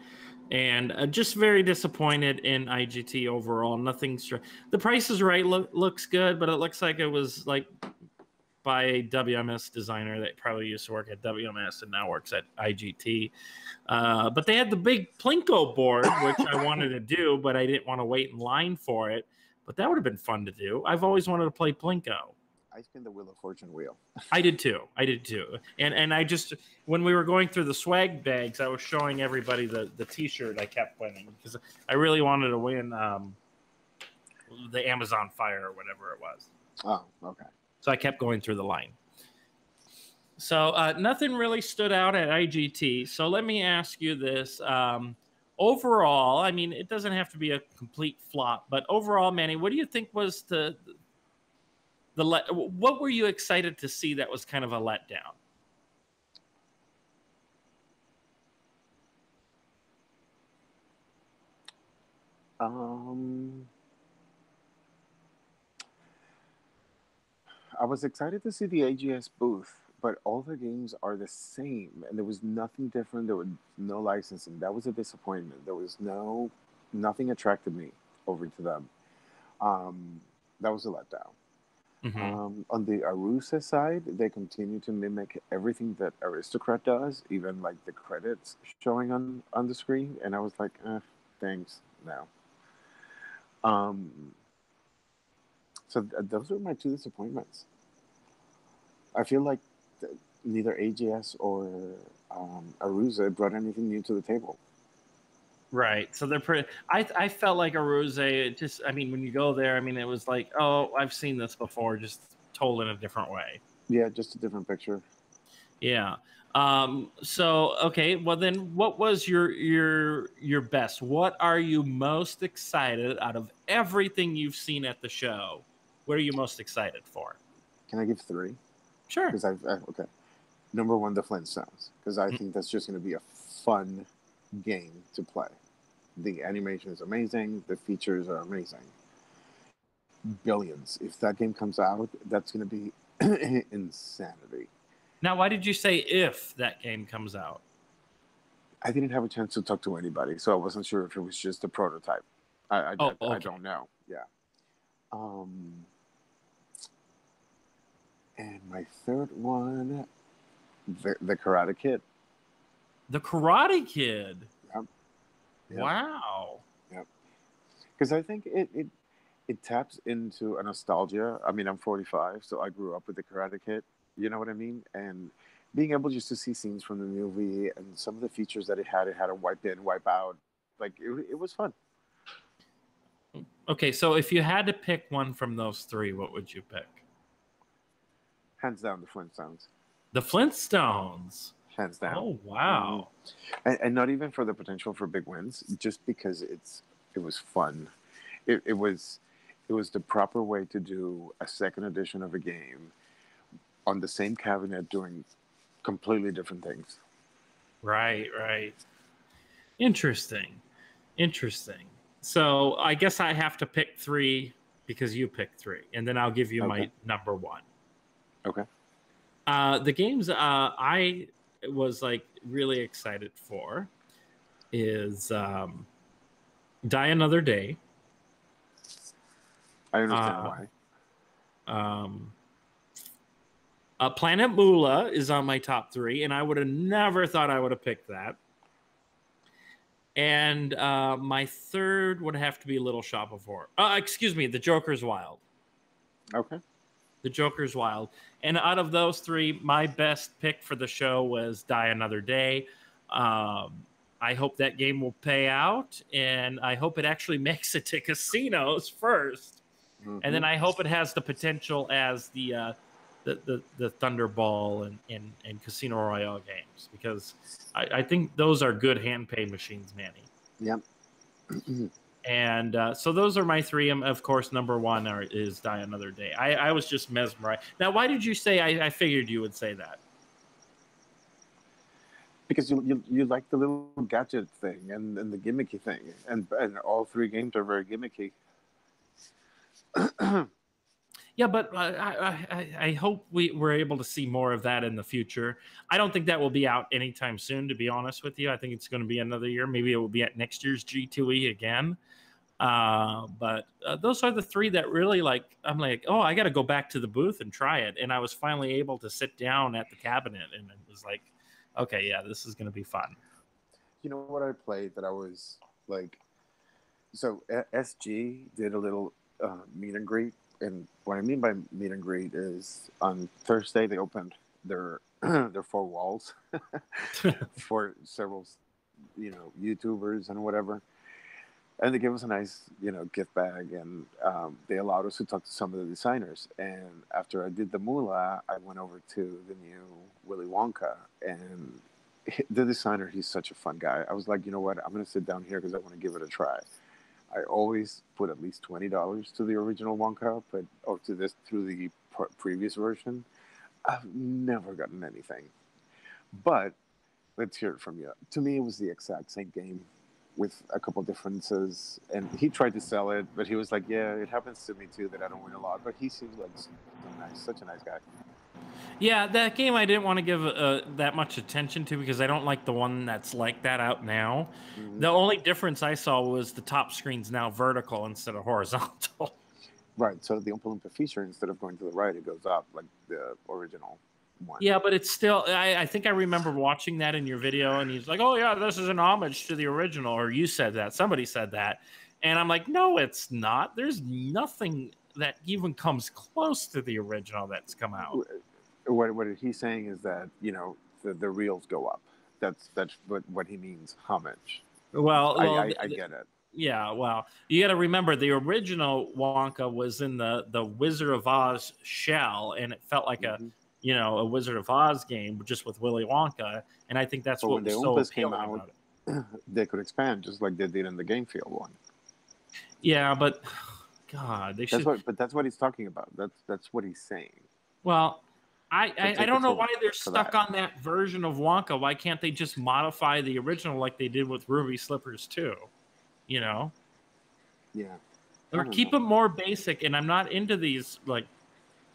and just very disappointed in IGT overall. Nothing's The Price is Right looks good, but it looks like it was like by a WMS designer that probably used to work at WMS and now works at IGT. But they had the big Plinko board, which I wanted to do, but I didn't want to wait in line for it. But that would have been fun to do. I've always wanted to play Plinko. I spin the Wheel of Fortune wheel. I did too. And I just, when we were going through the swag bags, I was showing everybody the T-shirt I kept winning because I really wanted to win the Amazon Fire or whatever it was. Oh, okay. So I kept going through the line. So nothing really stood out at IGT. So let me ask you this. Overall, I mean, it doesn't have to be a complete flop, but overall, Manny, what do you think was what were you excited to see that was kind of a letdown? I was excited to see the AGS booth, but all the games are the same, and there was nothing different. There was no licensing. That was a disappointment. There was nothing attracted me over to them. That was a letdown. Mm-hmm. On the Arusa side, they continue to mimic everything that Aristocrat does, even like the credits showing on the screen. And I was like, thanks, no. So those were my 2 disappointments. I feel like neither AGS or Arusa brought anything new to the table. Right. So they're pretty. I felt like Arusa. Just, I mean, when you go there, I mean, it was like, oh, I've seen this before, just told in a different way. Yeah, just a different picture. Yeah. So okay. Well, then, what was your best? What are you most excited out of everything you've seen at the show? What are you most excited for? Can I give 3? Sure. Because okay. Number 1, the Flintstones, because I think that's just going to be a fun game to play. The animation is amazing. The features are amazing. Billions. If that game comes out, that's going to be insanity. Now, why did you say if that game comes out? I didn't have a chance to talk to anybody, so I wasn't sure if it was just a prototype. I don't know. Yeah. And my 3rd one, the Karate Kid. The Karate Kid. Yep. Wow. Yep. Because I think it taps into a nostalgia. I mean, I'm 45, so I grew up with the Karate Kid. You know what I mean? And being able just to see scenes from the movie and some of the features that it had a wipe in, wipe out. Like, it was fun. Okay, so if you had to pick one from those 3, what would you pick? Hands down, the Flintstones. The Flintstones. Hands down. Oh, wow. And not even for the potential for big wins, just because it was fun. It was the proper way to do a second edition of a game on the same cabinet doing completely different things. Right. Interesting. So I guess I have to pick 3 because you picked 3, and then I'll give you my number 1. Okay. The games I was like really excited for is Die Another Day. I understand why. Planet Moolah is on my top 3, and I would have never thought I would have picked that. And my 3rd would have to be Little Shop of Horrors. Excuse me, The Joker's Wild. Okay. The Joker's Wild. And out of those 3, my best pick for the show was Die Another Day. I hope that game will pay out, and I hope it actually makes it to casinos first. Mm-hmm. And then I hope it has the potential as the Thunderball and Casino Royale games, because I think those are good hand pay machines, Manny. Yep. And so those are my three. Of course, number one is Die Another Day. I was just mesmerized. Now, why did you say I figured you would say that? Because you like the little gadget thing and the gimmicky thing. And all three games are very gimmicky. Yeah, but I hope we're able to see more of that in the future. I don't think that will be out anytime soon, to be honest with you. I think it's going to be another year. Maybe it will be at next year's G2E again. But those are the three that really, like, I'm like, oh, I got to go back to the booth and try it. And I was finally able to sit down at the cabinet, and it was like, okay, yeah, this is going to be fun. You know what I played that I was like, so SG did a little meet and greet. And what I mean by meet and greet is on Thursday they opened their their 4 walls for several, YouTubers and whatever, and they gave us a nice, gift bag, and they allowed us to talk to some of the designers. And after I did the moolah, I went over to the new Willy Wonka, and the designer, he's such a fun guy. I was like, you know what, I'm going to sit down here because I want to give it a try. I always put at least $20 to the original Wonka, or to the previous version. I've never gotten anything. But let's hear it from you. To me, it was the exact same game with a couple differences. And he tried to sell it, but he was like, yeah, it happens to me too that I don't win a lot. But he seems like such a nice guy. Yeah, that game I didn't want to give that much attention to because I don't like the one that's like that out now. Mm-hmm. The only difference I saw was the top screen's now vertical instead of horizontal. Right, so the Oompa Loompa feature, instead of going to the right, it goes up like the original one. Yeah, but it's still, I think I remember watching that in your video, and he's like, oh yeah, this is an homage to the original, or you said that, somebody said that. And I'm like, no, it's not. There's nothing that even comes close to the original that's come out. What he's saying is that, the reels go up. That's what he means, homage. Well, I get it. Yeah, well, you got to remember the original Wonka was in the Wizard of Oz shell, and it felt like a Wizard of Oz game just with Willy Wonka, and I think that's what was so appealing about it. They could expand just like they did in the Game Field one. Yeah, but God, they should. But that's what he's talking about. That's what he's saying. Well, I don't know why they're stuck on that version of Wonka. Why can't they just modify the original like they did with Ruby Slippers too? Yeah. Or keep them more basic. And I'm not into these like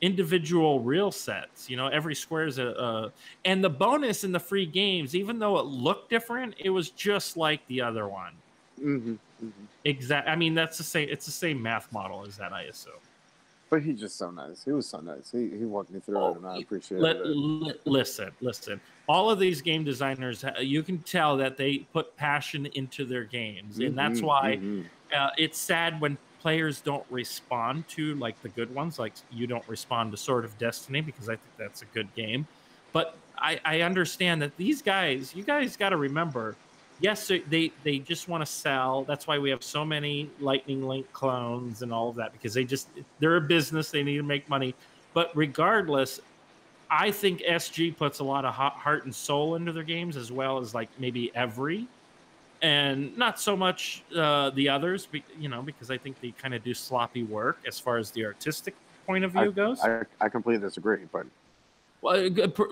individual reel sets. Every square is and the bonus in the free games, even though it looked different, it was just like the other one. Mm-hmm. Mm-hmm. Exactly. I mean, that's the same. It's the same math model as that, I assume. But he's just so nice. He was so nice. He walked me through it, and I appreciate it. Listen. All of these game designers, you can tell that they put passion into their games, and that's why it's sad when players don't respond to like the good ones. Like you don't respond to Sword of Destiny because I think that's a good game. But I understand that these guys, you guys got to remember. Yes, they just want to sell. That's why we have so many Lightning Link clones and all of that, because they're a business. They need to make money. But regardless, I think SG puts a lot of heart and soul into their games, as well as like maybe Every, and not so much the others, because I think they kind of do sloppy work as far as the artistic point of view goes. I completely disagree, but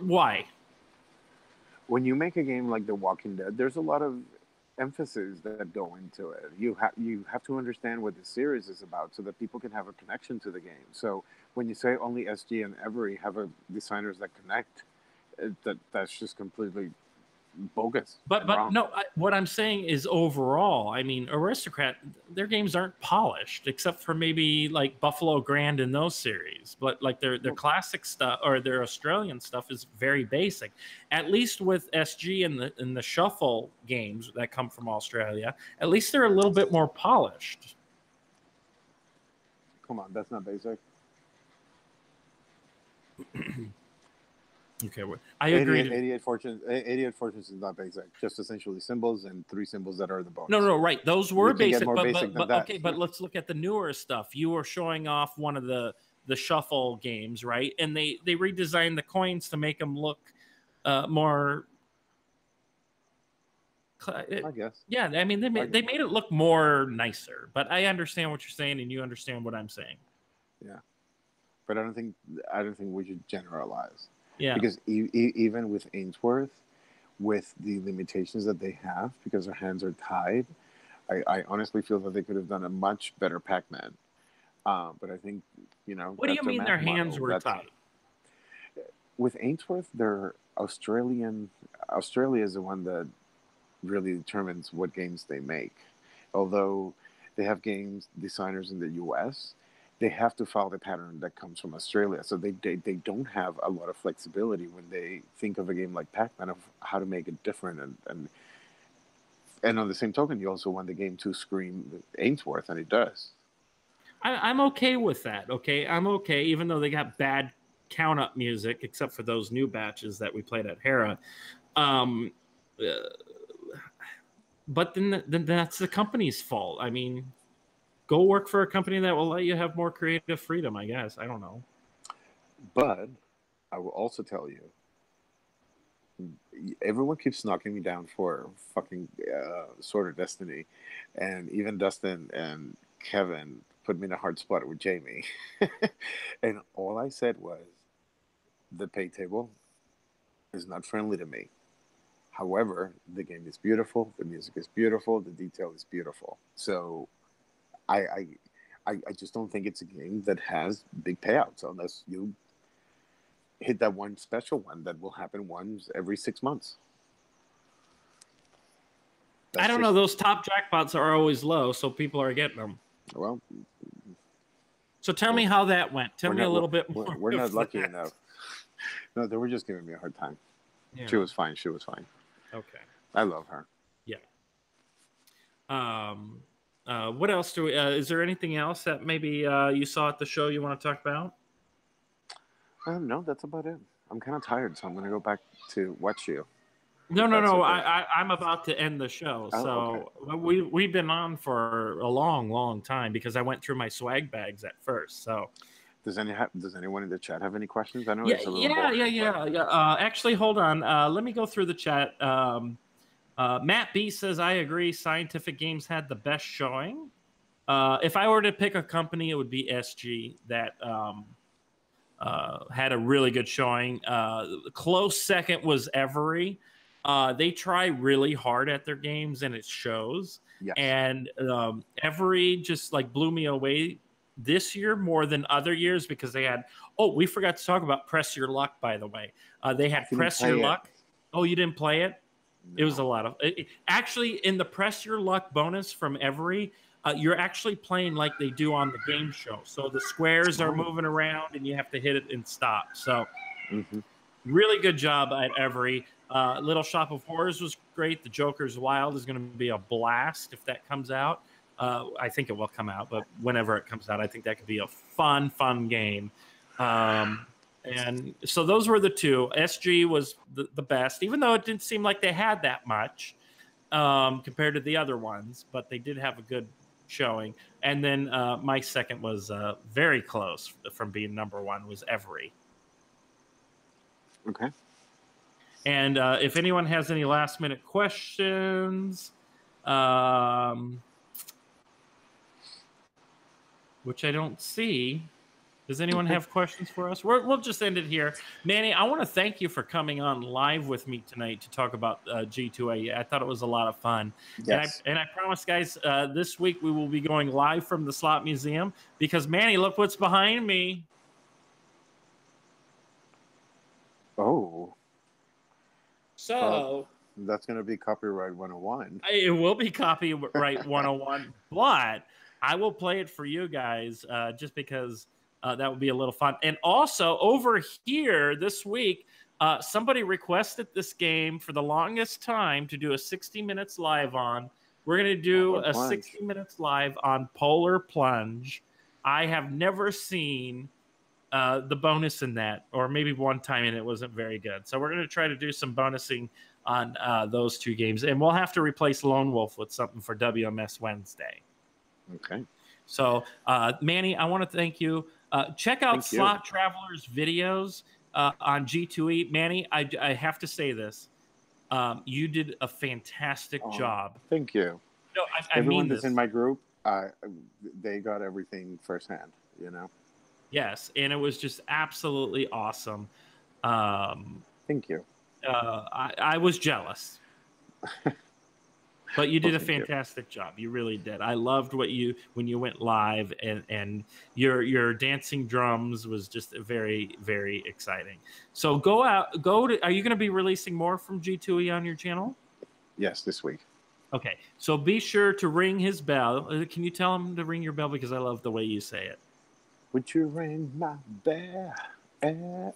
why? When you make a game like The Walking Dead, there's a lot of emphasis that go into it. You have to understand what the series is about so that people can have a connection to the game. So when you say only SG and Every have designers that connect, that's just completely bogus. But no, what I'm saying is overall, I mean, Aristocrat, their games aren't polished except for maybe like Buffalo Grand in those series. But like their classic stuff or their Australian stuff is very basic. At least with SG and the shuffle games that come from Australia, at least they're a little bit more polished. Come on, that's not basic. Okay, I agree. 88 Fortunes is not basic. Just essentially symbols and 3 symbols that are the bonus. No, right. Those were basic. But okay, but let's look at the newer stuff. You were showing off one of the shuffle games, right? And they redesigned the coins to make them look more I guess. Yeah, I mean, they made it look more nicer, but I understand what you're saying, and you understand what I'm saying. Yeah, but I don't think we should generalize. Yeah, because even with Ainsworth, with the limitations that they have, because their hands are tied, I honestly feel that they could have done a much better Pac-Man. But I think, what do you mean their hands were tied? With Ainsworth, they're Australian. Australia is the one that really determines what games they make. Although they have games designers in the US, they have to follow the pattern that comes from Australia. So they don't have a lot of flexibility when they think of a game like Pac-Man of how to make it different. And on the same token, you also want the game to scream Ainsworth, and it does. I'm okay with that. Okay, I'm okay, even though they got bad count-up music, except for those new batches that we played at Hera. But then that's the company's fault. I mean, go work for a company that will let you have more creative freedom, I guess. I don't know. But I will also tell you, everyone keeps knocking me down for fucking Sword of Destiny. And even Dustin and Kevin put me in a hard spot with Jamie. And all I said was, the pay table is not friendly to me. However, the game is beautiful, the music is beautiful, the detail is beautiful. So I just don't think it's a game that has big payouts unless you hit that one special one that will happen once every 6 months. I don't know. Those top jackpots are always low, so people are getting them. Well, so tell me how that went. Tell me a little bit more. We're not lucky enough. No, they were just giving me a hard time. Yeah. She was fine. Okay. I love her. Yeah. What else do we? Is there anything else that maybe you saw at the show you want to talk about? No, that's about it. I'm kind of tired, so I'm going to go back to watch you. No. Okay. I'm about to end the show. So okay. We've been on for a long time because I went through my swag bags at first. So does anyone in the chat have any questions? I know yeah, it's a little boring, yeah. Actually, hold on. Let me go through the chat. Matt B says, I agree. Scientific Games had the best showing. If I were to pick a company, it would be SG that had a really good showing. Close second was Every. They try really hard at their games, and it shows. Yes. And Every just like blew me away this year more than other years because they had. Oh, we forgot to talk about Press Your Luck, by the way. They had Press Your Luck. Oh, you didn't play it? No. It was a lot of. Actually, in the Press Your Luck bonus from Every, you're actually playing like they do on the game show. So the squares are moving around, and you have to hit it and stop. So really good job at Every. Little Shop of Horrors was great. The Joker's Wild is going to be a blast if that comes out. I think it will come out, but whenever it comes out, I think that could be a fun game. And so those were the two. SG was the best, even though it didn't seem like they had that much compared to the other ones, but they did have a good showing. And then my second was very close from being number one was Every. Okay. And if anyone has any last minute questions, which I don't see. Does anyone have questions for us? We'll just end it here. Manny, I want to thank you for coming on live with me tonight to talk about G2E. I thought it was a lot of fun. Yes. And I promise, guys, this week we will be going live from the Slot Museum because, Manny, look what's behind me. Oh. So that's going to be Copyright 101. It will be Copyright 101, but I will play it for you guys just because that would be a little fun. And also over here this week, somebody requested this game for the longest time to do a 60 minutes live on. We're going to do a 60 minutes live on Polar Plunge. I have never seen the bonus in that, or maybe one time and it wasn't very good. So we're going to try to do some bonusing on those two games. And we'll have to replace Lone Wolf with something for WMS Wednesday. Okay. So, Manny, I want to thank you. Check out Slot Traveler's videos on G2E. Manny, I have to say this. You did a fantastic job. Thank you. No, I Everyone mean that's this. in my group, they got everything firsthand, you know? Yes, and it was just absolutely awesome. Thank you. I was jealous. But you did a Thank you. fantastic job. You really did. I loved when you went live, and your dancing drums was just very, very exciting. So are you going to be releasing more from G2E on your channel? Yes, this week. Okay, so be sure to ring his bell. Can you tell him to ring your bell, because I love the way you say it? Would you ring my bell? Ring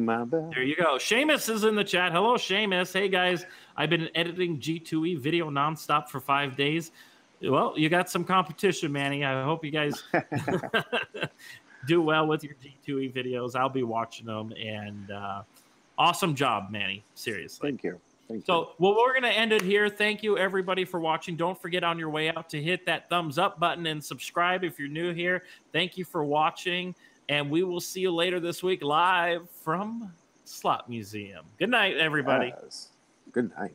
my bell. There you go. Seamus is in the chat. Hello, Seamus. Hey, guys. I've been editing G2E video nonstop for 5 days. Well, you got some competition, Manny. I hope you guys do well with your G2E videos. I'll be watching them. And awesome job, Manny. Seriously. Thank you. So, well, we're going to end it here. Thank you, everybody, for watching. Don't forget on your way out to hit that thumbs up button and subscribe if you're new here. Thank you for watching. And we will see you later this week live from Slot Museum. Good night, everybody. Yes. Good night.